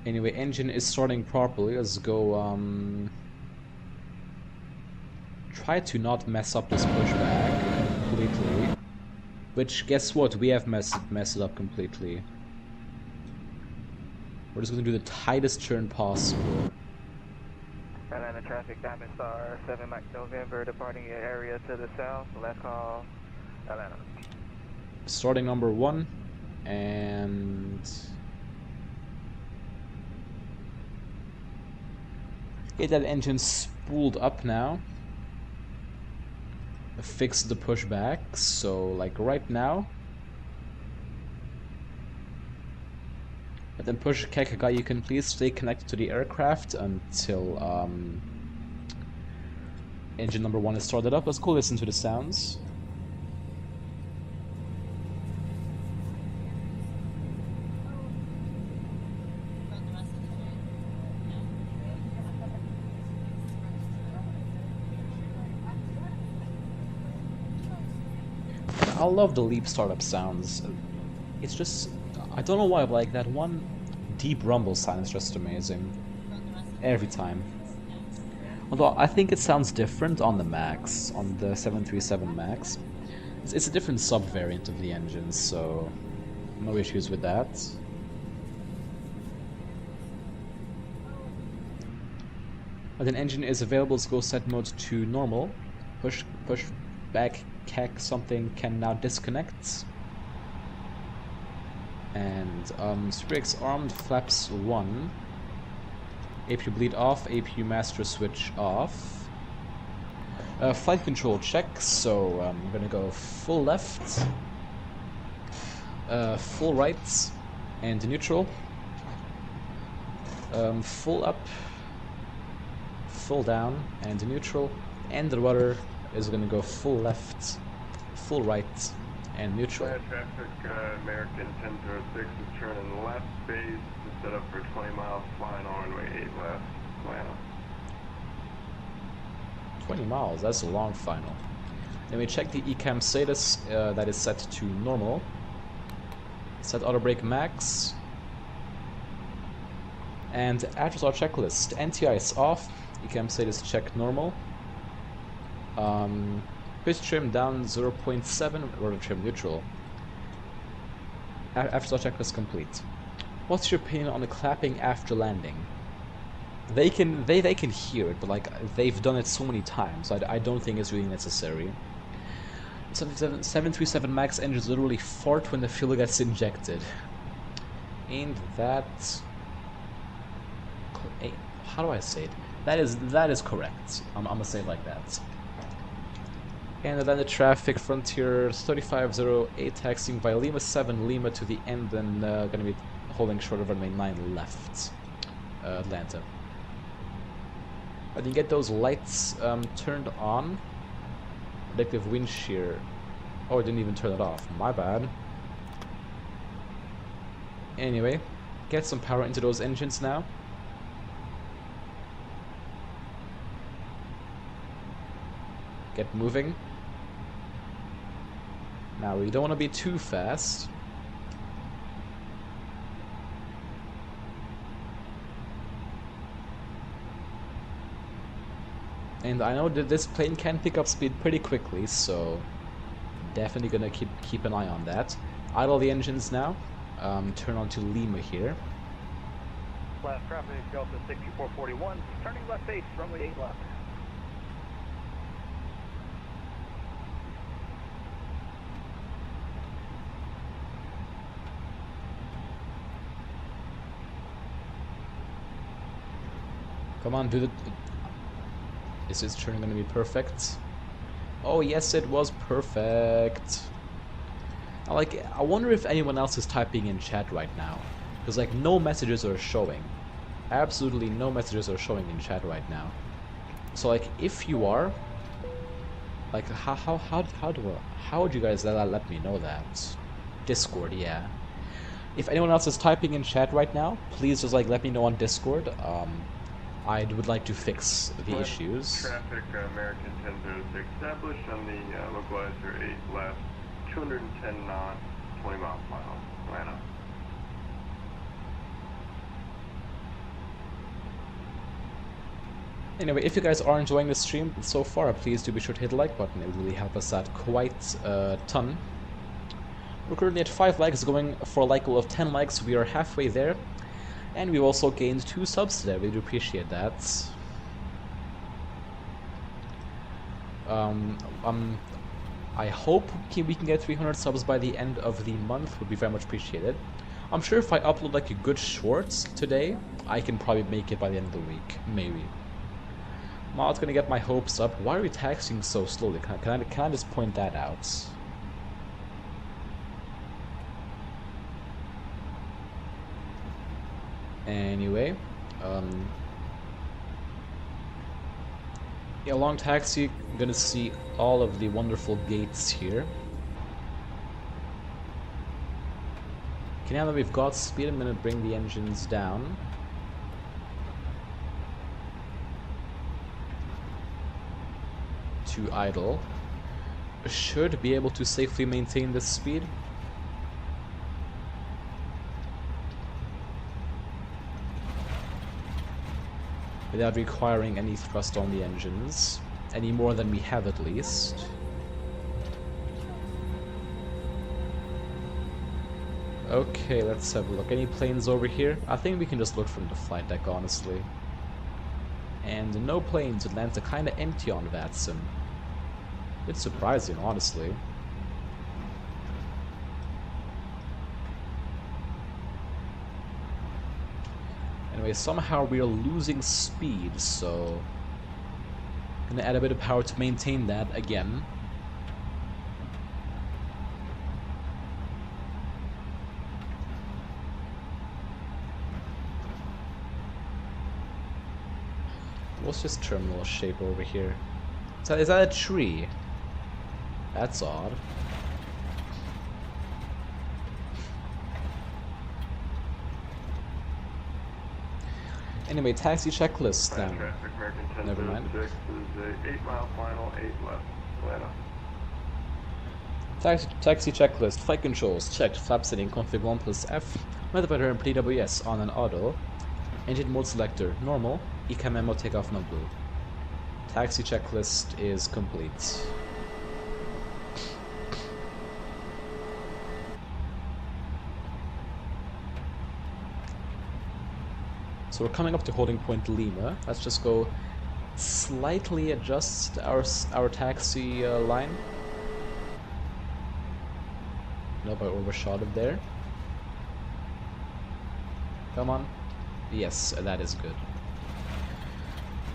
Anyway, engine is starting properly. Let's go try to not mess up this pushback completely. Which, guess what? We have messed it up completely. We're just going to do the tightest turn possible.
Atlanta traffic, Diamond Star 7 Mike November, departing your area to the south. Last call, Atlanta.
Starting number 1, and get that engine spooled up now. Fix the pushback, so like right now. And then push KEK, you can please stay connected to the aircraft until engine number 1 is started up. Let's go listen to the sounds. I love the leap startup sounds. It's just, I don't know why, but like that one deep rumble sound is just amazing. Every time. Although I think it sounds different on the Max, on the 737 Max. It's a different sub-variant of the engine, so no issues with that. But an engine is available, let's go set mode to normal. Push back KEK, something can now disconnect. And Spriggs armed, flaps 1. APU bleed off, APU master switch off. Flight control check, so I'm gonna go full left, full right, and neutral. Full up, full down, and neutral. And the rudder is gonna go full left, full right, and neutral.
Land traffic, American 1006 is turning left base to set up for 20 miles, flying on runway 8 left, Atlanta.
20 miles, that's a long final. Then we check the ECAM status, that is set to normal. Set auto brake max. And after our checklist, NTI is off, ECAM status check normal. Pitch trim down 0.7, rudder trim neutral. After checklist complete. What's your opinion on the clapping after landing? They can hear it, but like they've done it so many times, I don't think it's really necessary. 737 Max engines literally fart when the fuel gets injected. Ain't that? How do I say it? That is correct. I'm gonna say it like that. And then the traffic frontier 3508 taxiing via Lima 7 Lima to the end, and gonna be holding short of runway 9 left, Atlanta. But you get those lights turned on. Predictive wind shear. Oh, I didn't even turn it off. My bad. Anyway, get some power into those engines now. Get moving. Now, we don't want to be too fast. And I know that this plane can pick up speed pretty quickly, so definitely gonna keep an eye on that. Idle the engines now. Turn on to Lima here.
Last traffic, Delta 6441, turning left base, runway 8 left.
Come on, do the... Is this turn gonna be perfect? Oh yes, it was perfect. I wonder if anyone else is typing in chat right now, because like no messages are showing. Absolutely no messages are showing in chat right now. So like, if you are, like, how would you guys let me know that? Discord, yeah. If anyone else is typing in chat right now, please just like let me know on Discord. I would like to fix the issues.
Traffic, American 1006, established on the localizer 8 left, 210 knots, 20 miles per hour, Atlanta.
Anyway, if you guys are enjoying the stream so far, please do be sure to hit the like button. It would really help us out quite a ton. We're currently at 5 likes, going for a like goal of 10 likes. We are halfway there. And we've also gained 2 subs today. We do appreciate that. I hope we can get 300 subs by the end of the month. Would be very much appreciated. I'm sure if I upload like a good shorts today, I can probably make it by the end of the week. Maybe. Maud's gonna get my hopes up. Why are we taxiing so slowly? Can I just point that out? Anyway, yeah, long taxi, I'm gonna see all of the wonderful gates here. Okay, now that we've got speed, I'm gonna bring the engines down. To idle. Should be able to safely maintain this speed. Without requiring any thrust on the engines, any more than we have at least. Okay, let's have a look. Any planes over here? I think we can just look from the flight deck, honestly. And no planes. Atlanta kinda empty on Vatson. It's surprising, honestly. Anyway, somehow we are losing speed, so gonna add a bit of power to maintain that again. What's this terminal shape over here? Is that a tree? That's odd. Anyway, taxi checklist then.
Traffic, American
Never mind.
1006 is a 8-mile final, 8 left, Atlanta.
Taxi checklist. Flight controls checked. Flap setting config 1 plus F. Weather pattern and PWS on and auto. Engine mode selector normal. KMCO takeoff no blue. Taxi checklist is complete. So we're coming up to holding point Lima. Let's just go slightly adjust our taxi line. Nope, I overshot it there. Come on. Yes, that is good.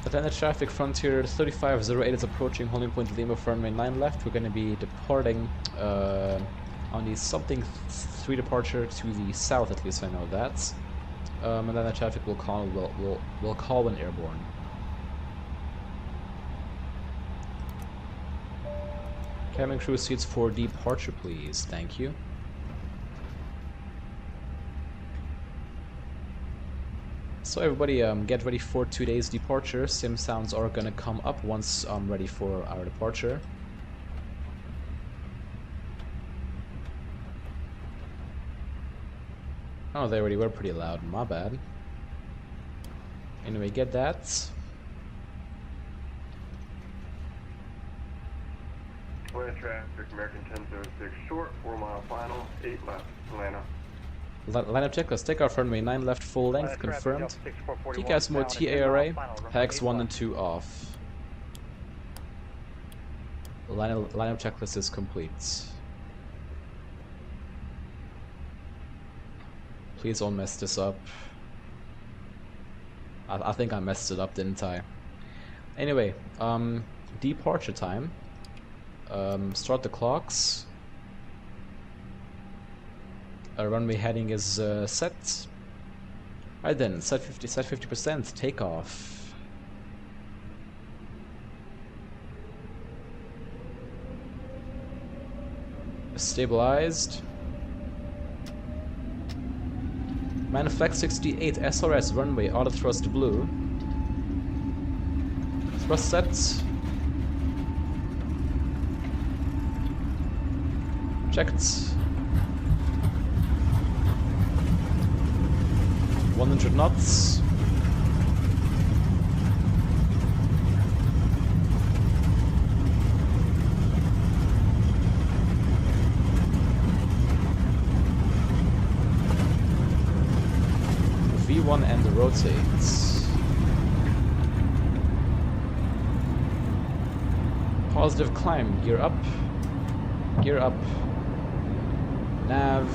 Atlanta traffic frontier 3508 is approaching holding point Lima for runway 9 left. We're going to be departing on the something 3 departure to the south, at least I know that. And then the traffic will call when airborne. Cabin crew seats for departure, please. Thank you. So everybody, get ready for today's departure. Sim sounds are gonna come up once I'm ready for our departure. Oh, they already were pretty loud. My bad. Anyway, get that.
Atlanta traffic, American 1006 short, 4 mile final, 8 left, Atlanta.
Lineup check. Let's take off runway 9 left, full length, confirmed. KMCO TARA, hex 1 and 2 off. Lineup checklist is complete. Please don't mess this up. I think I messed it up, didn't I? Anyway, departure time. Start the clocks. Our runway heading is set. Right then, set 50%, takeoff. Stabilized. Manflex 68 SRS runway auto thrust blue. Thrust set. Checked. 100 knots. V1 and rotates. Positive climb, gear up. Gear up. Nav.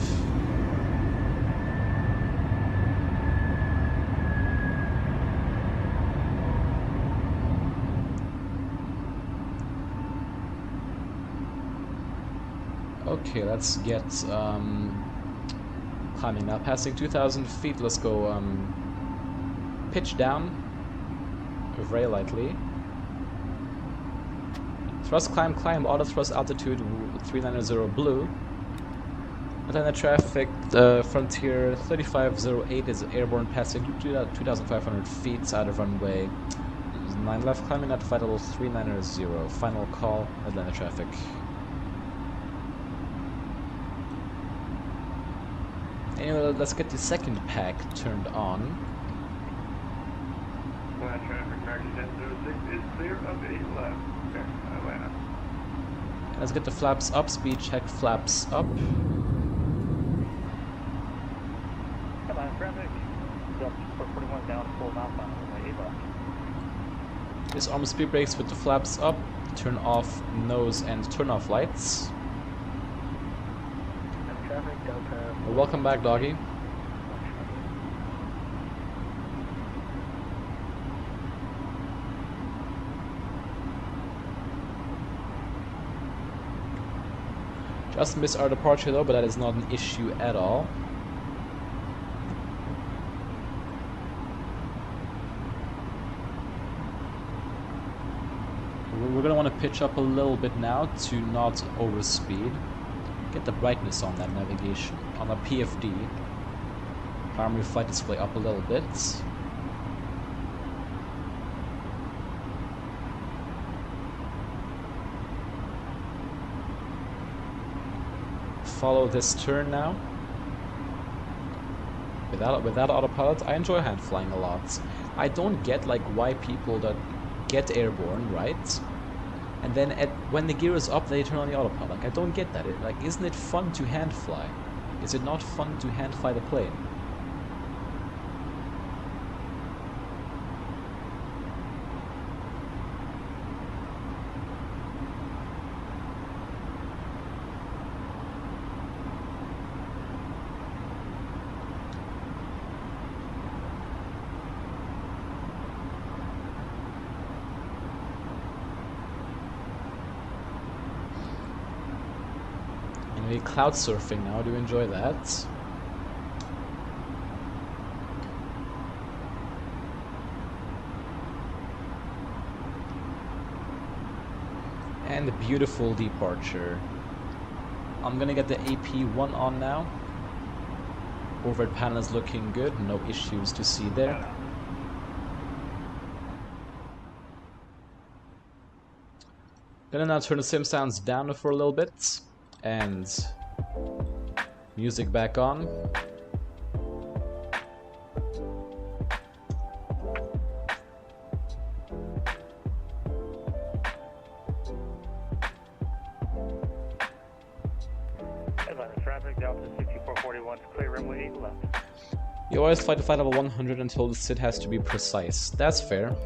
Okay, let's get climbing now. Passing 2,000 feet, let's go pitch down very lightly. Thrust climb, auto thrust altitude 390 blue. Atlanta traffic, Frontier 3508 is airborne passing 2,500 feet out of runway 9 left, climbing at flight level 390. Final call, Atlanta traffic. Anyway, let's get the second pack turned on.
Atlanta traffic, American 1006 is clear of 8 left, Atlanta.
Let's get the flaps up, speed check, flaps up.
Atlanta traffic, Delta 441 down, full mile final, runway 8 left.
Disarm speed brakes with the flaps up, turn off nose and turn off lights.
Traffic, Delta.
Well, welcome back, doggy. Just missed our departure though, but that is not an issue at all. We're gonna want to pitch up a little bit now to not overspeed. Get the brightness on that navigation. On a PFD. Primary flight display up a little bit. Follow this turn now. Without autopilot, I enjoy hand flying a lot. I don't get like why people that get airborne, right? And then when the gear is up, they turn on the autopilot. Like, I don't get that. Isn't it fun to hand fly? Is it not fun to hand fly the plane? Cloud surfing now, do you enjoy that? And a beautiful departure. I'm gonna get the AP1 on now. Overhead panel is looking good, no issues to see there. Gonna now turn the sim sounds down for a little bit, and music back on.
Atlanta traffic, Delta 6441, clear runway 8 left.
You always fly to flight level 100 until the SID has to be precise. That's fair.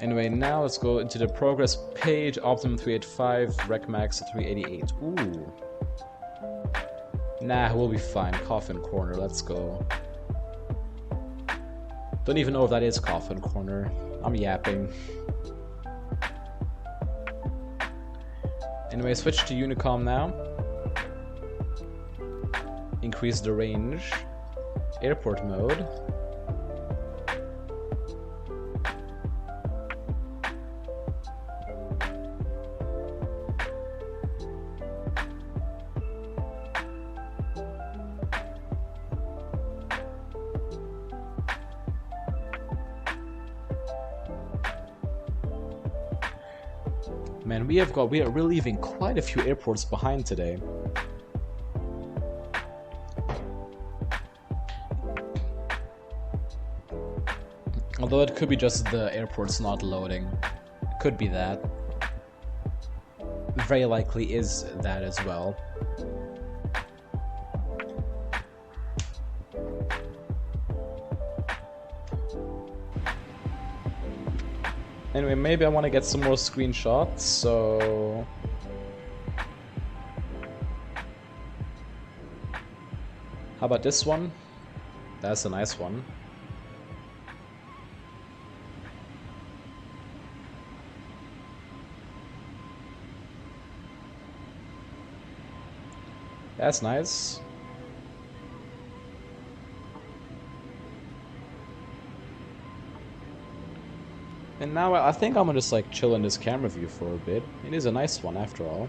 Anyway, now let's go into the progress page. Optimum 385, Rec Max 388. Ooh. Nah, we'll be fine. Coffin corner, let's go. Don't even know if that is coffin corner. I'm yapping. Anyway, switch to Unicom now. Increase the range. Airport mode. Man, we're leaving quite a few airports behind today. Although it could be just the airports not loading. It could be that. Very likely is that as well. Anyway, maybe I want to get some more screenshots, so... How about this one? That's a nice one. That's nice. And now I think I'm gonna just like chill in this camera view for a bit. It is a nice one after all.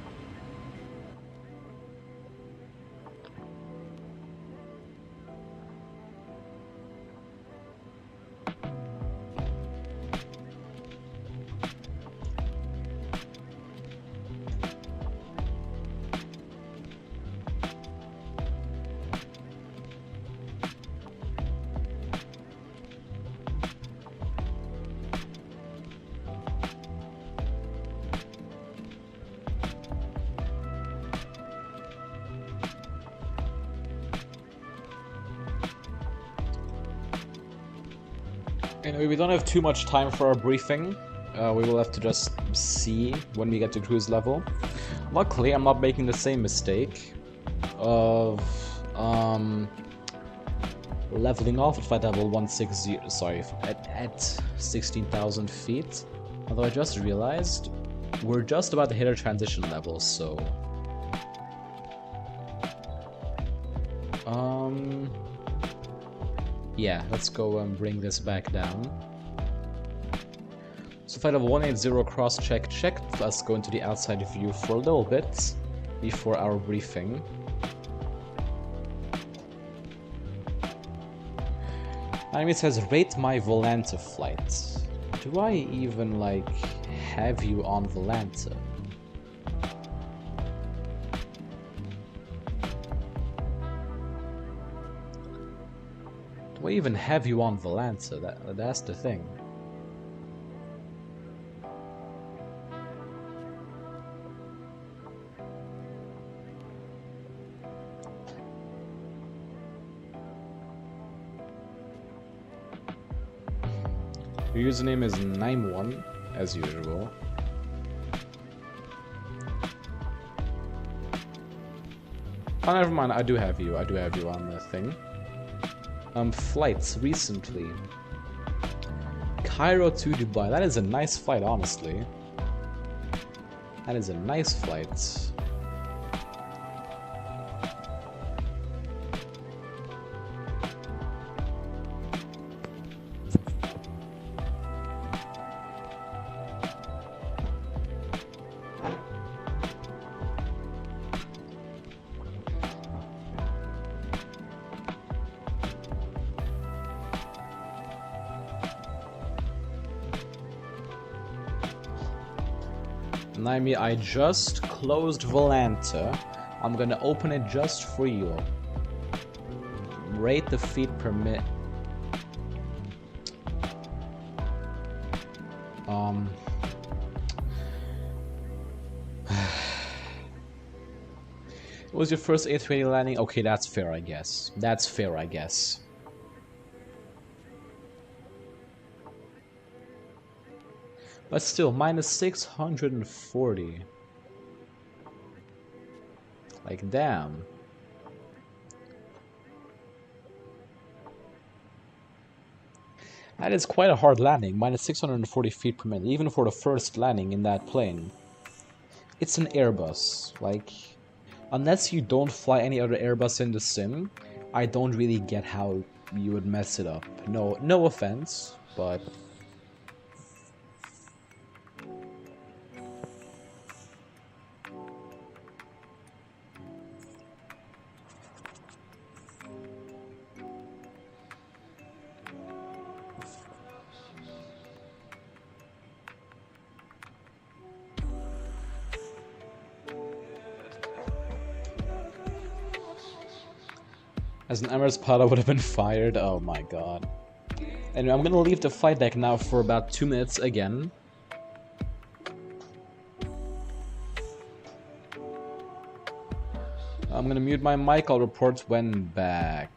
Anyway, we don't have too much time for our briefing. We will have to just see when we get to cruise level. Luckily, I'm not making the same mistake of leveling off at flight level 160. Sorry, at 16,000 feet. Although I just realized we're just about to hit our transition level, so yeah, let's go and bring this back down. So flight level 180 cross-check checked. Let's go into the outside view for a little bit before our briefing. And it says rate my Volanta flight. Do I even like have you on Volanta? Do I even have you on Volanta? That's the thing. Your username is Naim1, as usual. Oh, never mind, I do have you on the thing. Flights recently. Cairo to Dubai. That is a nice flight, honestly. That is a nice flight. Naimi, I just closed Volanta. I'm gonna open it just for you. Rate the feet per minute. It was your first A320 landing? Okay, that's fair, I guess. That's fair, I guess. But still, minus 640. Like, damn. That is quite a hard landing, minus 640 feet per minute, even for the first landing in that plane. It's an Airbus, like, unless you don't fly any other Airbus in the sim, I don't really get how you would mess it up. No offense, but... As an Emirates pilot would have been fired, oh my god. Anyway, I'm gonna leave the flight deck now for about 2 minutes again. I'm gonna mute my mic, I'll report when back.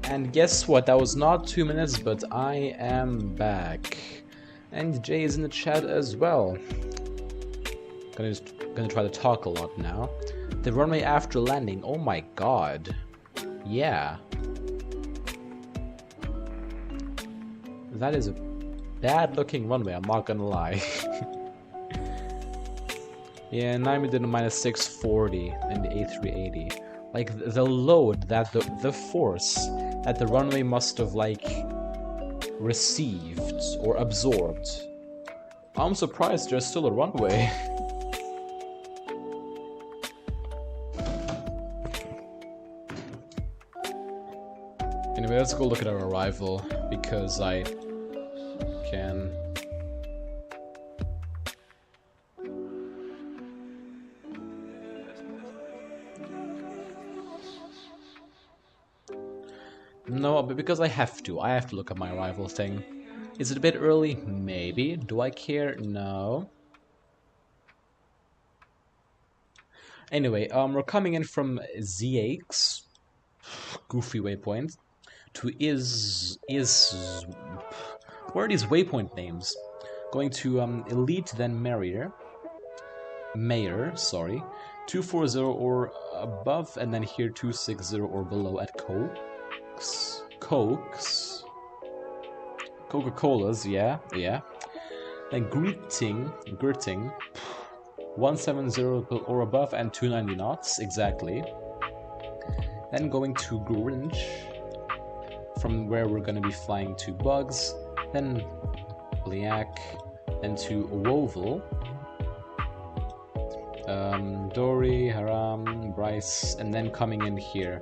And guess what? That was not 2 minutes, but I am back. And Jay is in the chat as well. Gonna try to talk a lot now. The runway after landing. Oh my god. Yeah. That is a bad looking runway, I'm not gonna lie. Yeah, Naimi did a minus 640 in the A380. Like, the load that the force that the runway must have, like, received or absorbed. I'm surprised there's still a runway. Anyway, let's go look at our arrival, because I can... No, but because I have to look at my arrival thing. Is it a bit early? Maybe. Do I care? No. Anyway, we're coming in from ZX, goofy waypoint, to where are these waypoint names? Going to Elite, then Mayor, sorry, 240 or above, and then here 260 or below at Cokes, Coca-Colas, yeah. Then Gritting, 170 or above and 290 knots, exactly. Then going to Grinch, from where we're going to be flying to Bugs, then Bliak, then to Wovel, Dory, Haram, Bryce, and then coming in here,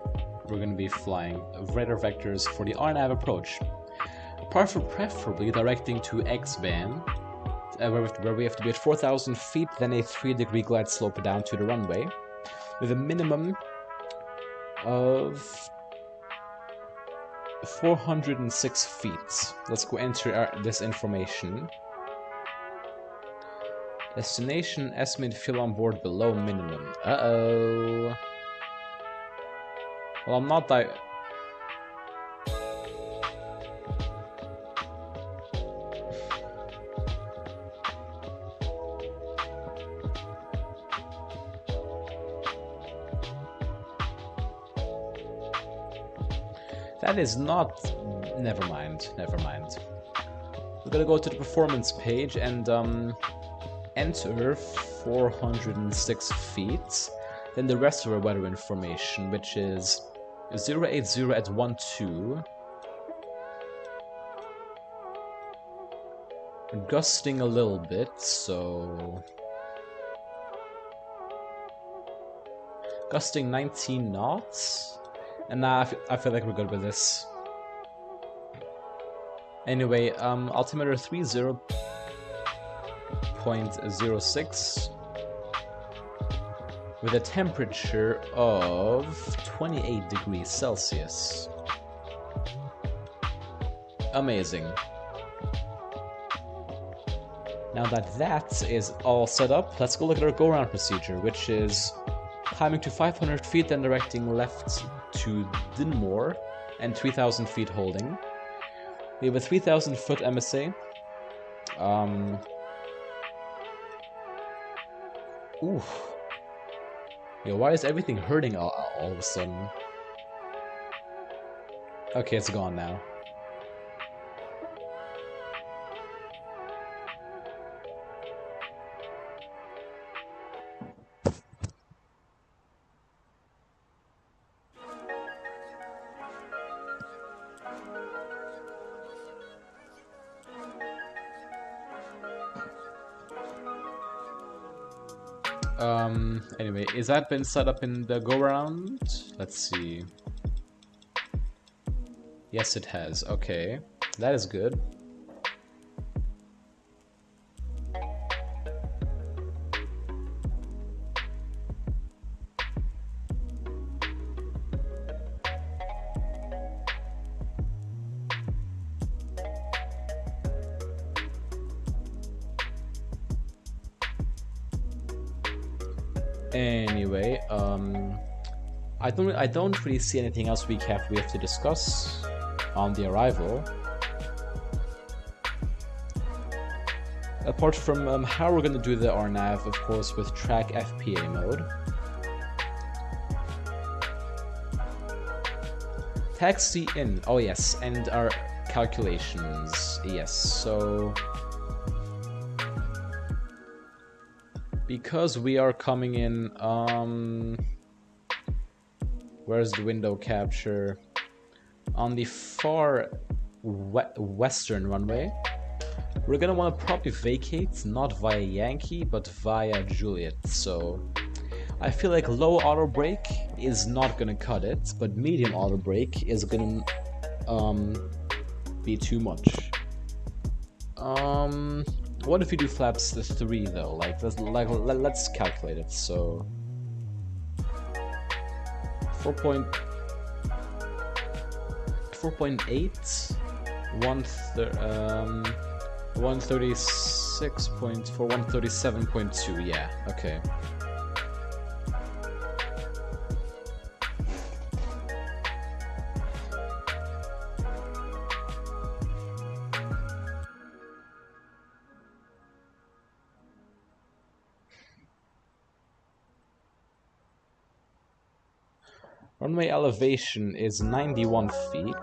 we're going to be flying radar vectors for the RNAV approach. Apart from preferably directing to X-band, where we have to be at 4,000 feet, then a 3-degree glide slope down to the runway, with a minimum of 406 feet. Let's go enter this information. Destination estimated fuel on board below minimum. Uh-oh. Well, I'm not That is not... Never mind. We're gonna go to the performance page and enter 406 feet. Then the rest of our weather information, which is 080 at 12. Gusting a little bit, so... Gusting 19 knots. And now I feel like we're good with this. Anyway, altimeter 30.06 with a temperature of 28 degrees Celsius. Amazing. Now that is all set up, let's go look at our go-around procedure, which is climbing to 500 feet, then directing left to Dinmore, and 3,000 feet holding. We have a 3,000 foot MSA. Ooh. Yo, why is everything hurting all of a sudden? Okay, it's gone now. Anyway, is that been set up in the go-round? Let's see. Yes, it has. Okay. That is good. Anyway, I don't really see anything else we have to discuss on the arrival. Apart from how we're gonna do the RNAV, of course, with track FPA mode. Taxi in. Oh yes, and our calculations. Yes, so because we are coming in, where's the window capture? On the far western runway, we're gonna want to probably vacate, not via Yankee, but via Juliet. So I feel like low auto brake is not gonna cut it, but medium auto brake is gonna be too much. What if we do flaps 3 though? Let's calculate it. So 4.8, 136.4, 137.2. Yeah. Okay. Runway elevation is 91 feet.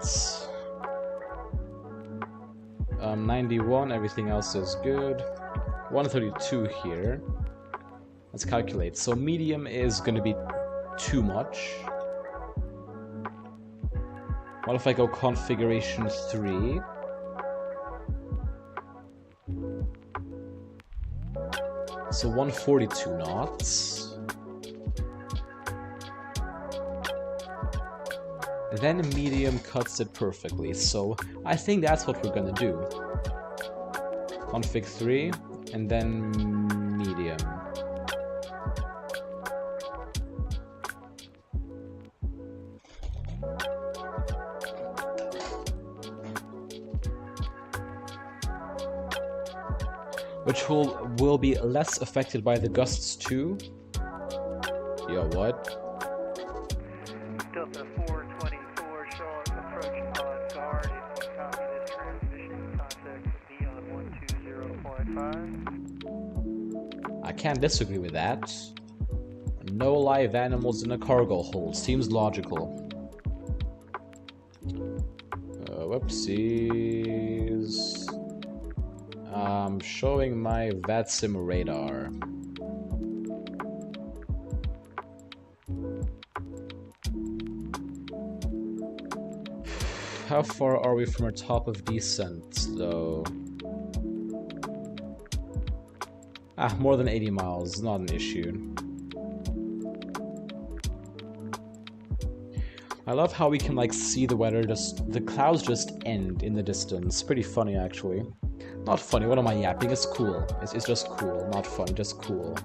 91, everything else is good. 132 here. Let's calculate. So medium is gonna be too much. What if I go configuration 3? So 142 knots. Then medium cuts it perfectly, so I think that's what we're gonna do. Config 3, and then medium. Which will be less affected by the gusts too. Yo, what?
Delta 424 showing approaching on guard. If you copy this transmission, contact beyond 120.5.
I can't disagree with that. No live animals in a cargo hold. Seems logical. Whoopsies. Showing my VATSIM radar. How far are we from our top of descent, though? More than 80 miles, not an issue. I love how we can like see the weather, the clouds just end in the distance. Pretty funny actually. Not funny, what am I yapping? It's cool. It's just cool, not fun, just cool.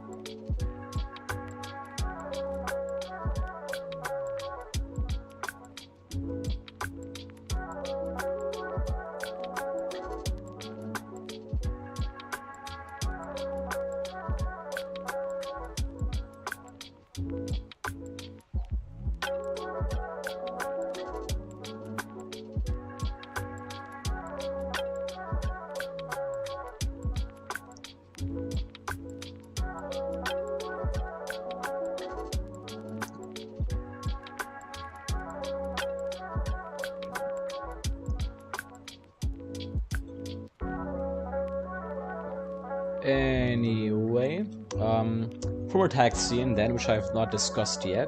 Anyway, for our taxiing then, which I have not discussed yet,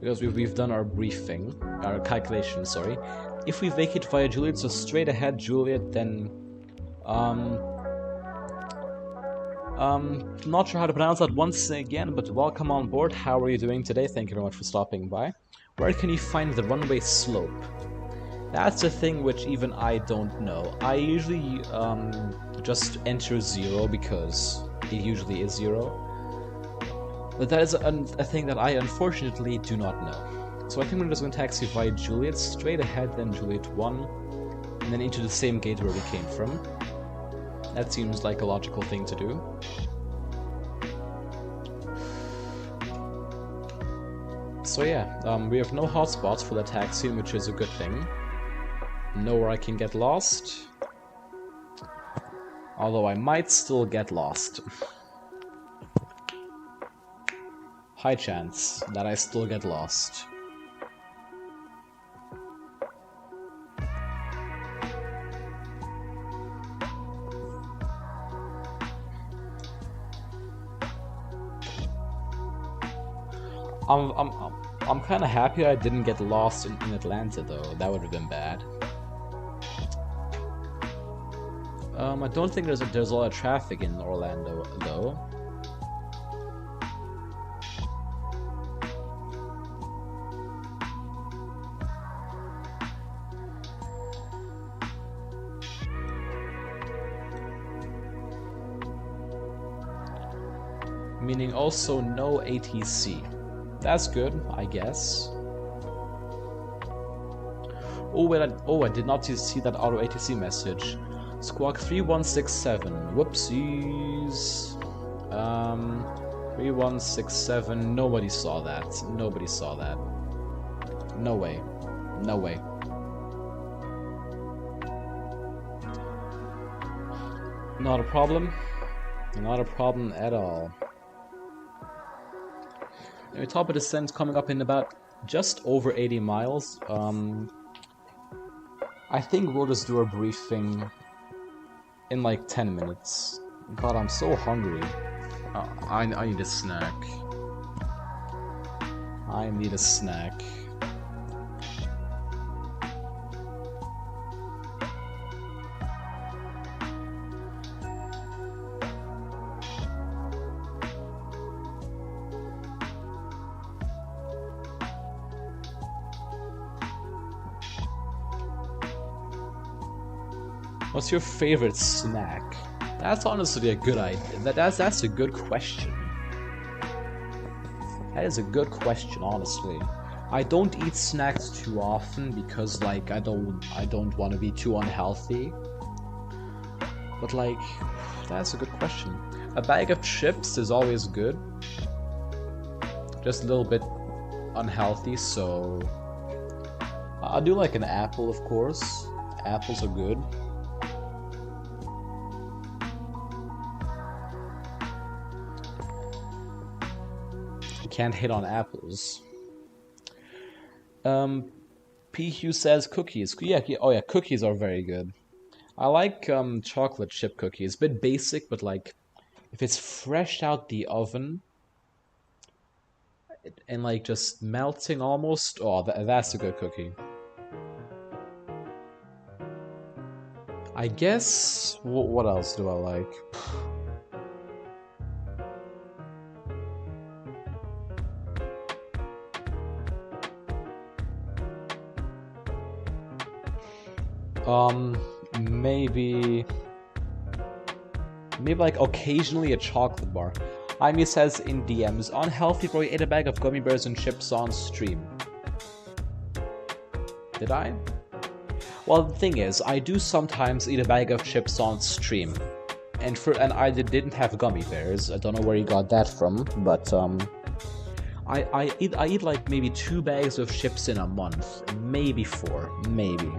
because we've done our briefing, our calculation, sorry. If we vacate via Juliet, so straight ahead Juliet, then, not sure how to pronounce that once again, but welcome on board. How are you doing today? Thank you very much for stopping by. Where can you find the runway slope? That's a thing which even I don't know. I usually just enter 0 because it usually is 0. But that is a thing that I unfortunately do not know. So I think we're just going to taxi via Juliet, straight ahead, then Juliet 1, and then into the same gate where we came from. That seems like a logical thing to do. So yeah, we have no hotspots for the taxi, which is a good thing. Nowhere I can get lost. Although I might still get lost. High chance that I still get lost. I'm kind of happy I didn't get lost in Atlanta though. That would have been bad. I don't think there's a lot of traffic in Orlando though. Meaning also no ATC. That's good, I guess. Oh wait, I did not see that auto ATC message. Squawk 3167. Whoopsies. 3167. Nobody saw that. Nobody saw that. No way. No way. Not a problem. Not a problem at all. Anyway, top of descent coming up in about just over 80 miles. I think we'll just do a briefing in like 10 minutes. God, I'm so hungry. I need a snack. I need a snack. What's your favorite snack? That's honestly a good idea. That's a good question. That is a good question, honestly. I don't eat snacks too often because, like, I don't want to be too unhealthy. But, like, that's a good question. A bag of chips is always good. Just a little bit unhealthy, so I do like an apple, of course. Apples are good. You can't hit on apples. PQ says cookies. Yeah, oh yeah, cookies are very good. I like chocolate chip cookies. Bit basic, but like if it's fresh out the oven and like just melting almost, oh, that's a good cookie. I guess what else do I like? Maybe like occasionally a chocolate bar. Amy says in DMs, unhealthy bro, you ate a bag of gummy bears and chips on stream. Did I? Well, the thing is, I do sometimes eat a bag of chips on stream. And I didn't have gummy bears. I don't know where you got that from, but I eat like maybe 2 bags of chips in a month. Maybe 4. Maybe.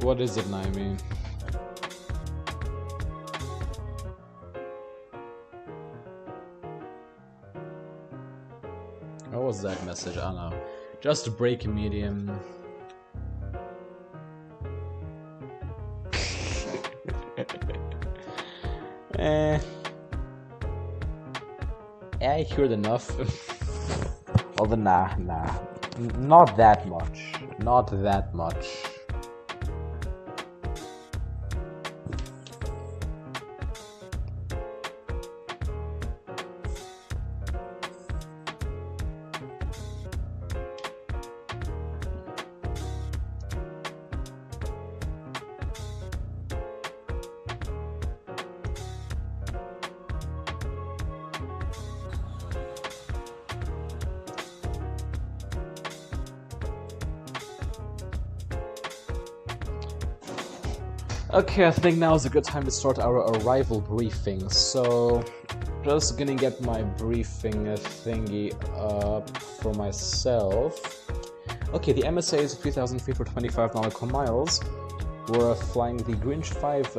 What is it, Naomi? What was that message? I don't know. Just break medium. I heard enough. Although nah. Not that much. Not that much. Okay, I think now is a good time to start our arrival briefing. So, just gonna get my briefing thingy up for myself. Okay, the MSA is 3,000 feet for 25 nautical miles. We're flying the Grinch 5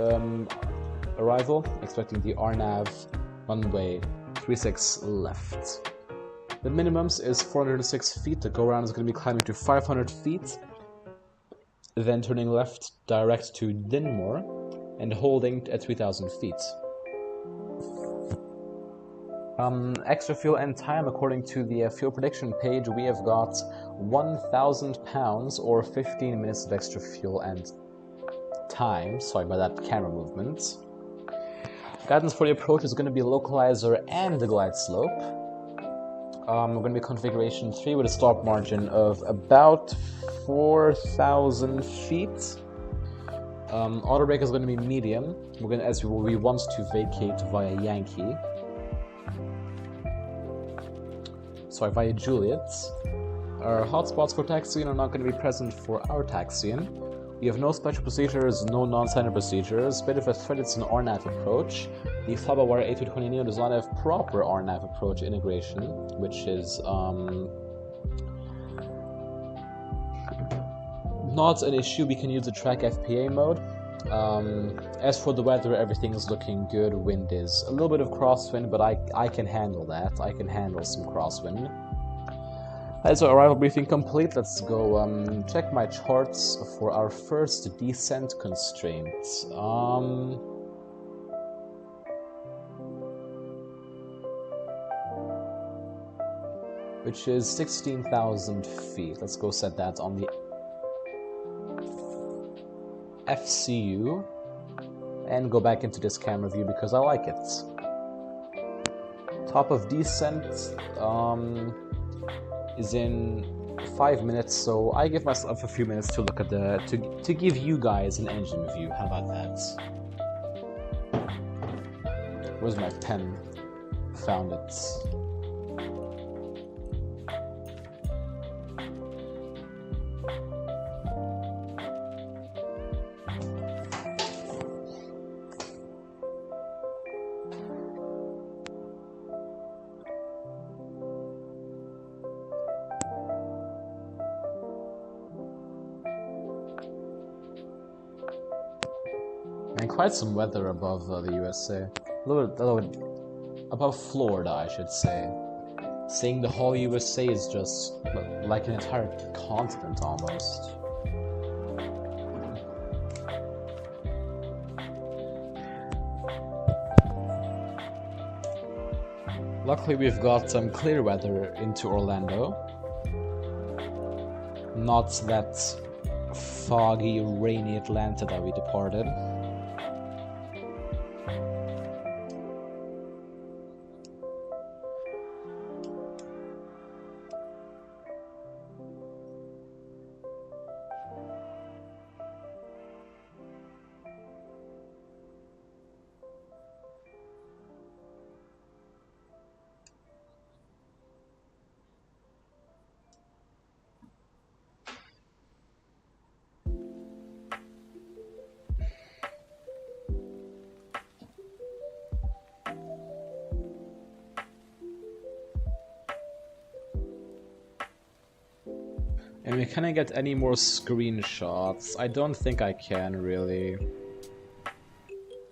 arrival, expecting the RNAV runway 36 left. The minimums is 406 feet. The go around is going to be climbing to 500 feet. Then turning left direct to Dinmore and holding at 3,000 feet. Extra fuel and time, according to the fuel prediction page, we have got 1,000 pounds or 15 minutes of extra fuel and time. Sorry about that camera movement. Guidance for the approach is going to be localizer and the glide slope. We're going to be configuration 3 with a stop margin of about 4,000 feet. Auto brake is going to be medium. We're going to, as we want to vacate via Yankee. Sorry, via Juliet. Our hotspots for taxiing are not going to be present for our taxiing. We have no special procedures, no non-standard procedures. Bit of a threat, it's an RNAV approach. The Flyby-Wire A320neo does not have proper RNAV approach integration, which is not an issue. We can use the track FPA mode. As for the weather, everything is looking good. Wind is a little bit of crosswind, but I can handle that. I can handle some crosswind. That's our arrival briefing complete. Let's go check my charts for our first descent constraint. Which is 16,000 feet. Let's go set that on the FCU and go back into this camera view because I like it. Top of descent is in 5 minutes, so I give myself a few minutes to look at to give you guys an engine view. How about that? Where's my pen? Found it. And quite some weather above the USA. A little bit above Florida, I should say. Saying the whole USA is just like an entire continent almost. Luckily we've got some clear weather into Orlando. Not that foggy, rainy Atlanta that we departed. And we can't get any more screenshots. I don't think I can, really.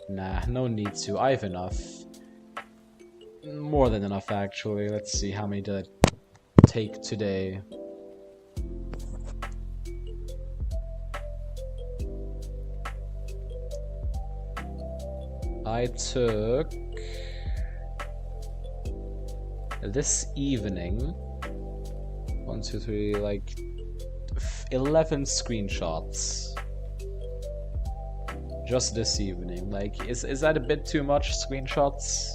Nah, no need to. I have enough. More than enough, actually. Let's see, how many did I take today? I took... this evening... 1, 2, 3, like... 11 screenshots. Just this evening. Like, is that a bit too much screenshots?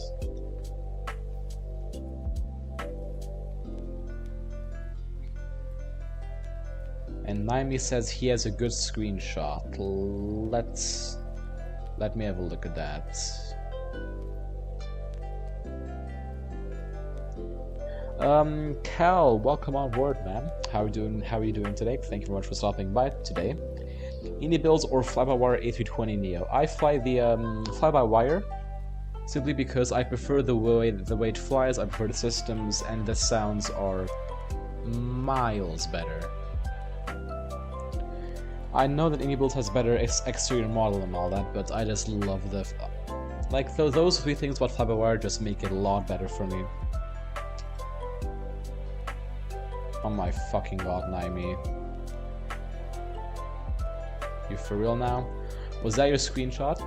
And Naimi says he has a good screenshot. Let me have a look at that. Cal, welcome on board, man. How are you doing today? Thank you very much for stopping by today. Indie builds or fly-by-wire A320neo? I fly the fly-by-wire simply because I prefer the way it flies. I prefer the systems, and the sounds are miles better. I know that Indie builds has better exterior model and all that, but I just love the those three things about fly-by-wire just make it a lot better for me. Oh my fucking god, Naimi. You for real now? Was that your screenshot?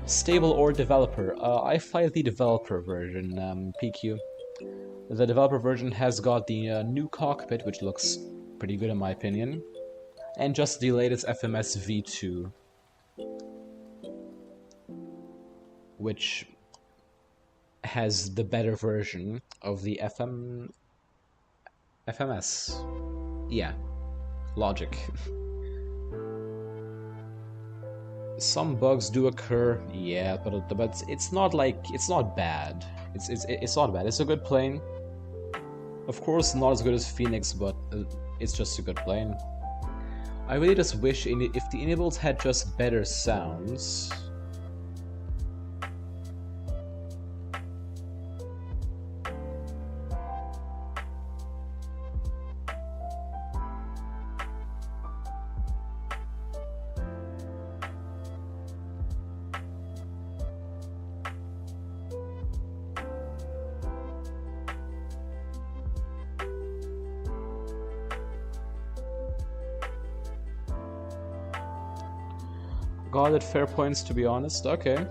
Stable or developer? I fly the developer version, PQ. The developer version has got the new cockpit, which looks pretty good in my opinion. And just the latest FMS V2. Which has the better version of the FMS. Yeah. Logic. Some bugs do occur, yeah, but it's not bad. It's not bad. It's a good plane. Of course, not as good as Phoenix, but it's just a good plane. I really just wish if the enables had just better sounds. Got it, fair points to be honest, okay.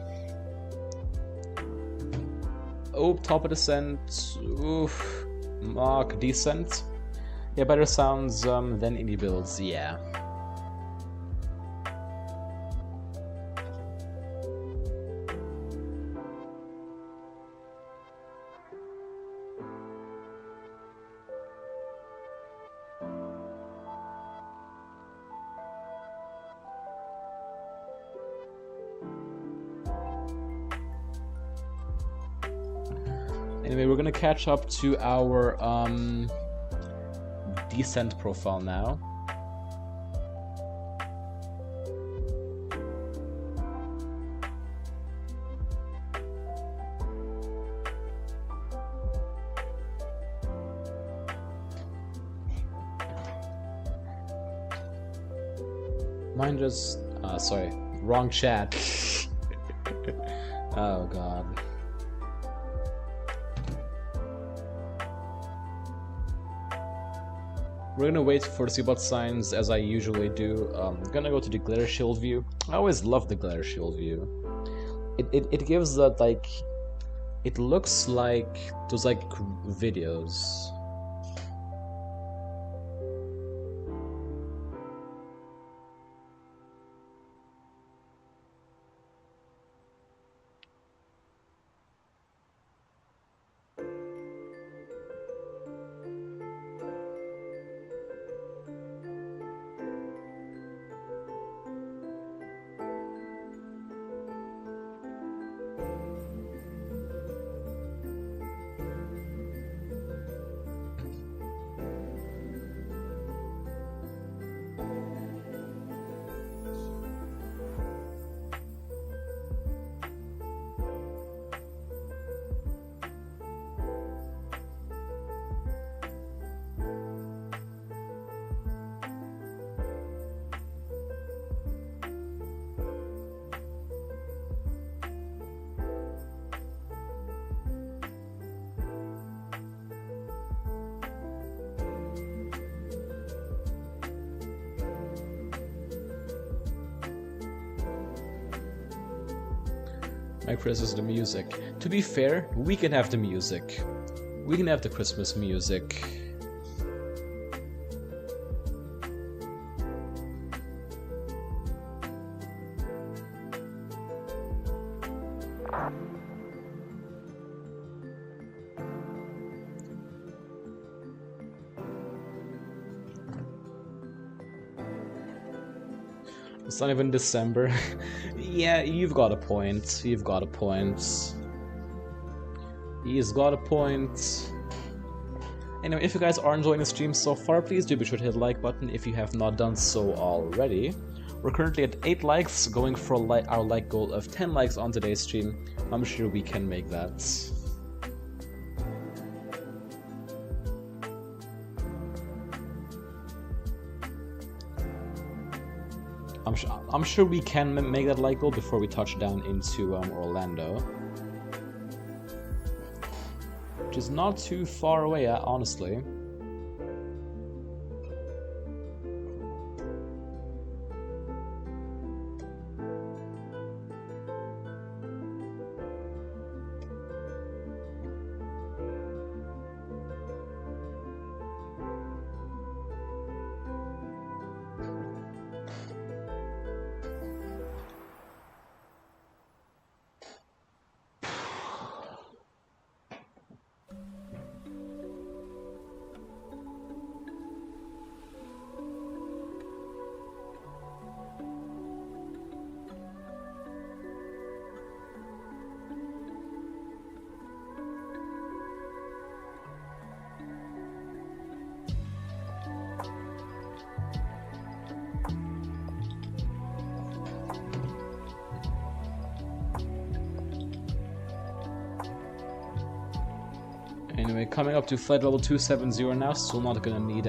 Oh, top of descent, oof, mark decent. Yeah, better sounds than indie builds, yeah. Anyway, we're gonna catch up to our descent profile now. Mine just... sorry, wrong chat. Oh god. We're gonna wait for seatbelt signs as I usually do. I'm gonna go to the glare shield view. I always love the glare shield view. It gives that, like... It looks like those, like, videos. My criticism of the music. To be fair, we can have the music. We can have the Christmas music. It's not even December. Yeah, you've got a point. You've got a point. He's got a point. Anyway, if you guys are enjoying the stream so far, please do be sure to hit the like button if you have not done so already. We're currently at 8 likes, going for our like goal of 10 likes on today's stream. I'm sure we can make that. I'm sure we can make that like goal before we touch down into Orlando, which is not too far away, honestly. Anyway, coming up to flight level 270 now, still not gonna need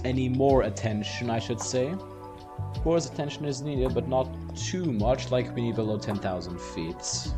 any more attention, I should say. Of course, attention is needed, but not too much, like we need below 10,000 feet.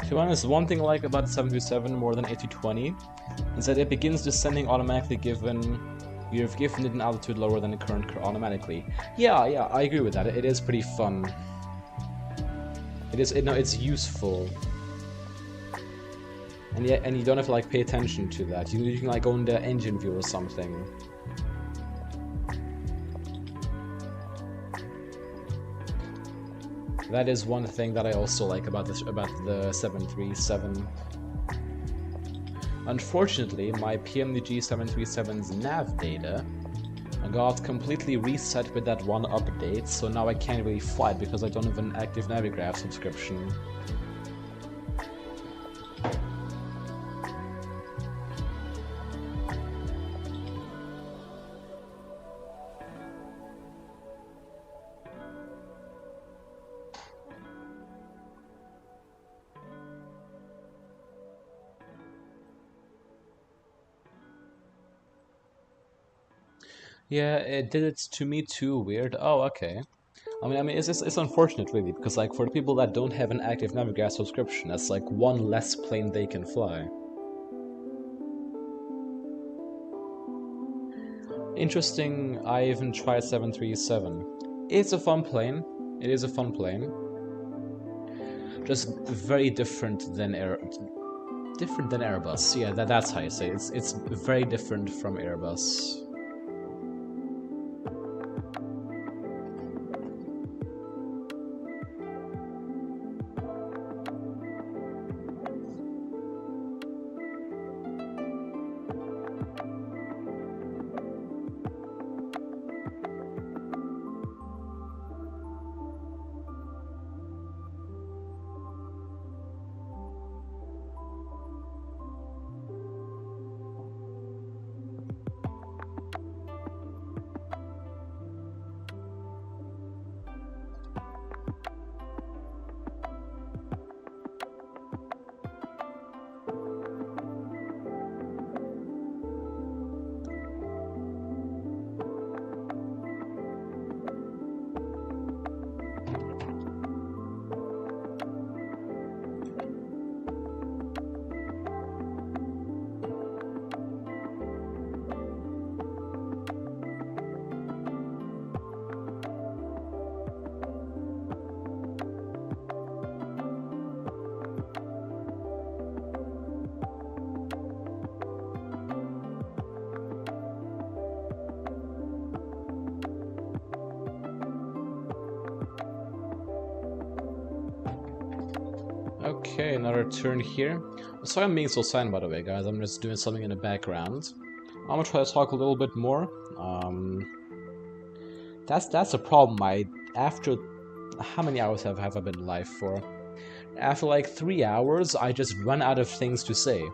To be honest, one thing I like about the 737 more than A320 is that it begins descending automatically given you've given it an altitude lower than the current automatically. Yeah, I agree with that. It is pretty fun. It's useful. And you don't have to like pay attention to that. You can like go in the engine view or something. That is one thing that I also like about the 737. Unfortunately, my PMDG 737's nav data got completely reset with that one update, so now I can't really fly it because I don't have an active Navigraph subscription. Yeah, it did it to me too, weird. Oh, okay. I mean, it's unfortunate, really, because, like, for the people that don't have an active Navigraph subscription, that's, like, one less plane they can fly. Interesting, I even tried 737. It's a fun plane. It is a fun plane. Just very different than Airbus. Yeah, that's how you say it. It's very different from Airbus. Okay, another turn here. Sorry I'm being so silent, by the way, guys. I'm just doing something in the background. I'm gonna try to talk a little bit more. That's a problem. After how many hours have I been live for? After like 3 hours, I just run out of things to say.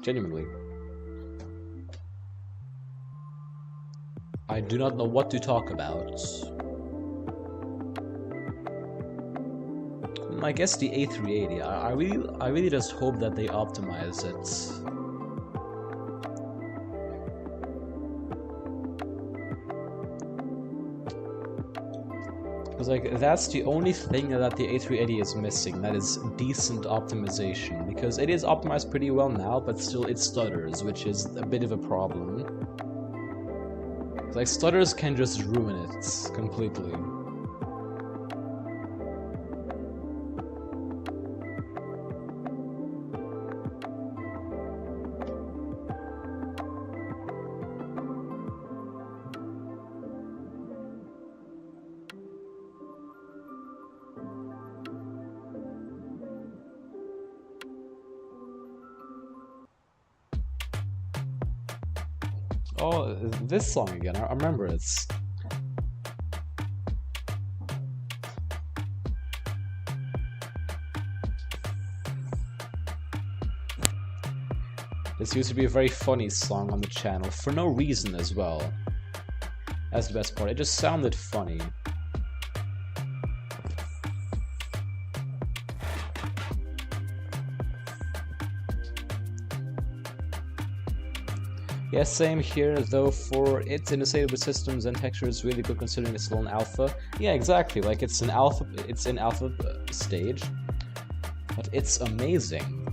Genuinely. I do not know what to talk about. I guess the A380. I really just hope that they optimize it. Because like that's the only thing that the A380 is missing. That is decent optimization. Because it is optimized pretty well now, but still it stutters, which is a bit of a problem. Like stutters can just ruin it completely. Oh, this song again, I remember it. This used to be a very funny song on the channel, for no reason as well. That's the best part, it just sounded funny. Yeah, same here, though for it integrated with systems and textures really good considering it's still an alpha. Yeah, exactly, like it's in alpha stage. but it's amazing.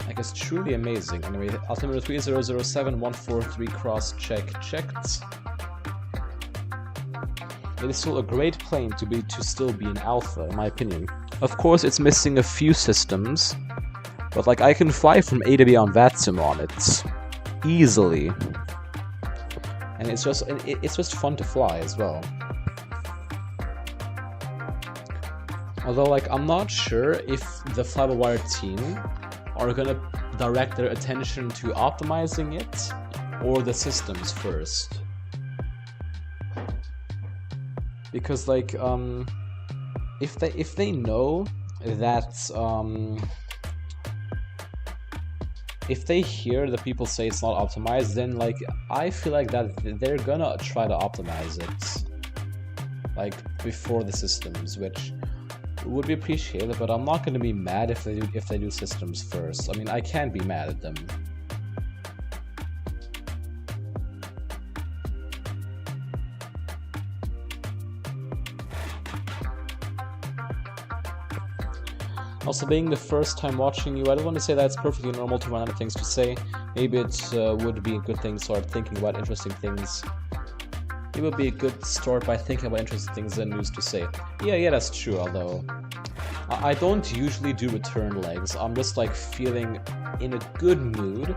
Like, it's truly amazing. Anyway, altimeter 3007, 143 cross check checked. It is still a great plane to still be in alpha, in my opinion. Of course, it's missing a few systems, but like I can fly from A to B on VATSIM on it easily, and it's just fun to fly as well. Although, like, I'm not sure if the fly-by-wire team are gonna direct their attention to optimizing it or the systems first. Because, like, if they know that, if they hear the people say it's not optimized, then, like, I feel like that they're gonna try to optimize it, like, before the systems, which would be appreciated. But I'm not gonna be mad if they do systems first. I mean, I can't be mad at them. Also, being the first time watching you, I don't want to say that it's perfectly normal to run out of things to say. Maybe it would be a good thing to start thinking about interesting things. It would be a good start by thinking about interesting things and news to say. Yeah, that's true, although I don't usually do return legs. I'm just like feeling in a good mood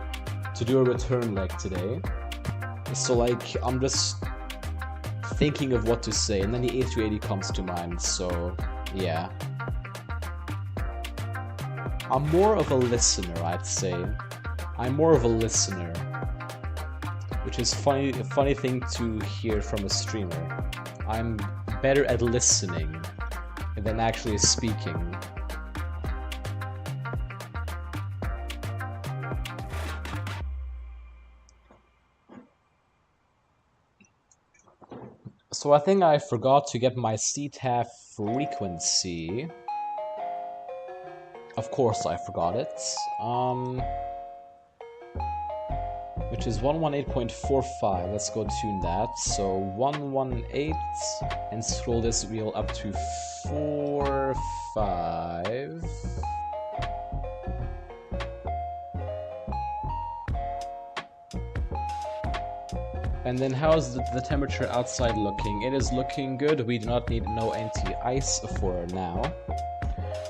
to do a return leg today. So like, I'm just thinking of what to say, and then the A380 comes to mind, so yeah. I'm more of a listener, I'd say. I'm more of a listener, which is a funny thing to hear from a streamer. I'm better at listening than actually speaking. So I think I forgot to get my CTAF frequency. Of course I forgot it. Which is 118.45. Let's go tune that. So 118 and scroll this wheel up to 45. And then how's the temperature outside looking? It is looking good. We do not need no anti-ice for now.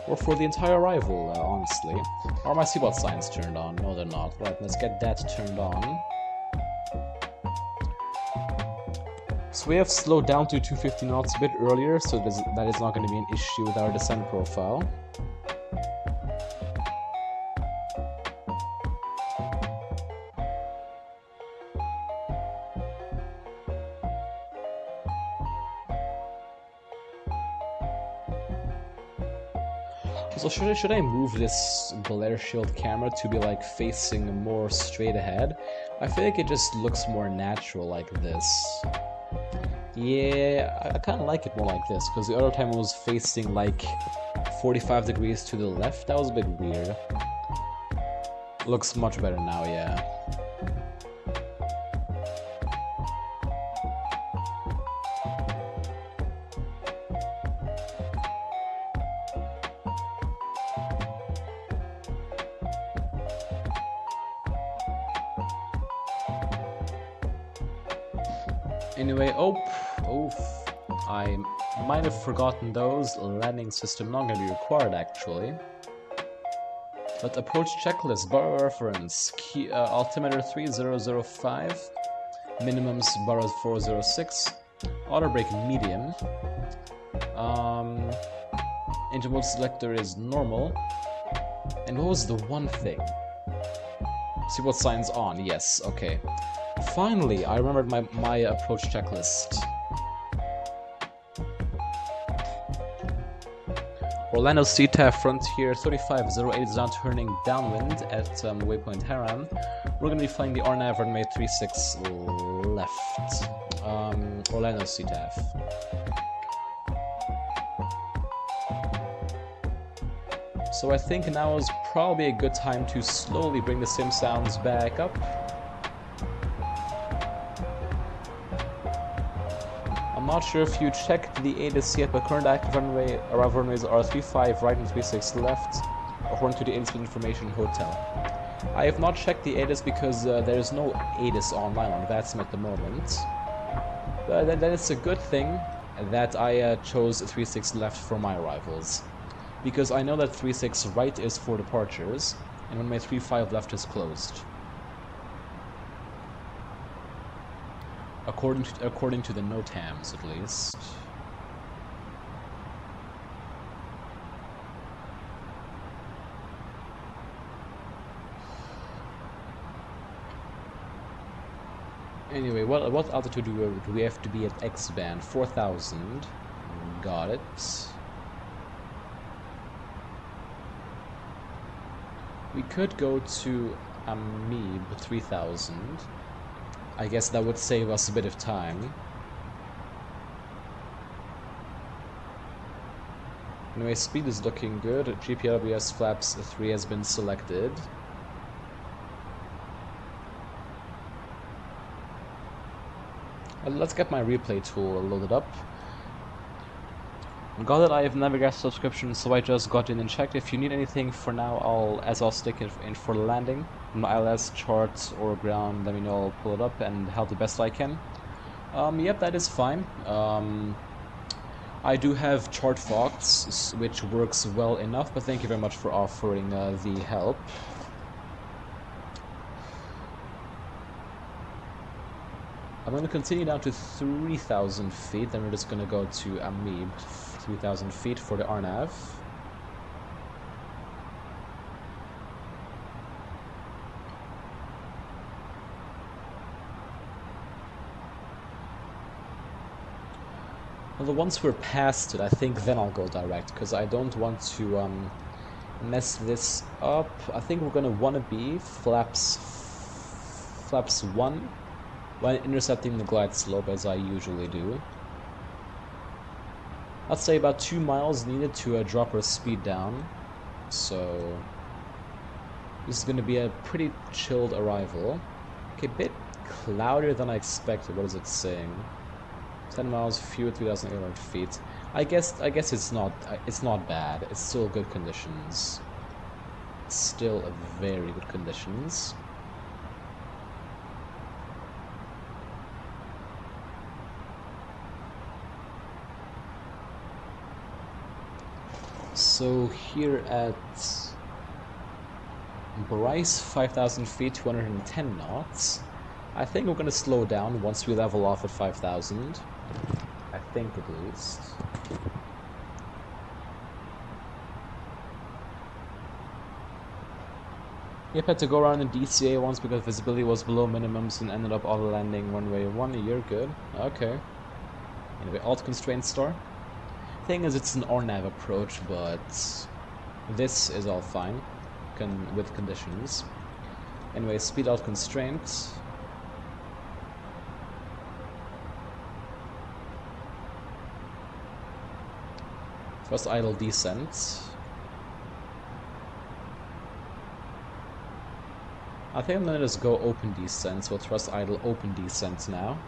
Or for the entire arrival, honestly. Are my seatbelt signs turned on? No, they're not. Right, let's get that turned on. So we have slowed down to 250 knots a bit earlier, so that is not going to be an issue with our descent profile. So should I move this glare shield camera to be like facing more straight ahead? I feel like it just looks more natural like this. Yeah, I kind of like it more like this, because the other time it was facing like 45 degrees to the left. That was a bit weird. Looks much better now, yeah. Anyway, I might have forgotten those. Landing system not going to be required actually. But approach checklist, bar reference, key, altimeter 3005, minimums bar 406, auto brake medium, engine mode selector is normal, and what was the one thing? See what signs on, yes, okay. Finally, I remembered my approach checklist. Orlando CTAF Frontier 3508 is now turning downwind at waypoint Haram. We're going to be flying the RNAV runway 36 left. Orlando CTAF. So I think now is probably a good time to slowly bring the sim sounds back up. I'm I'm not sure if you checked the ATIS yet, but current active runway arrival runways are 35 right and 36 left, according to the ATIS Information Hotel. I have not checked the ATIS because there is no ATIS online on VATSIM at the moment. But then it's a good thing that I chose 36 left for my arrivals, because I know that 36 right is for departures, and when my 35 left is closed. According to the NOTAMs, at least. Anyway, what altitude do we have to be at X-band? 4,000. Got it. We could go to Amib 3000. I guess that would save us a bit of time. Anyway, speed is looking good. GPLBS flaps 3 has been selected. Let's get my replay tool loaded up. Got it, I have Navigator subscription, so I just got in and checked. If you need anything for now, I'll stick it in for the landing. My ILS, charts, or ground, let me know, I'll pull it up and help the best I can. Yep, that is fine. I do have chart Fox, which works well enough, but thank you very much for offering the help. I'm going to continue down to 3,000 feet, then we're just going to go to Amib, 3,000 feet for the RNAV. Well, once we're past it, I think then I'll go direct, because I don't want to mess this up. I think we're going to want to be flaps 1 when intercepting the glide slope, as I usually do. I'd say about 2 miles needed to drop our speed down, so this is going to be a pretty chilled arrival. Okay, a bit cloudier than I expected. What is it saying? 10 miles, fewer 3,800 feet. I guess it's not bad. It's still good conditions. Still a very good conditions. So here at Bryce, 5,000 feet, 210 knots. I think we're going to slow down once we level off at 5,000. I think at least. Yep, had to go around in DCA once because visibility was below minimums and ended up auto landing runway 1. You're good. Okay. Anyway, alt constraint store. Thing is, it's an RNAV approach, but this is all fine with conditions. Anyway, speed alt constraint. Thrust idle descent. I think I'm gonna just go open descent, so thrust idle open descent now.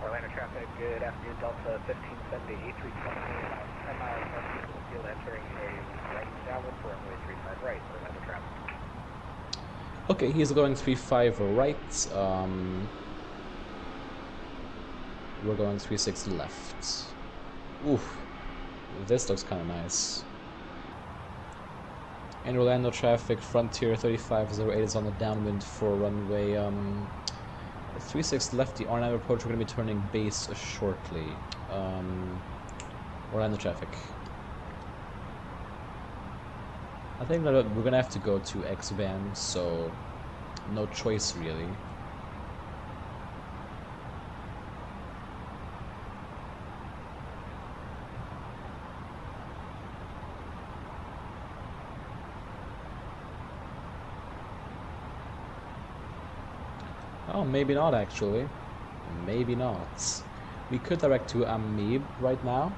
Orlando traffic, good afternoon, Delta 1570, A320neo, about 10 miles northeast of the field, entering a right downwind for runway 35 right, Orlando traffic.
Okay, he's going 35 right, we're going 36 left. Oof, this looks kind of nice. In Orlando traffic, Frontier 3508 is on the downwind for runway 36 left, the RNAV approach. We're going to be turning base shortly. Orlando traffic. I think that we're going to have to go to X-band, so no choice really. Oh, maybe not actually. Maybe not. We could direct to Amib right now.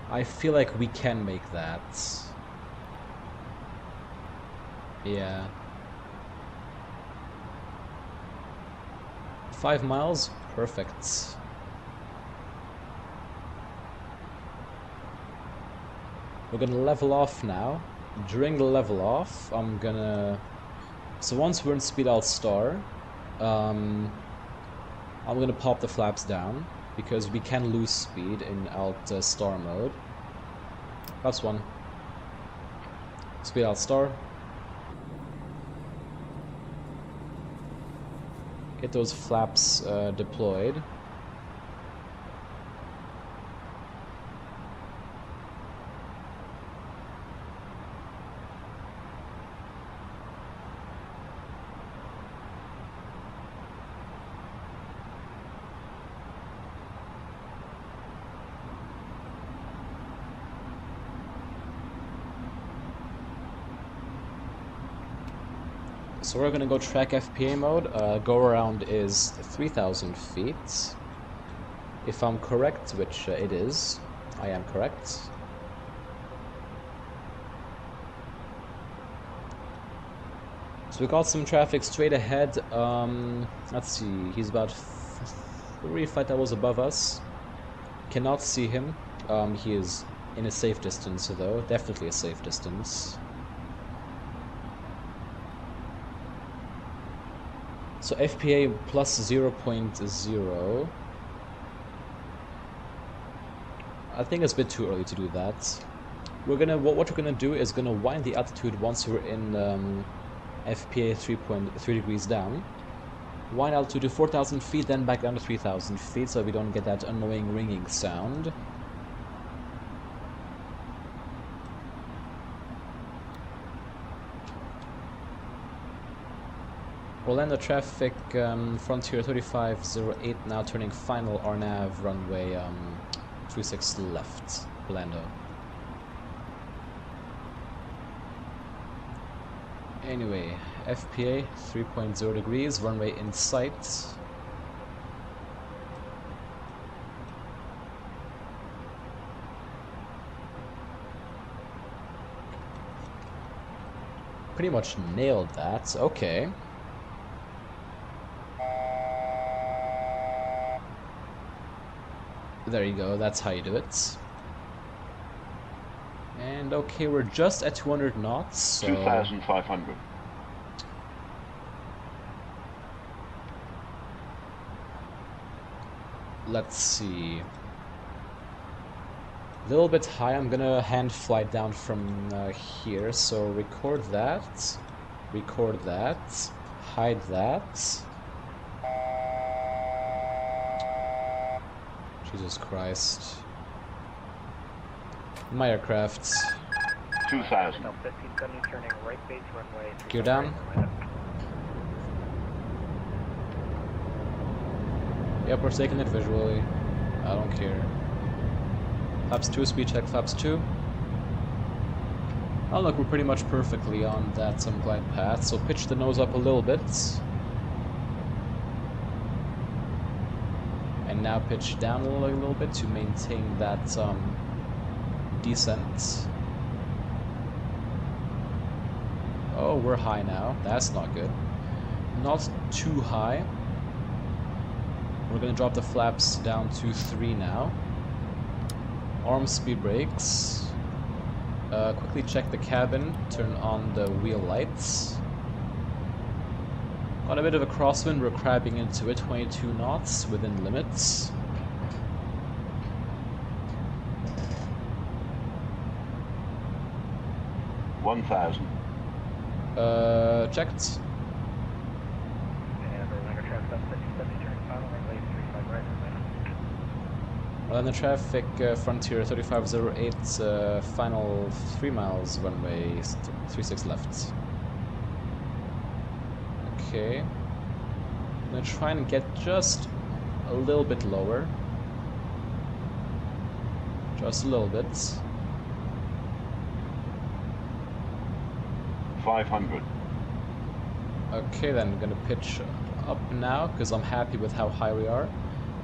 I feel like we can make that. Yeah. 5 miles, perfect. We're gonna level off now. During the level off, I'm gonna... So once we're in speed alt star, I'm gonna pop the flaps down, because we can lose speed in alt star mode. Flaps 1. Speed alt star. Get those flaps deployed. So we're gonna go track FPA mode. Go around is 3,000 feet. If I'm correct, which it is, I am correct. So we got some traffic straight ahead. Let's see, he's about 3 flight levels above us. Cannot see him. He is in a safe distance though, definitely a safe distance. So FPA plus 0.0. I think it's a bit too early to do that. We're gonna what we're gonna do is gonna wind the altitude once we're in FPA 3.3 degrees down. Wind altitude to 4,000 feet, then back down to 3,000 feet, so we don't get that annoying ringing sound. Orlando traffic, Frontier 3508 now turning final RNAV runway 36 left, Orlando. Anyway, FPA 3.0 degrees, runway in sight. Pretty much nailed that, okay. There you go, that's how you do it. And okay, we're just at 200 knots, so...
2,500.
Let's see. A little bit high, I'm gonna hand fly down from here, so record that, hide that. Jesus Christ. My aircraft.
2,000.
1570 turning right base runway.
Gear down. Yep, we're taking it visually. I don't care. Flaps 2, speed check, flaps 2. Oh look, we're pretty much perfectly on that glide path, so pitch the nose up a little bit. And now pitch down a little bit to maintain that descent. Oh, we're high now. That's not good. Not too high. We're gonna drop the flaps down to 3 now. Arm speed brakes. Quickly check the cabin. Turn on the wheel lights. Got a bit of a crosswind, we're crabbing into it, 22 knots, within limits.
$1,000.
Checked.
And Orlando traffic up 1570 turning final runway 35 right.
Orlando traffic, Frontier 3508, final 3 miles, runway 36 left. Okay. I'm gonna try and get just a little bit lower. Just a little bit.
500.
Okay, then I'm gonna pitch up now because I'm happy with how high we are.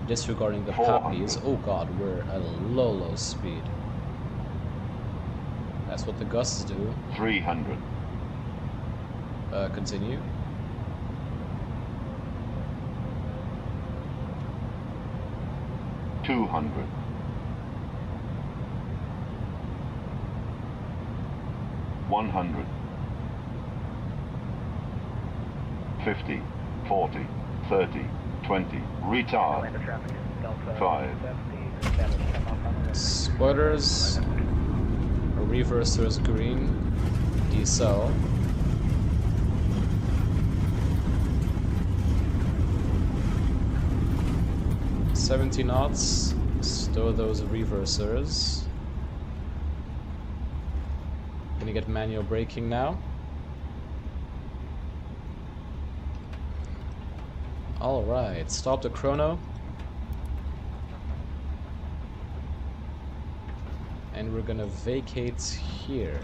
Disregarding the
400.
poppies. Oh god, we're at a low speed. That's what the gusts do.
300.
Continue.
200. 100. 50, 40, 30, 20, retard.
Atlanta traffic is Delta
5.
70, establish 10 miles on runway.
Spoilers, reversers green, decel. $70 knots, stow those reversers. Gonna get manual braking now. Alright, stop the chrono. And we're gonna vacate here.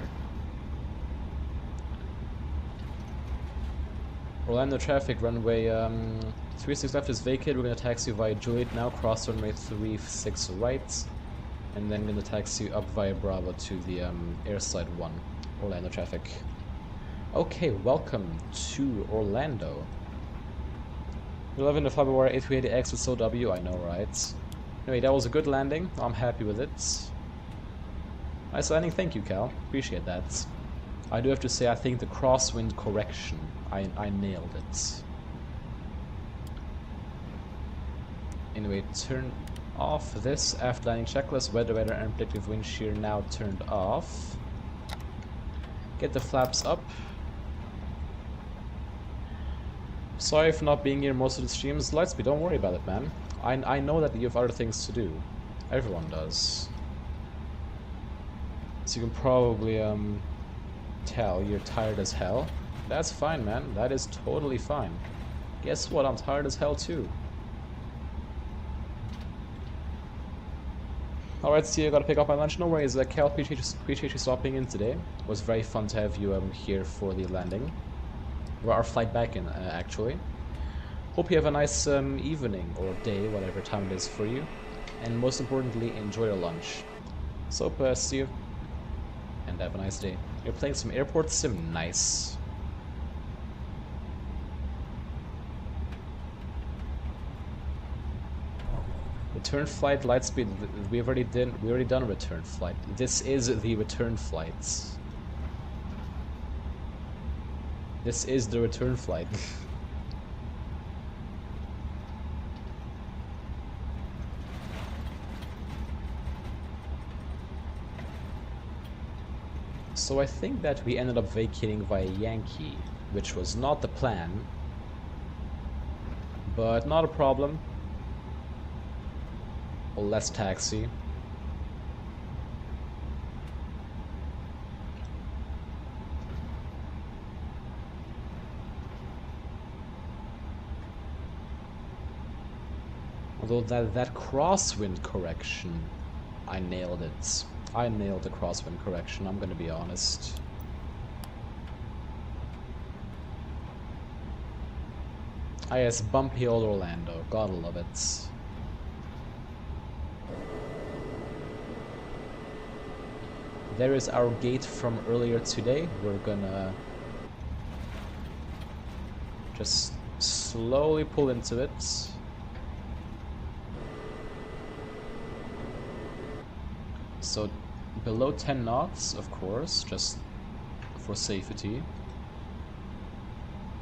Orlando traffic, runway 36 left is vacated. We're gonna taxi via Juliet now, cross runway 36 right, and then gonna taxi up via Bravo to the airside 1, Orlando traffic. Okay, welcome to Orlando. 11 of February, A380X with SOW, I know, right? Anyway, that was a good landing. I'm happy with it. Nice landing, thank you, Cal. Appreciate that. I do have to say, I think the crosswind correction, I nailed it. Anyway, turn off this after landing checklist. Weather and predictive wind shear now turned off. Get the flaps up. Sorry for not being here most of the streams. Lightspeed, don't worry about it, man. I know that you have other things to do. Everyone does. So you can probably tell you're tired as hell. That's fine, man. That is totally fine. Guess what? I'm tired as hell too. Alright, see, I gotta pick up my lunch. No worries, Cal, appreciate you stopping in today. It was very fun to have you here for the landing. Or our flight back in, actually. Hope you have a nice evening or day, whatever time it is for you. And most importantly, enjoy your lunch. So, see you. And have a nice day. You're playing some airport sim, nice. Return flight, Lightspeed. We already done return flight. This is the return flight. This is the return flight. So I think that we ended up vacating via Yankee, which was not the plan, but not a problem. Well, let's taxi. Although that crosswind correction, I nailed it. I nailed the crosswind correction, I'm gonna be honest. Ah yes, bumpy old Orlando, gotta love it. There is our gate from earlier today. We're gonna just slowly pull into it. So below 10 knots, of course, just for safety.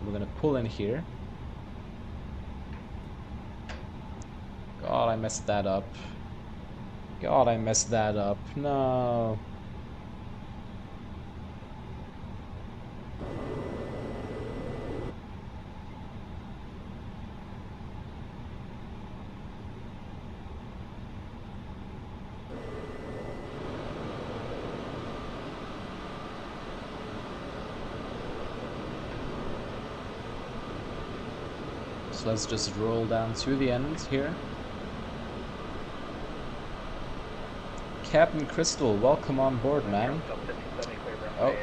We're gonna pull in here. God, I messed that up. God, I messed that up. No. So let's just roll down to the end here. Captain Crystal, welcome on board, man. Oh.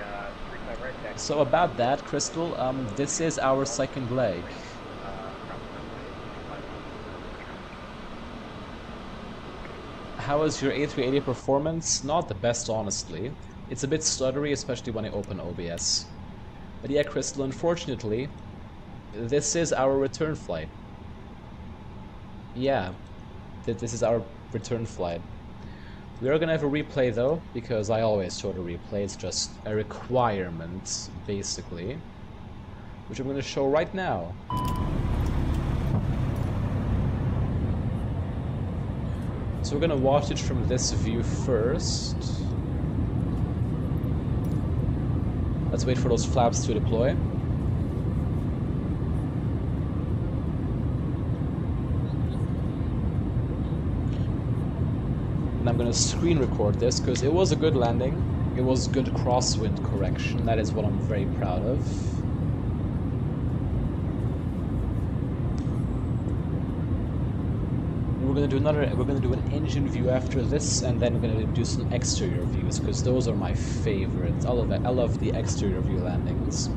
So about that, Crystal, this is our second leg. How is your A380 performance? Not the best, honestly. It's a bit stuttery, especially when I open OBS. But yeah, Crystal, unfortunately, this is our return flight. Yeah, this is our return flight. We are gonna have a replay though, because I always show the replay. It's just a requirement, basically, which I'm gonna show right now. So we're gonna watch it from this view first. Let's wait for those flaps to deploy. And I'm gonna screen record this because it was a good landing. It was good crosswind correction. That is what I'm very proud of. We're gonna do an engine view after this, and then we're gonna do some exterior views because those are my favorites. I love the exterior view landings.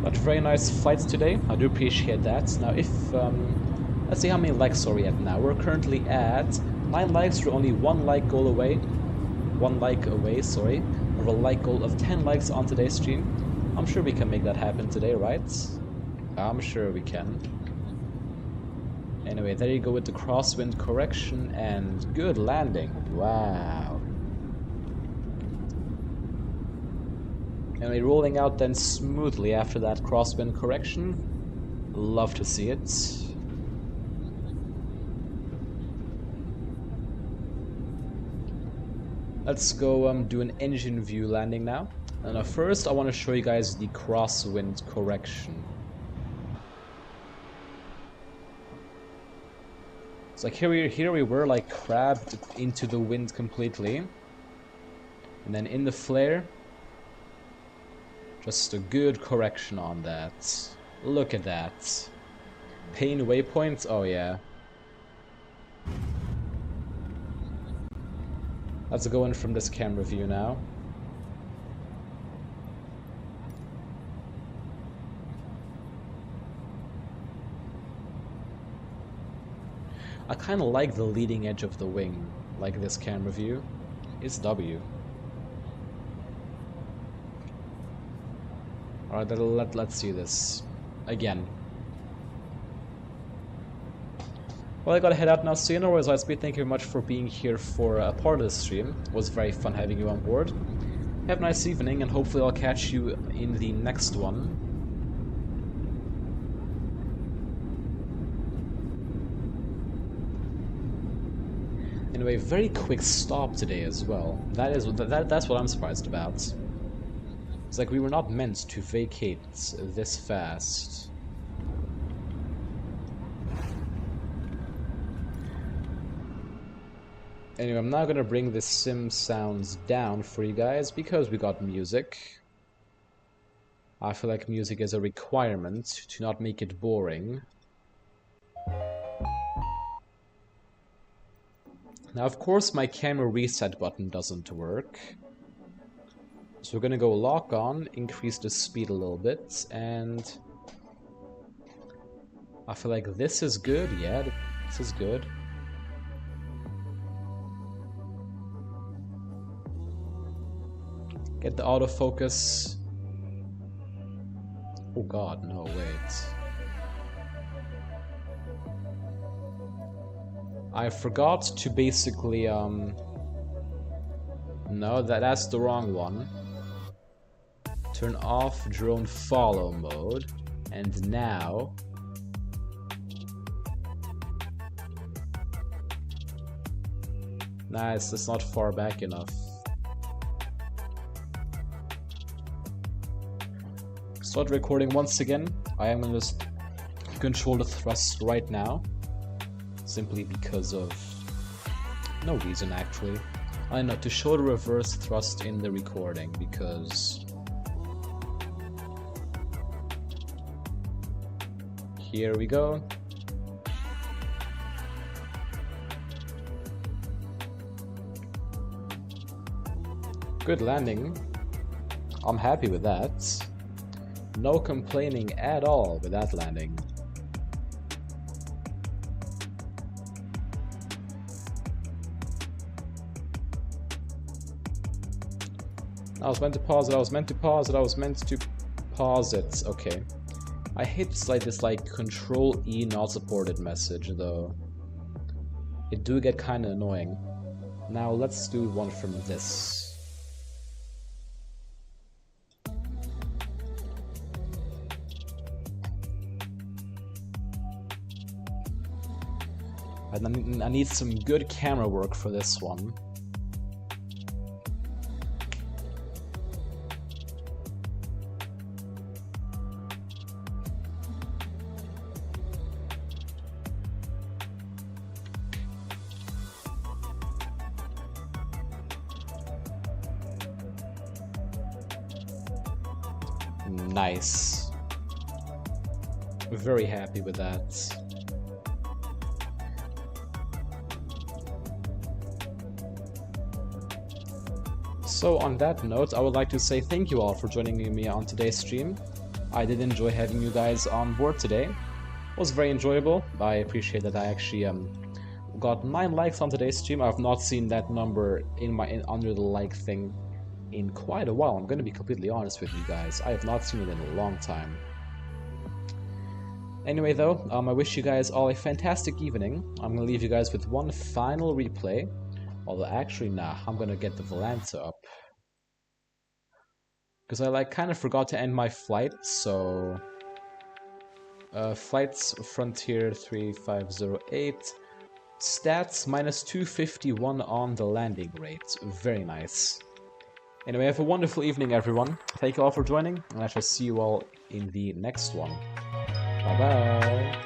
But very nice flights today. I do appreciate that. Now, if let's see how many likes are we at now. We're currently at 9 likes. We're only 1 like goal away. 1 like away, sorry. Of a like goal of 10 likes on today's stream. I'm sure we can make that happen today, right? I'm sure we can. Anyway, there you go with the crosswind correction and good landing. Wow. Anyway, rolling out then smoothly after that crosswind correction. Love to see it. Let's go do an engine view landing now. And first I want to show you guys the crosswind correction. It's like here we were like crabbed into the wind completely. And then in the flare, just a good correction on that. Look at that. Pain waypoint, oh yeah. Let's go in from this camera view now. I kind of like the leading edge of the wing, like this camera view. It's W. Alright, let's see this again. Well, I gotta head out now soon. Otherwise, Lightspeed, thank you very much for being here for a part of the stream. It was very fun having you on board. Have a nice evening, and hopefully I'll catch you in the next one. Anyway, very quick stop today as well. That's what I'm surprised about. It's like we were not meant to vacate this fast. Anyway, I'm now gonna bring the sim sounds down for you guys because we got music. I feel like music is a requirement to not make it boring. Now, of course, my camera reset button doesn't work. So we're gonna go lock on, increase the speed a little bit, and I feel like this is good. Yeah, this is good. Get the autofocus. Oh god, no, wait. I forgot to basically, no, that's the wrong one. Turn off drone follow mode, and now... Nice, it's not far back enough. Start recording once again. I am gonna just control the thrust right now. Simply because of no reason, actually. I know, to show the reverse thrust in the recording, because here we go. Good landing. I'm happy with that. No complaining at all with that landing. I was meant to pause it, I was meant to pause it, I was meant to Pause it. Okay. I hate this like Control E not supported message though. It do get kind of annoying. Now let's do one from this. And I need some good camera work for this one. Nice. Very happy with that. So on that note, I would like to say thank you all for joining me on today's stream. I did enjoy having you guys on board today. It was very enjoyable. I appreciate that I actually got 9 likes on today's stream. I've not seen that number under the like thing in quite a while. I'm going to be completely honest with you guys. I have not seen it in a long time. Anyway though, I wish you guys all a fantastic evening. I'm going to leave you guys with one final replay. Although actually nah, I'm going to get the Volanta up. Because I kind of forgot to end my flight, so... flights Frontier 3508. Stats minus 251 on the landing rate. Very nice. Anyway, have a wonderful evening, everyone. Thank you all for joining, and I shall see you all in the next one. Bye-bye.